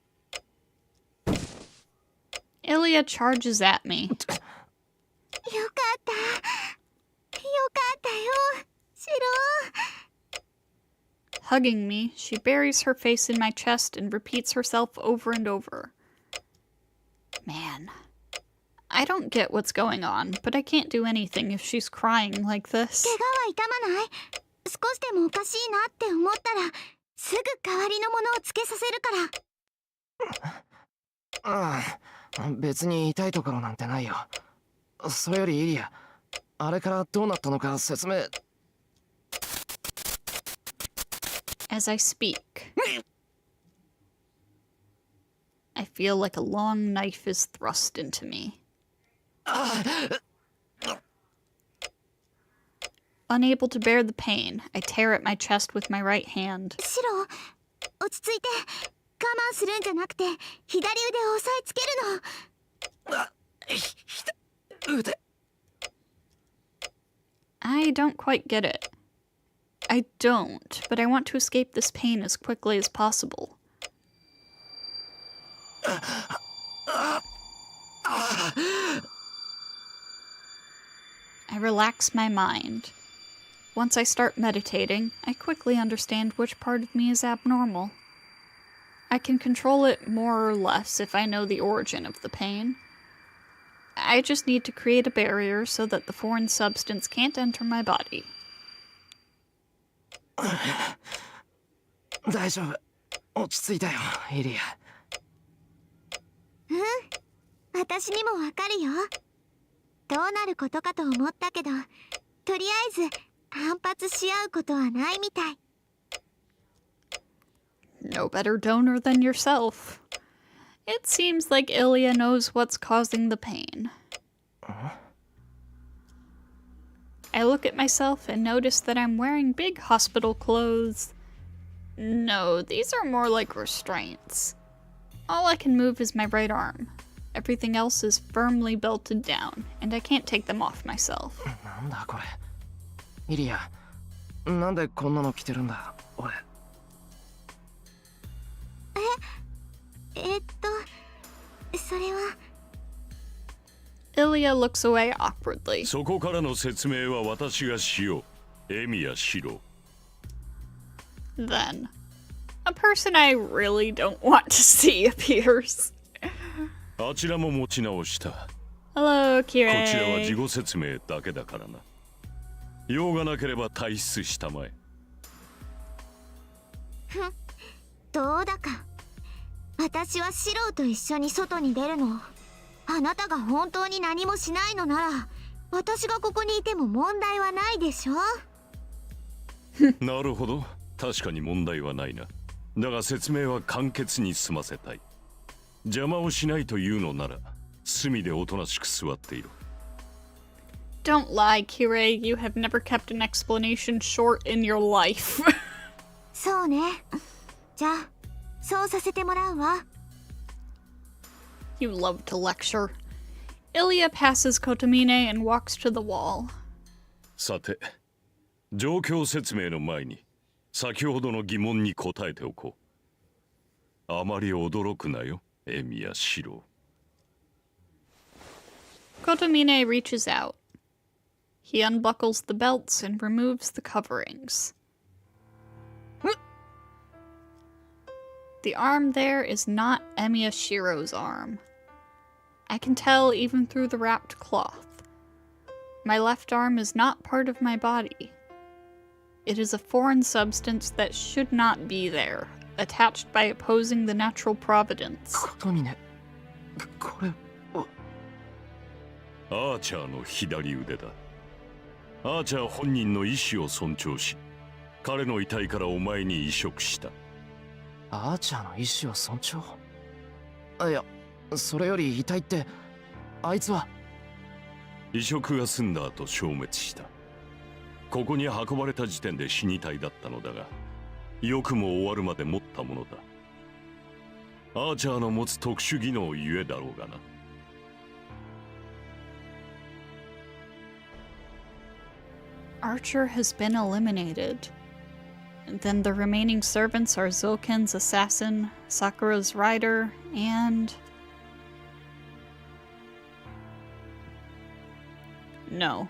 A: Ilya charges at me.
C: よかったよかったよシロ
A: Hugging me, she buries her face in my chest and repeats herself over and over. Man, I don't get what's going on, but I can't do anything if she's crying like this.
C: 怪我は痛まない少しでもおかしいなって思ったらすぐ代わりのものをつけさせるから
B: ああ、別に痛いところなんてないよ。それよりイリア、あれからどうなったのか説明。
A: As I speak, I feel like a long knife is thrust into me. Unable to bear the pain, I tear at my chest with my right hand.
C: シロ落ち着いて我慢するんじゃなくて左腕を押さえつけるの
B: 腕。
A: I don't quite get it. I don't, but I want to escape this pain as quickly as possible. I relax my mind. Once I start meditating, I quickly understand which part of me is abnormal. I can control it more or less if I know the origin of the pain. I just need to create a barrier so that the foreign substance can't enter my body.
B: 大丈夫。落ち着いたよ、イリア。
C: 私にもわかるよどうなることかと思ったけどとりあえず反発し合うことはないみたい
A: No better donor than yourself. It seems like Ilya knows what's causing the pain. I look at myself and notice that I'm wearing big hospital clothes. No, these are more like restraints. All I can move is my right arm. Everything else is firmly belted down, and I can't take them off myself.
B: なんだこれ。イリア、なんでこんなの着てるんだ、俺。
C: それは
A: Ilya looks away awkwardly.
E: そこからの説明は私がしよう。エミやシロ。
A: Then, a person I really don't want to see appears.
E: あちらも持ち直した。
A: Hello,
E: こちらは自
A: Kirei.
E: 己説明だけだからな。用がなければ退出したまえ。
C: どうだか私はシロと一緒に外に出るのあなたが本当に何もしないのなら私がここにいても問題はないでしょ
E: なるほど。確かに問題はないな。だが説明は簡潔に済ませたい。邪魔をしないというのなら隅でおとなしく座っていろ。
A: Don't lie, Kirei. You have never kept an explanation short in your life.
C: そうねじゃあそうさせてもらうわ
A: You love to lecture. Ilya passes Kotomine and walks to the wall.
E: さて、状況説明の前に先ほどの疑問に答えておこう。あまり驚くなよ、エミヤシロ。
A: Kotomine reaches out. He unbuckles the belts and removes the coverings. The arm there is not Emiya Shiro's arm. I can tell even through the wrapped cloth. My left arm is not part of my body. It is a foreign substance that should not be there, attached by opposing the natural providence.
B: コトミネ、これは。
E: アーチャーの左腕だ。アーチャー本人の意志を尊重し、彼の遺体からお前に移植した。
B: アーチャーの意志を尊重。いや、それより遺体って、あいつは。
E: 移植が済んだ後消滅した。ここに運ばれた時点で死に体だったのだが、よくも終わるまで持ったものだ。アーチャーの持つ特殊技能ゆえだろうがな。
A: Archer has been eliminated. And then the remaining servants are Zouken's assassin, Sakura's rider, and... No.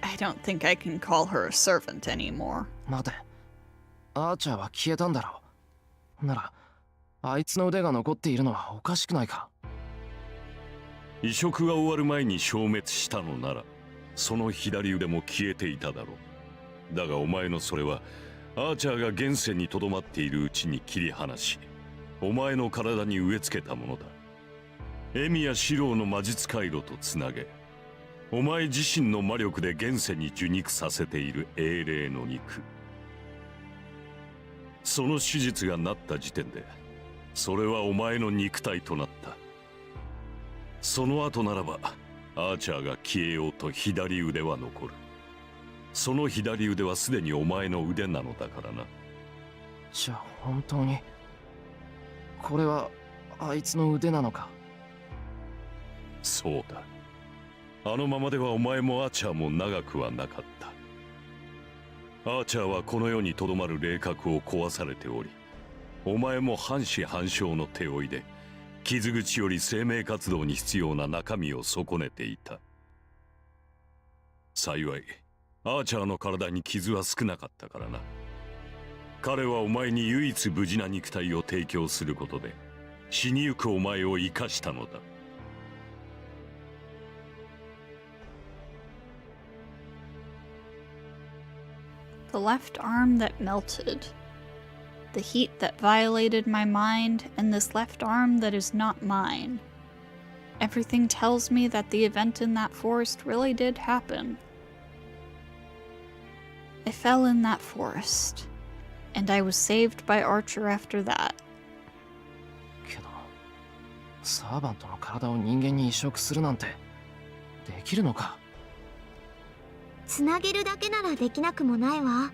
A: I don't think I can call her a servant anymore.
B: 待て。アーチャーは消えたんだろう。なら、あいつの腕が残っているのはおかしくないか。
E: 移植が終わる前に消滅したのなら、その左腕も消えていただろう。だがお前のそれは、アーチャーが現世にとどまっているうちに切り離し、お前の体に植え付けたものだ。エミやシローの魔術回路とつなげ、お前自身の魔力で現世に受肉させている英霊の肉。その手術がなった時点で、それはお前の肉体となった。その後ならば、アーチャーが消えようと左腕は残る。その左腕はすでにお前の腕なのだからな。
B: じゃあ本当に、これはあいつの腕なのか。
E: そうだ。あのままではお前もアーチャーも長くはなかった。アーチャーはこの世にとどまる霊核を壊されており、お前も半死半生の手負いで、傷口より生命活動に必要な中身を損ねていた。幸い、アーチャーの体に傷は少なかったからな。彼はお前に唯一無事な肉体を提供することで、死にゆくお前を生かしたのだ。
A: The left arm that melted. The heat that violated my mind, and this left arm that is not mine. Everything tells me that the event in that forest really did happen. I fell in that forest, and I was saved by Archer after that.
B: けど、サーバントの体を人間に移植するなんて、できるのか。
C: つなげるだけならできなくもないわ。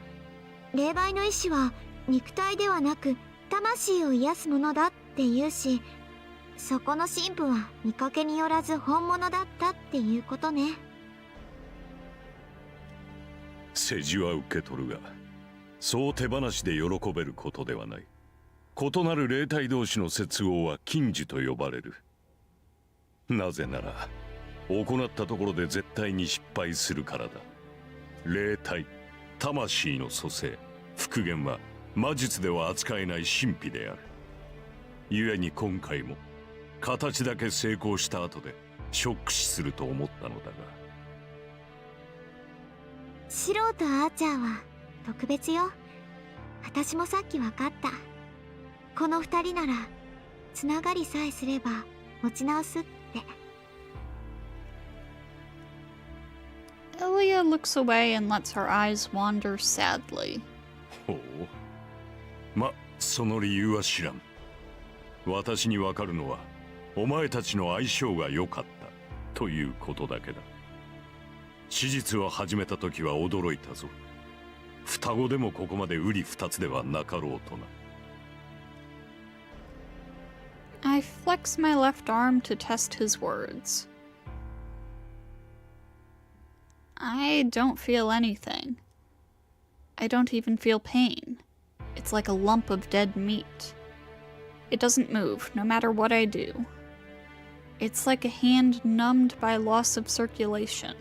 C: 霊媒の意志は肉体ではなく魂を癒すものだって言うし、そこの神父は見かけによらず本物だったっていうことね。
E: 世辞は受け取るが、そう手放しで喜べることではない。異なる霊体同士の接合は禁呪と呼ばれる。なぜなら、行ったところで絶対に失敗するからだ。霊体、魂の蘇生、復元は魔術では扱えない神秘である。故に今回も形だけ成功した後でショック死すると思ったのだが。
C: 素人アーチャーは特別よ。私もさっき分かった。この二人ならつながりさえすれば持ち直すって。
A: Elia looks away and lets her eyes wander sadly.
E: ほう。ま、その理由は知らん。私にわかるのは、お前たちの相性が良かったということだけだ。手術を始めた時は驚いたぞ。双子でもここまで瓜二つではなかろうとな。
A: I flex my left arm to test his words. I don't feel anything. I don't even feel pain. It's like a lump of dead meat. It doesn't move, no matter what I do. It's like a hand numbed by loss of circulation.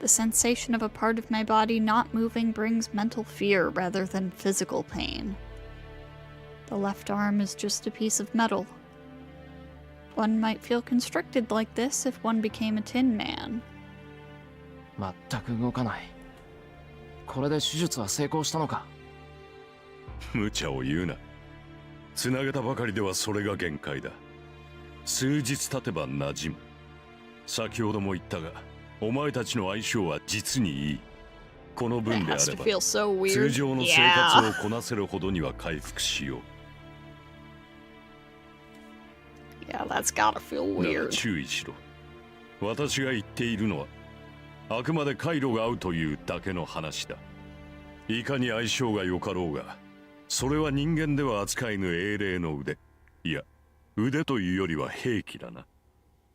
A: The sensation of a part of my body not moving brings mental fear rather than physical pain. The left arm is just a piece of metal. One might feel constricted like this if one became a tin man.
B: 全く動かない。これで手術は成功したのか？
E: 無茶を言うな。つなげたばかりではそれが限界だ。数日経てば馴染む。先ほども言ったが、お前たちの相性は実にいい。この分であれば、通常の生活をこなせるほどには回復しよう。
A: Yeah, that's gotta feel weird.
E: 注意しろ。私が言っているのは、あくまで回路が合うというだけの話だ。いかに相性が良かろうが、それは人間では扱えぬ英霊の腕。いや、腕というよりは兵器だな。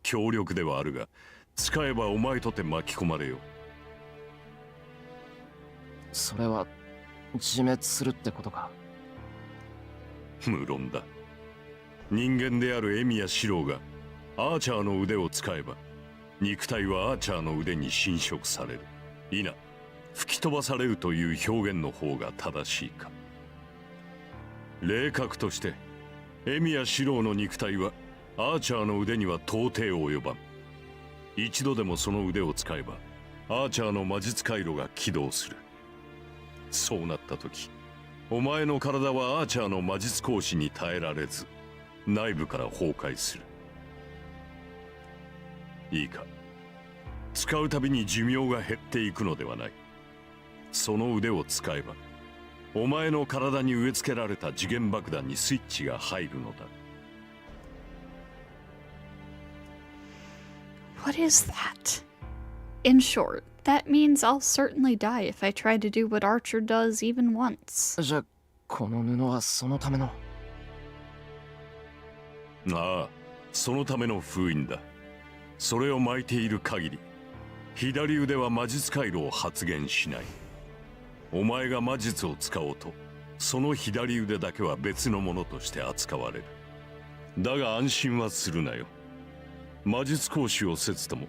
E: 強力ではあるが、使えばお前とて巻き込まれよう。
B: それは自滅するってことか？
E: 無論だ。人間であるエミやシローがアーチャーの腕を使えば、肉体はアーチャーの腕に侵食される。いな、吹き飛ばされるという表現の方が正しいか。霊覚として、エミやシローの肉体はアーチャーの腕には到底及ばん。一度でもその腕を使えば、アーチャーの魔術回路が起動する。そうなった時、お前の体はアーチャーの魔術行使に耐えられず、内部から崩壊する。いいか、使うたびに寿命が減っていくのではない。その腕を使えば、お前の体に植え付けられた時限爆弾にスイッチが入るのだ。
A: What is that? In short, that means I'll certainly die if I try to do what Archer does even once.
B: じゃあ、この布はそのための。
E: ああ、そのための封印だ。それを巻いている限り、左腕は魔術回路を発現しない。お前が魔術を使おうと、その左腕だけは別のものとして扱われる。だが安心はするなよ。魔術行使をせずとも、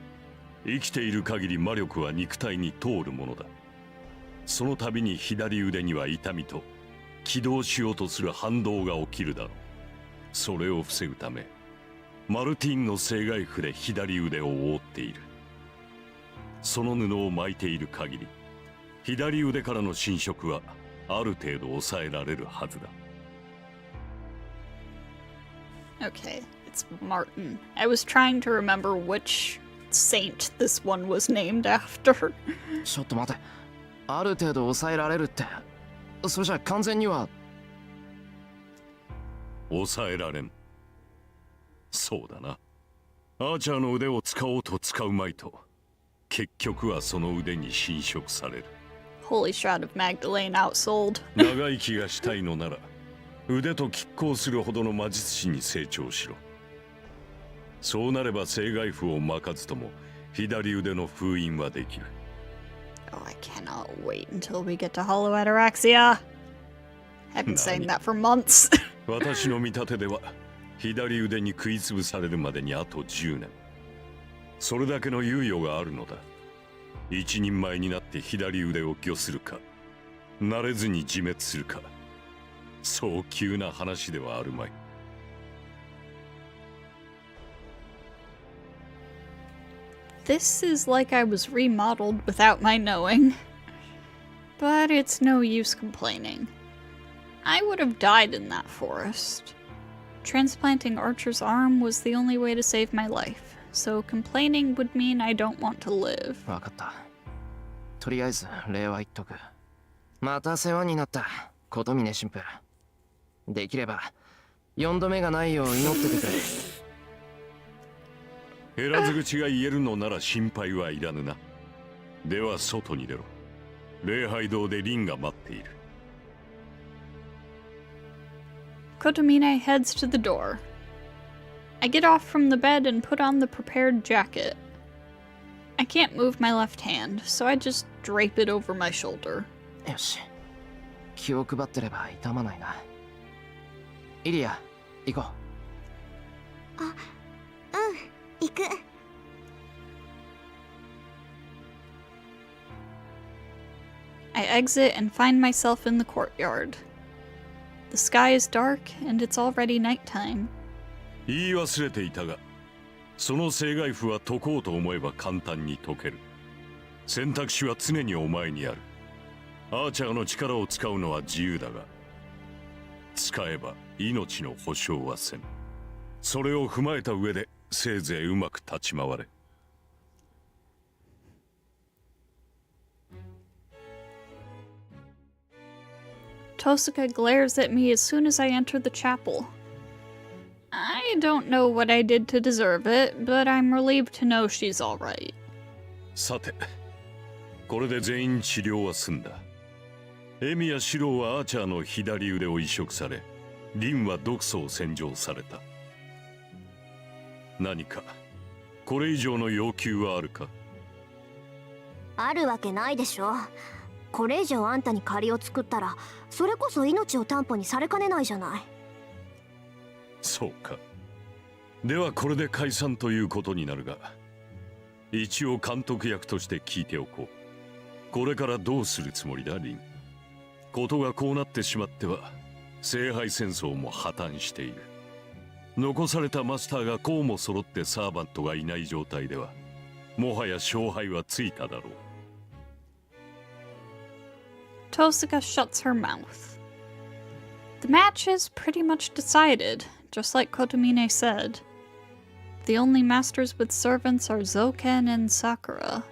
E: 生きている限り魔力は肉体に通るものだ。その度に左腕には痛みと、起動しようとする反動が起きるだろう。それを防ぐため、マルティンの生涯符で左腕を覆っている。その布を巻いている限り、左腕からの侵食はある程度抑えられるはずだ。
A: Okay, it's Martin. I was trying to remember which saint this one was named after.
B: ちょっと待て。ある程度抑えられるって。それじゃ完全には。
E: 抑えられん。そうだな。アーチャーの腕を使おうと使うまいと、結局はその腕に侵食される。
A: Holy Shroud of Magdalene outsold.
E: 長生きがしたいのなら、腕と拮抗するほどの魔術師に成長しろ。そうなれば生涯符を巻かずとも左腕の封印はできる。
A: Oh, I cannot wait until we get to Hollow Ataraxia. I've been saying that for months.
E: 私の見立てでは、左腕に食いつぶされるまでにあと10年。それだけの猶予があるのだ。一人前になって左腕を御するか、慣れずに自滅するか、そう急な話ではあるまい。
A: This is like I was remodeled without my knowing. But it's no use complaining. I would have died in that forest. Transplanting Archer's arm was the only way to save my life, so complaining would mean I don't want to live.
B: わかった。とりあえず礼は言っとく。また世話になった。琴峰神父。できれば4度目がないよう祈っててくれ。
E: 減らず口が言えるのなら心配はいらぬな。では外に出ろ。礼拝堂でリンが待っている。
A: Kotomine heads to the door. I get off from the bed and put on the prepared jacket. I can't move my left hand, so I just drape it over my shoulder.
B: よし。気を配ってれば痛まないな。イリア、行こ
C: 行く。
A: I exit and find myself in the courtyard. The sky is dark, and it's already nighttime.
E: 言い忘れていたが、その生涯符は解こうと思えば簡単に解ける。選択肢は常にお前にある。アーチャーの力を使うのは自由だが、使えば命の保証はせん。それを踏まえた上でせいぜいうまく立ち回れ。
A: Tosuka glares at me as soon as I enter the chapel. I don't know what I did to deserve it, but I'm relieved to know she's alright.
E: さて、これで全員治療は済んだ。エミやシローはアーチャーの左腕を移植され、リンは毒素を洗浄された。何かこれ以上の要求はあるか？
C: あるわけないでしょ。これ以上あんたに借りを作ったら、それこそ命を担保にされかねないじゃない。
E: そうか。ではこれで解散ということになるが、一応監督役として聞いておこう。これからどうするつもりだ、リン。ことがこうなってしまっては聖杯戦争も破綻している。残されたマスターがこうも揃ってサーバントがいない状態では、もはや勝敗はついただろう。
A: Tosuka shuts her mouth. The match is pretty much decided, just like Kotomine said. The only masters with servants are Zoken and Sakura.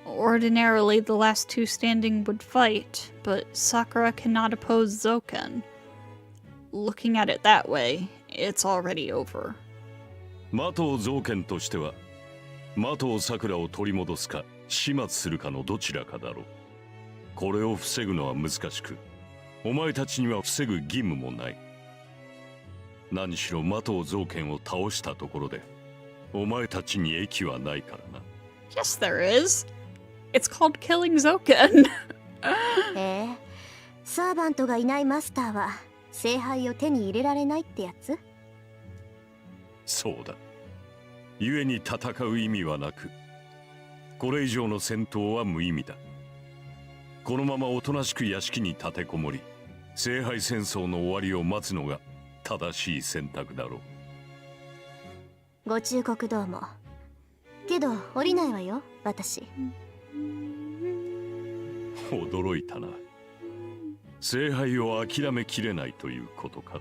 A: Ordinarily, the last two standing would fight, but Sakura cannot oppose Zoken. Looking at it that way, it's already over.
E: マトウ増剣としては、マトウサクラを取り戻すか始末するかのどちらかだろう。これを防ぐのは難しく、お前たちには防ぐ義務もない。何しろマトウ増剣を倒したところで、お前たちに益はないからな。
A: Yes, there is. It's called killing Zoken.
C: サーバントがいないマスターは聖杯を手に入れられないってやつ？
E: そうだ。故に戦う意味はなく、これ以上の戦闘は無意味だ。このままおとなしく屋敷に立てこもり、聖杯戦争の終わりを待つのが正しい選択だろう。
C: ご忠告どうも。けど降りないわよ、私。
E: 驚いたな。聖杯を諦めきれないということか。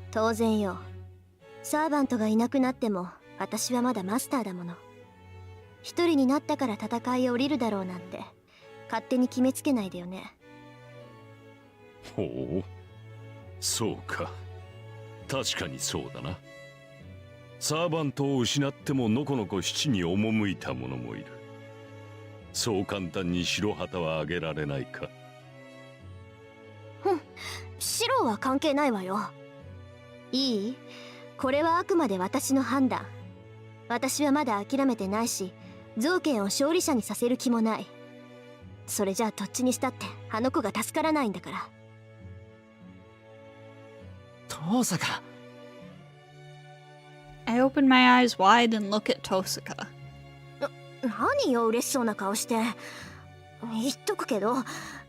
C: 当然よ。サーバントがいなくなっても私はまだマスターだもの。一人になったから戦いを降りるだろうなんて勝手に決めつけないでよね。
E: ほう、そうか。確かにそうだな。サーバントを失ってものこのこ七に赴いた者もいる。そう簡単に白旗はあげられないか。
C: シロは関係ないわよ。いい？これはあくまで私の判断。私はまだ諦めてないし、造剣を勝利者にさせる気もない。それじゃあどっちにしたってあの子が助からないんだから。
B: Tosaka.
A: I open my eyes wide and look at Tosuka.
C: 何よ嬉しそうな顔して。言っとくけど、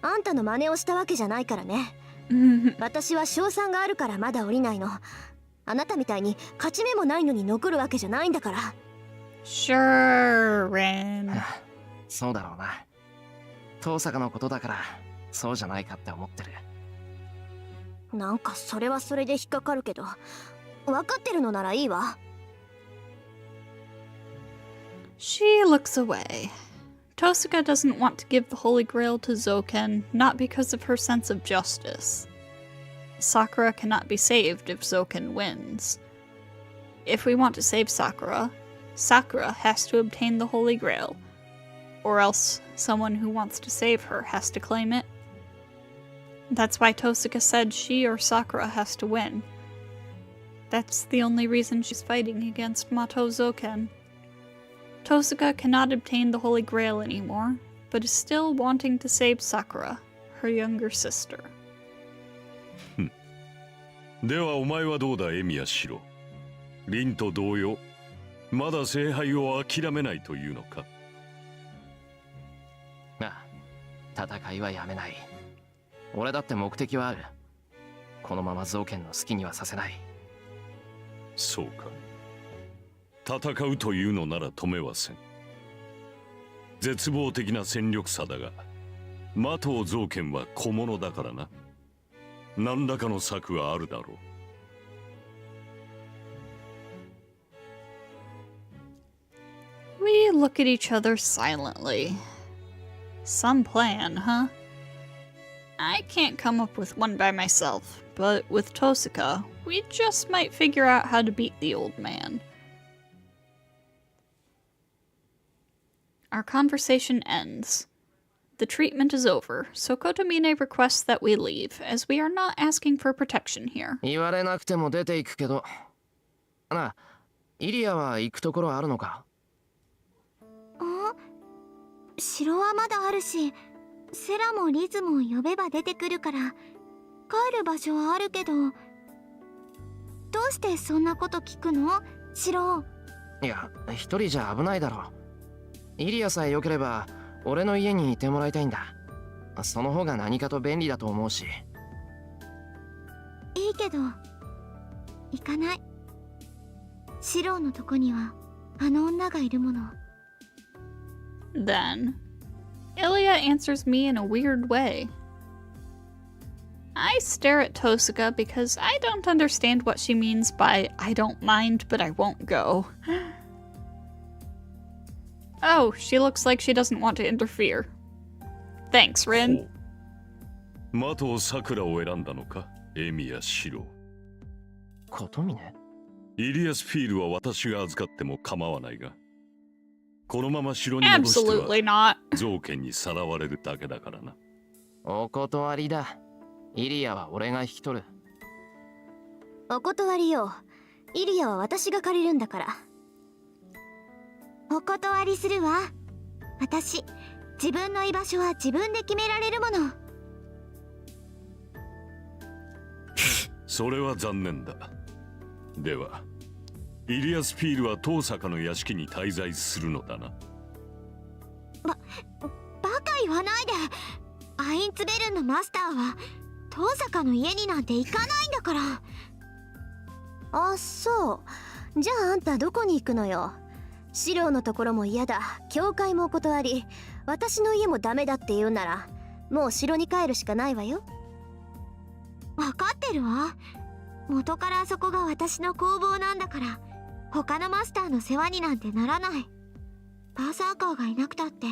C: あんたの真似をしたわけじゃないからね。私は賞賛があるからまだ降りないの。あなたみたいに勝ち目もないのに残るわけじゃないんだから。
A: Sure, Ren.
B: そうだろうな。Tosakaのことだから、そうじゃないかって思ってる。
C: なんかそれはそれで引っかかるけど、分かってるのならいいわ。
A: She looks away. Tosuka doesn't want to give the Holy Grail to Zoken, not because of her sense of justice. Sakura cannot be saved if Zoken wins. If we want to save Sakura, Sakura has to obtain the Holy Grail, or else someone who wants to save her has to claim it. That's why Tosuka said she or Sakura has to win. That's the only reason she's fighting against Mato Zoken. Tosuka cannot obtain the Holy Grail anymore, but is still wanting to save Sakura, her younger sister.
E: ではお前はどうだエミヤシロ。凛と同様、まだ聖杯を諦めないというのか。
B: ああ、戦いはやめない。俺だって目的はある。このまま造剣の好きにはさせない。
E: そうか。戦うというのなら止めはせん。絶望的な戦力差だが、魔頭造剣は小物だからな。何らかの策はあるだろう。
A: We look at each other silently. Some plan, huh? I can't come up with one by myself, but with Tosuka, we just might figure out how to beat the old man. Our conversation ends. The treatment is over, so Kotomine requests that we leave, as we are not asking for protection here.
B: 言われなくても出ていくけど。なあ、イリアは行くところあるのか？
C: 城はまだあるし、セラもリズも呼べば出てくるから帰る場所はあるけど、どうしてそんなこと聞くの？城。
B: いや、一人じゃ危ないだろう。イリアさえ良ければ俺の家にいてもらいたいんだ。その方が何かと便利だと思うし。
C: いいけど行かない。シロのとこにはあの女がいるもの。
A: Then, Ilya answers me in a weird way. I stare at Tosuka because I don't understand what she means by I don't mind, but I won't go. Oh, she looks like she doesn't want to interfere. Thanks, Rin.
E: 魔頭さくらを選んだのか、エミヤシロ。
B: 琴峰？
E: イリアスフィールは私が預かっても構わないが、このまま城に戻して
A: Absolutely
E: は
A: not.
E: 造剣にさらわれるだけだからな。
B: お断りだ。イリアは俺が引き取る。
C: お断りよ。イリアは私が借りるんだから。お断りするわ。私、自分の居場所は自分で決められるもの。
E: それは残念だ。ではイリアスフィールは遠坂の屋敷に滞在するのだな。
C: バカ言わないで。アインツベルンのマスターは遠坂の家になんて行かないんだから。あ、そう。じゃああんたどこに行くのよ。シロのところも嫌だ。教会もお断り。私の家もダメだって言うならもう城に帰るしかないわよ。分かってるわ。元からあそこが私の工房なんだから、他のマスターの世話になんてならない。バーサーカーがいなくたって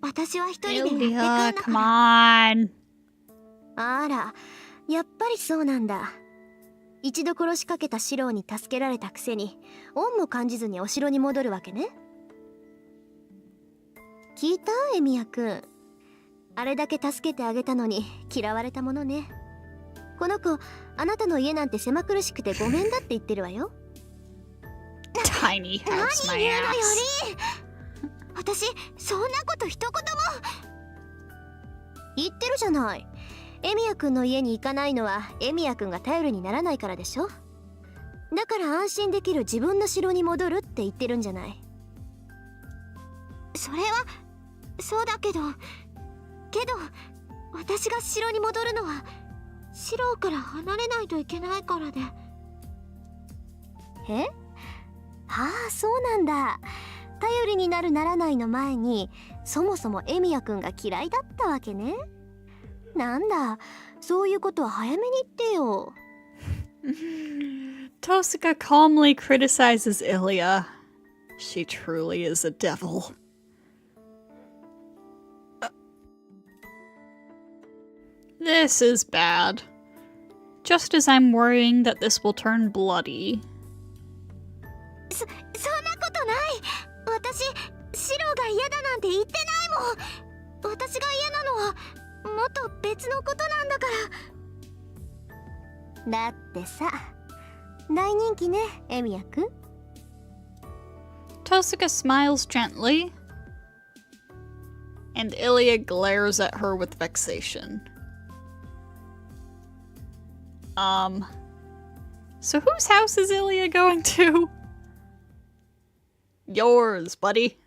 C: 私は一人でやってくん
A: Ilya,
C: だか
A: come
C: ら。
A: on.
C: あら、やっぱりそうなんだ。一度殺しかけたシローに助けられたくせに恩も感じずにお城に戻るわけね。聞いた？エミヤくん。あれだけ助けてあげたのに嫌われたものね。この子、あなたの家なんて狭苦しくてごめんだって言ってるわよ。
A: Tiny house,
C: 何
A: my
C: 言うのよ
A: ass.
C: り。私そんなこと一言も。言ってるじゃない。エミヤくんの家に行かないのはエミヤくんが頼りにならないからでしょ。だから安心できる自分の城に戻るって言ってるんじゃない。それはそうだけど私が城に戻るのはシローから離れないといけないからで。え？ああ、そうなんだ。頼りになるならないの前にそもそもエミヤくんが嫌いだったわけね。なんだ、そういうことは早めに言ってよ。
A: Tosuka calmly criticizes Ilya. She truly is a devil. This is bad. Just as I'm worrying that this will turn bloody.
C: そんなことない。私、シローが嫌だなんて言ってないもん。私が嫌なのはもっと別のことなんだから。だってさ、大人気ね、エミヤくん。
A: Tosuka smiles gently, and Ilya glares at her with vexation. So whose house is Ilya going to? Yours, buddy.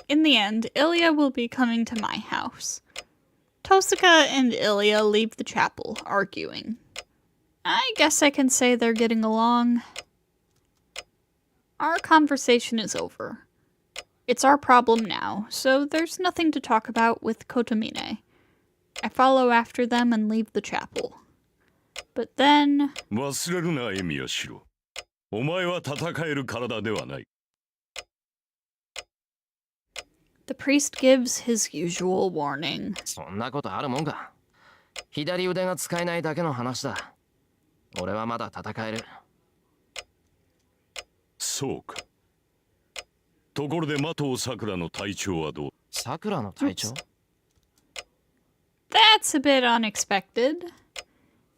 A: In the end, Ilya will be coming to my house. Tosuka and Ilya leave the chapel, arguing. I guess I can say they're getting along. Our conversation is over. It's our problem now, so there's nothing to talk about with Kotomine. I follow after them and leave the chapel. But then...
E: 忘れるな、エミヤシロ。お前は戦える体ではない。
A: The priest gives his usual warning.
B: そんなことあるもんか。左腕が使えないだけの話だ。俺はまだ戦える。
E: そうか。ところで麻藤さくらの体調はどう？
B: さくらの体調？
A: That's a bit unexpected.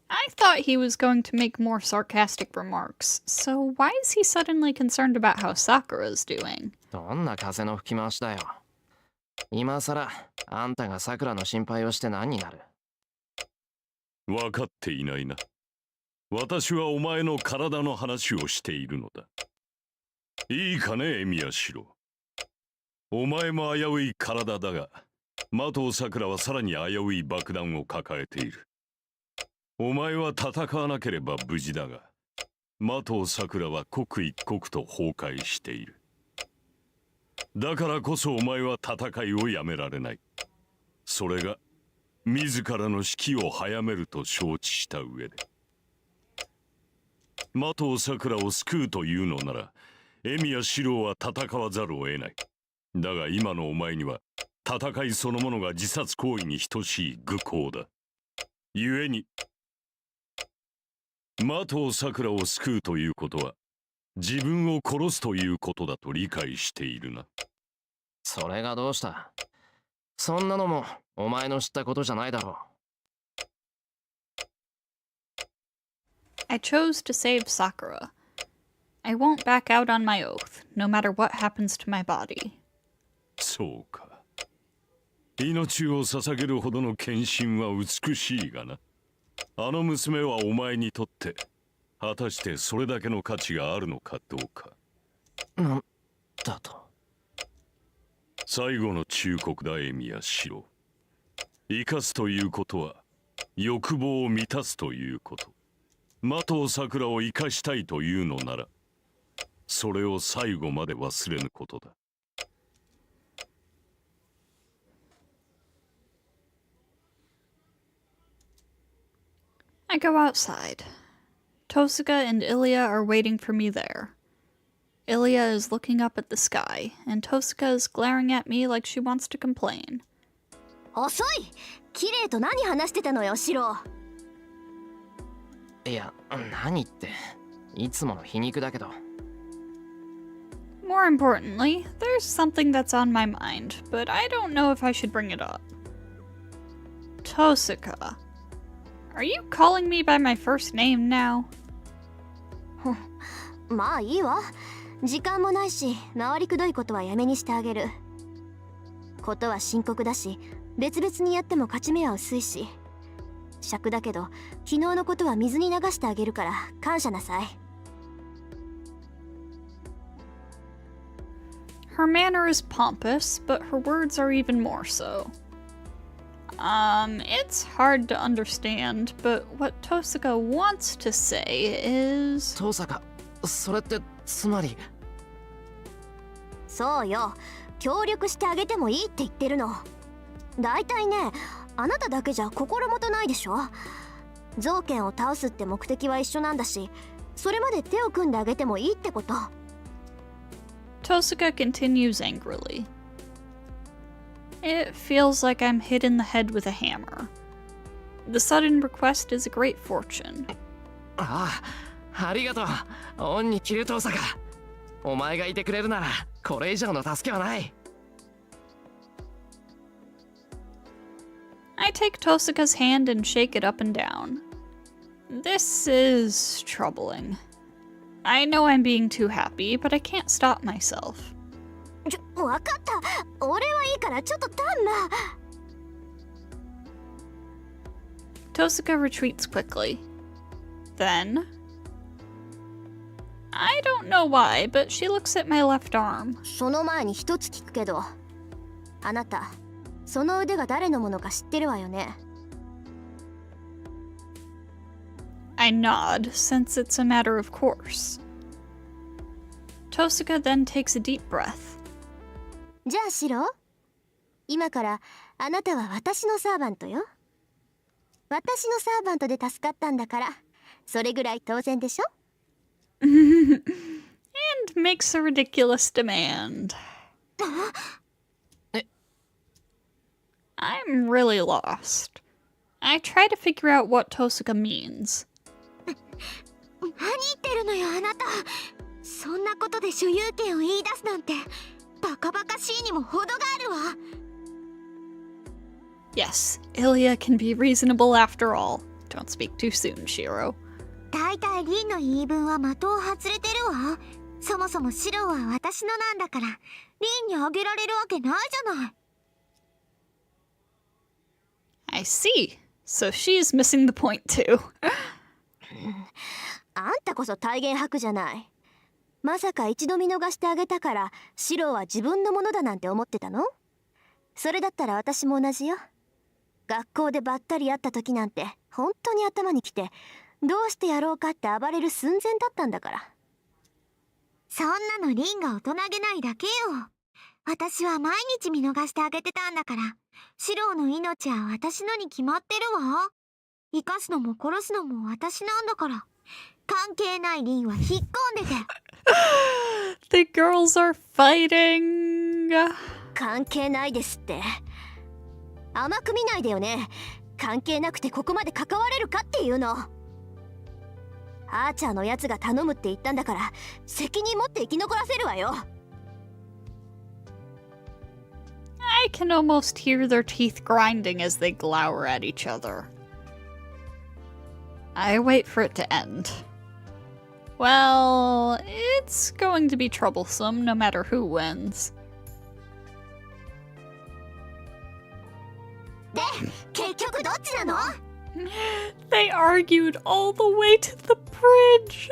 A: I thought he was going to make more sarcastic remarks, so why is he suddenly concerned about how Sakura's doing?
B: どんな風の吹き回しだよ。今さらあんたがさくらの心配をして何になる？
E: 分かっていないな。私はお前の体の話をしているのだ。いいかね、エミヤシロ。お前も危うい体だが、麻藤さくらはさらに危うい爆弾を抱えている。お前は戦わなければ無事だが、麻藤さくらは刻一刻と崩壊している。だからこそお前は戦いをやめられない。それが自らの死期を早めると承知した上で。麻藤さくらを救うというのなら、エミやシロは戦わざるを得ない。だが今のお前には戦いそのものが自殺行為に等しい愚行だ。故に麻藤さくらを救うということは自分を殺すということだと理解しているな。
B: それがどうした？そんなのもお前の知ったことじゃないだろう。
A: I chose to save Sakura. I won't back out on my oath, no matter what happens to my body.
E: そうか。命を捧げるほどの献身は美しいがな。あの娘はお前にとって果たしてそれだけの価値があるのかどうか。
B: なんだと。
E: 最後の忠告だ、エミやシロ。生かすということは欲望を満たすということ。麻藤さくらを生かしたいというのなら、それを最後まで忘れぬことだ。
A: I go outside. Tosuka and Ilya are waiting for me there. Ilya is looking up at the sky, and Tosuka is glaring at me like she wants to complain.
C: 遅い。綺麗と何話してたのよ、シロ。
B: いや、何って、いつもの皮肉だけど。
A: More importantly, there's something that's on my mind, but I don't know if I should bring it up. Tosuka, are you calling me by my first name now?
C: まあいいわ。時間もないし、回りくどいことはやめにしてあげる。ことは深刻だし、別々にやっても勝ち目は薄いし。尺だけど、昨日のことは水に流してあげるから感謝なさい。
A: Her manner is pompous, but her words are even more so. It's hard to understand, but what Tosuka wants to say is...
B: 遠坂、それってつまり。
C: そうよ。協力してあげてもいいって言ってるの。だいたいね、あなただけじゃ心もとないでしょ。造剣を倒すって目的は一緒なんだし、それまで手を組んであげてもいいってこと。
A: Tosuka continues angrily. It feels like I'm hit in the head with a hammer. The sudden request is a great fortune.
B: ああ、ありがとう。恩に着る遠坂。お前がいてくれるなら、これ以上の助けはない。
A: I take Tosuka's hand and shake it up and down. This is troubling. I know I'm being too happy, but I can't stop myself.
C: わかった。俺はいいからちょっとタンマ。
A: Tosuka retreats quickly. Then, I don't know why, but she looks at my left arm.
C: その前に一つ聞くけど、あなた、その腕が誰のものか知ってるわよね。
A: I nod, since it's a matter of course. Tosuka then takes a deep breath.
C: じゃあシロ、今からあなたは私のサーバントよ。私のサーバントで助かったんだから、それぐらい当然でしょ？
A: And makes a ridiculous demand. I'm really lost. I try to figure out what Tosuka means.
C: 何言ってるのよあなた。そんなことで所有権を言い出すなんてバカバカしいにも程があるわ。
A: Yes, Ilya can be reasonable after all. Don't speak too soon, Shiro.
C: だいたいリンの言い分は的を外れてるわ。そもそもシロは私のなんだからリンにあげられるわけないじゃない。
A: I see. So she's missing the point too.
C: あんたこそ体言吐くじゃない。まさか一度見逃してあげたからシロは自分のものだなんて思ってたの？それだったら私も同じよ。学校でばったり会った時なんて本当に頭にきてどうしてやろうかって暴れる寸前だったんだから。そんなのリンが大人げないだけよ。私は毎日見逃してあげてたんだから、シロの命は私のに決まってるわ。生かすのも殺すのも私なんだから。関係ないリンは引っ込んでて。
A: The girls are fighting.
C: 関係ないですって。甘く見ないでよね。関係なくてここまで関われるかっていうの。アーチャーのやつが頼むって言ったんだから責任持って生き残らせるわよ。
A: I can almost hear their teeth grinding as they glower at each other. I wait for it to end. Well, it's going to be troublesome no matter who wins.
C: で、結局どっちなの？
A: They argued all the way to the bridge.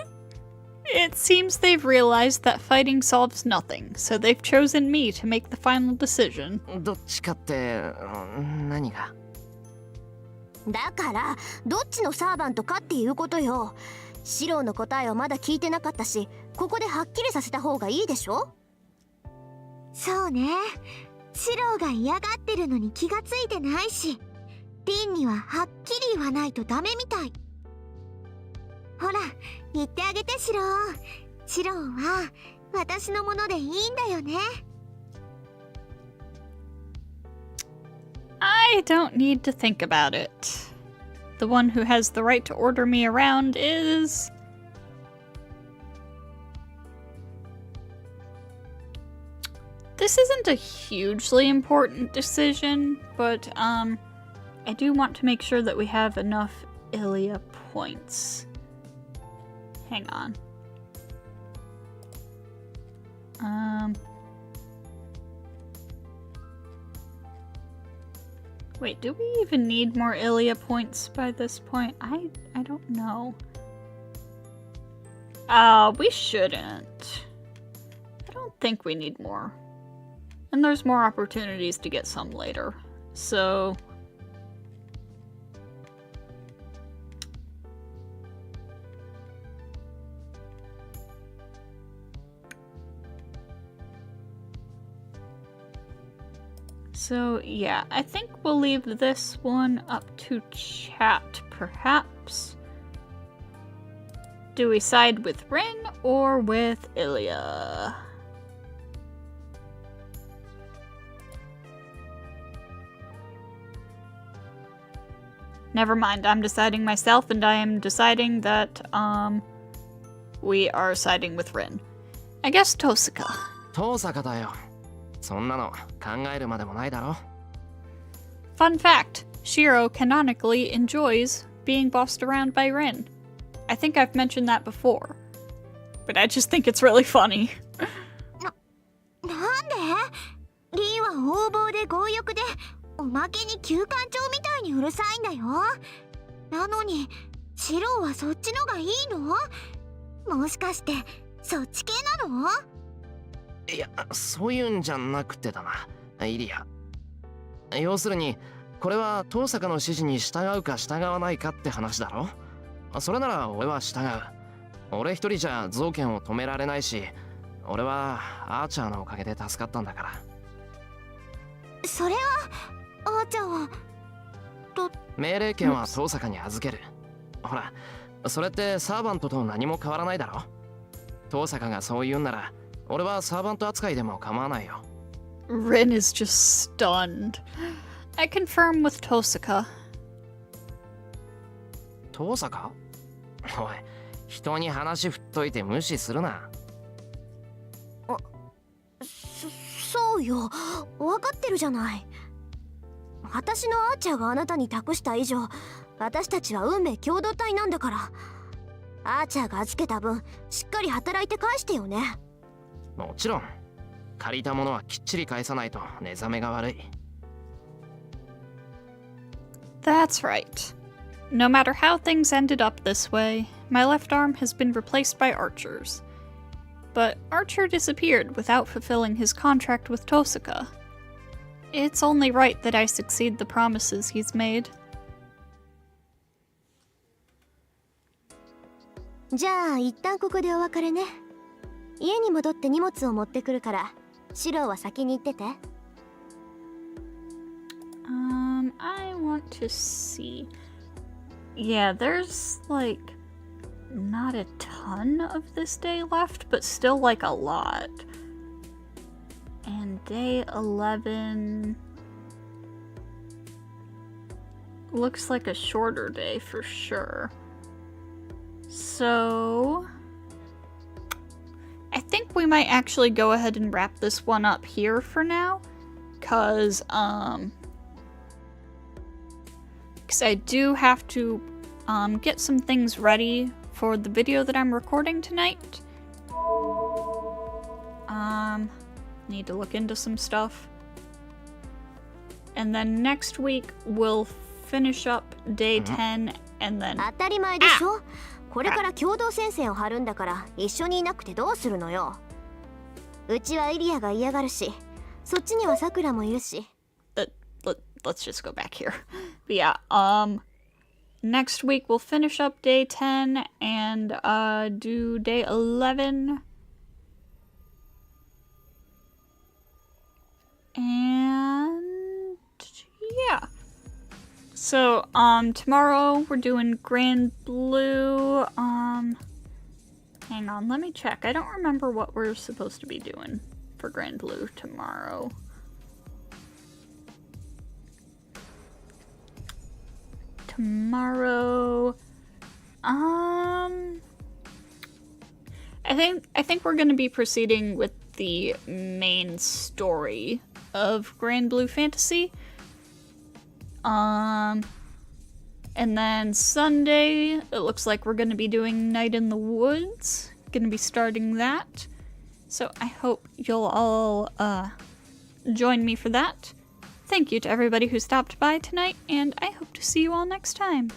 A: It seems they've realized that fighting solves nothing, so they've chosen me to make the final decision.
B: どっちかって何が？
C: だからどっちのサーバントかっていうことよ。シロの答えをまだ聞いてなかったし、ここではっきりさせた方がいいでしょ？そうね。シロが嫌がってるのに気がついてないし、リンにははっきり言わないとダメみたい。ほら、言ってあげてシロ。シロは私のものでいいんだよね。
A: I don't need to think about it. The one who has the right to order me around is... This isn't a hugely important decision, but I do want to make sure that we have enough Ilya points. Hang on. Wait, do we even need more Ilya points by this point? I don't know. We shouldn't. I don't think we need more. And there's more opportunities to get some later. So... So, yeah, I think we'll leave this one up to chat, perhaps. Do we side with Rin or with Ilya? Never mind, I'm deciding myself, and I am deciding that, we are siding with Rin. I guess Tosuka.
B: 遠坂だよ。そんなの考えるまでもないだろ。
A: Fun fact, Shiro canonically enjoys being bossed around by Rin. I think I've mentioned that before. but I just think it's really funny.
C: なんでリーは横暴で強欲でおまけに休館長みたいにうるさいんだよ。なのにシローはそっちのがいいの？もしかしてそっち系なの？
B: いや、そういうんじゃなくてだな、イリア。要するに、これは遠坂の指示に従うか従わないかって話だろ。それなら俺は従う。俺一人じゃ造剣を止められないし、俺はアーチャーのおかげで助かったんだから。
C: それはあーちゃんは
B: 命令権は遠坂に預ける。ほら、それってサーバントと何も変わらないだろ。遠坂がそう言うんなら俺はサーバント扱いでも構わないよ。
A: Rin is just stunned. I confirm with Tosaka.
B: 遠坂？おい、人に話振っといて無視するな。
C: そうよ、分かってるじゃない。私のアーチャーがあなたに託した以上、私たちは運命共同体なんだから。アーチャーが預けた分しっかり働いて返してよね。
B: もちろん借りたものはきっちり返さないと寝覚めが悪い。
A: That's right. No matter how things ended up this way, my left arm has been replaced by Archer's. But Archer disappeared without fulfilling his contract with Tosaka. It's only right that I succeed the promises he's made.
C: じゃあ一旦ここでお別れね。家に戻って荷物を持ってくるから、シローは先に行ってて。
A: I want to see. Yeah, there's like not a ton of this day left, but still like a lot. And day 11 looks like a shorter day for sure. So I think we might actually go ahead and wrap this one up here for now, cause I do have to get some things ready for the video that I'm recording tonight. Need to look into some stuff. And then next week we'll finish up day 10 and then
C: 当たり前でしょ。これから共同戦線を張るんだから一緒にいなくてどうするのよ。うちはイリアが嫌がるし、そっちにはサクラもいるし。
A: Let's just go back here. But yeah, next week we'll finish up day 10 and do day 11. And yeah. So tomorrow we're doing Grand Blue. Hang on, let me check. I don't remember what we're supposed to be doing for Grand Blue tomorrow. Tomorrow, I think we're gonna be proceeding with the main story of Grand Blue Fantasy. And then Sunday, it looks like we're gonna be doing Night in the Woods. Gonna be starting that. So I hope you'll all join me for that. Thank you to everybody who stopped by tonight, and I hope to see you all next time.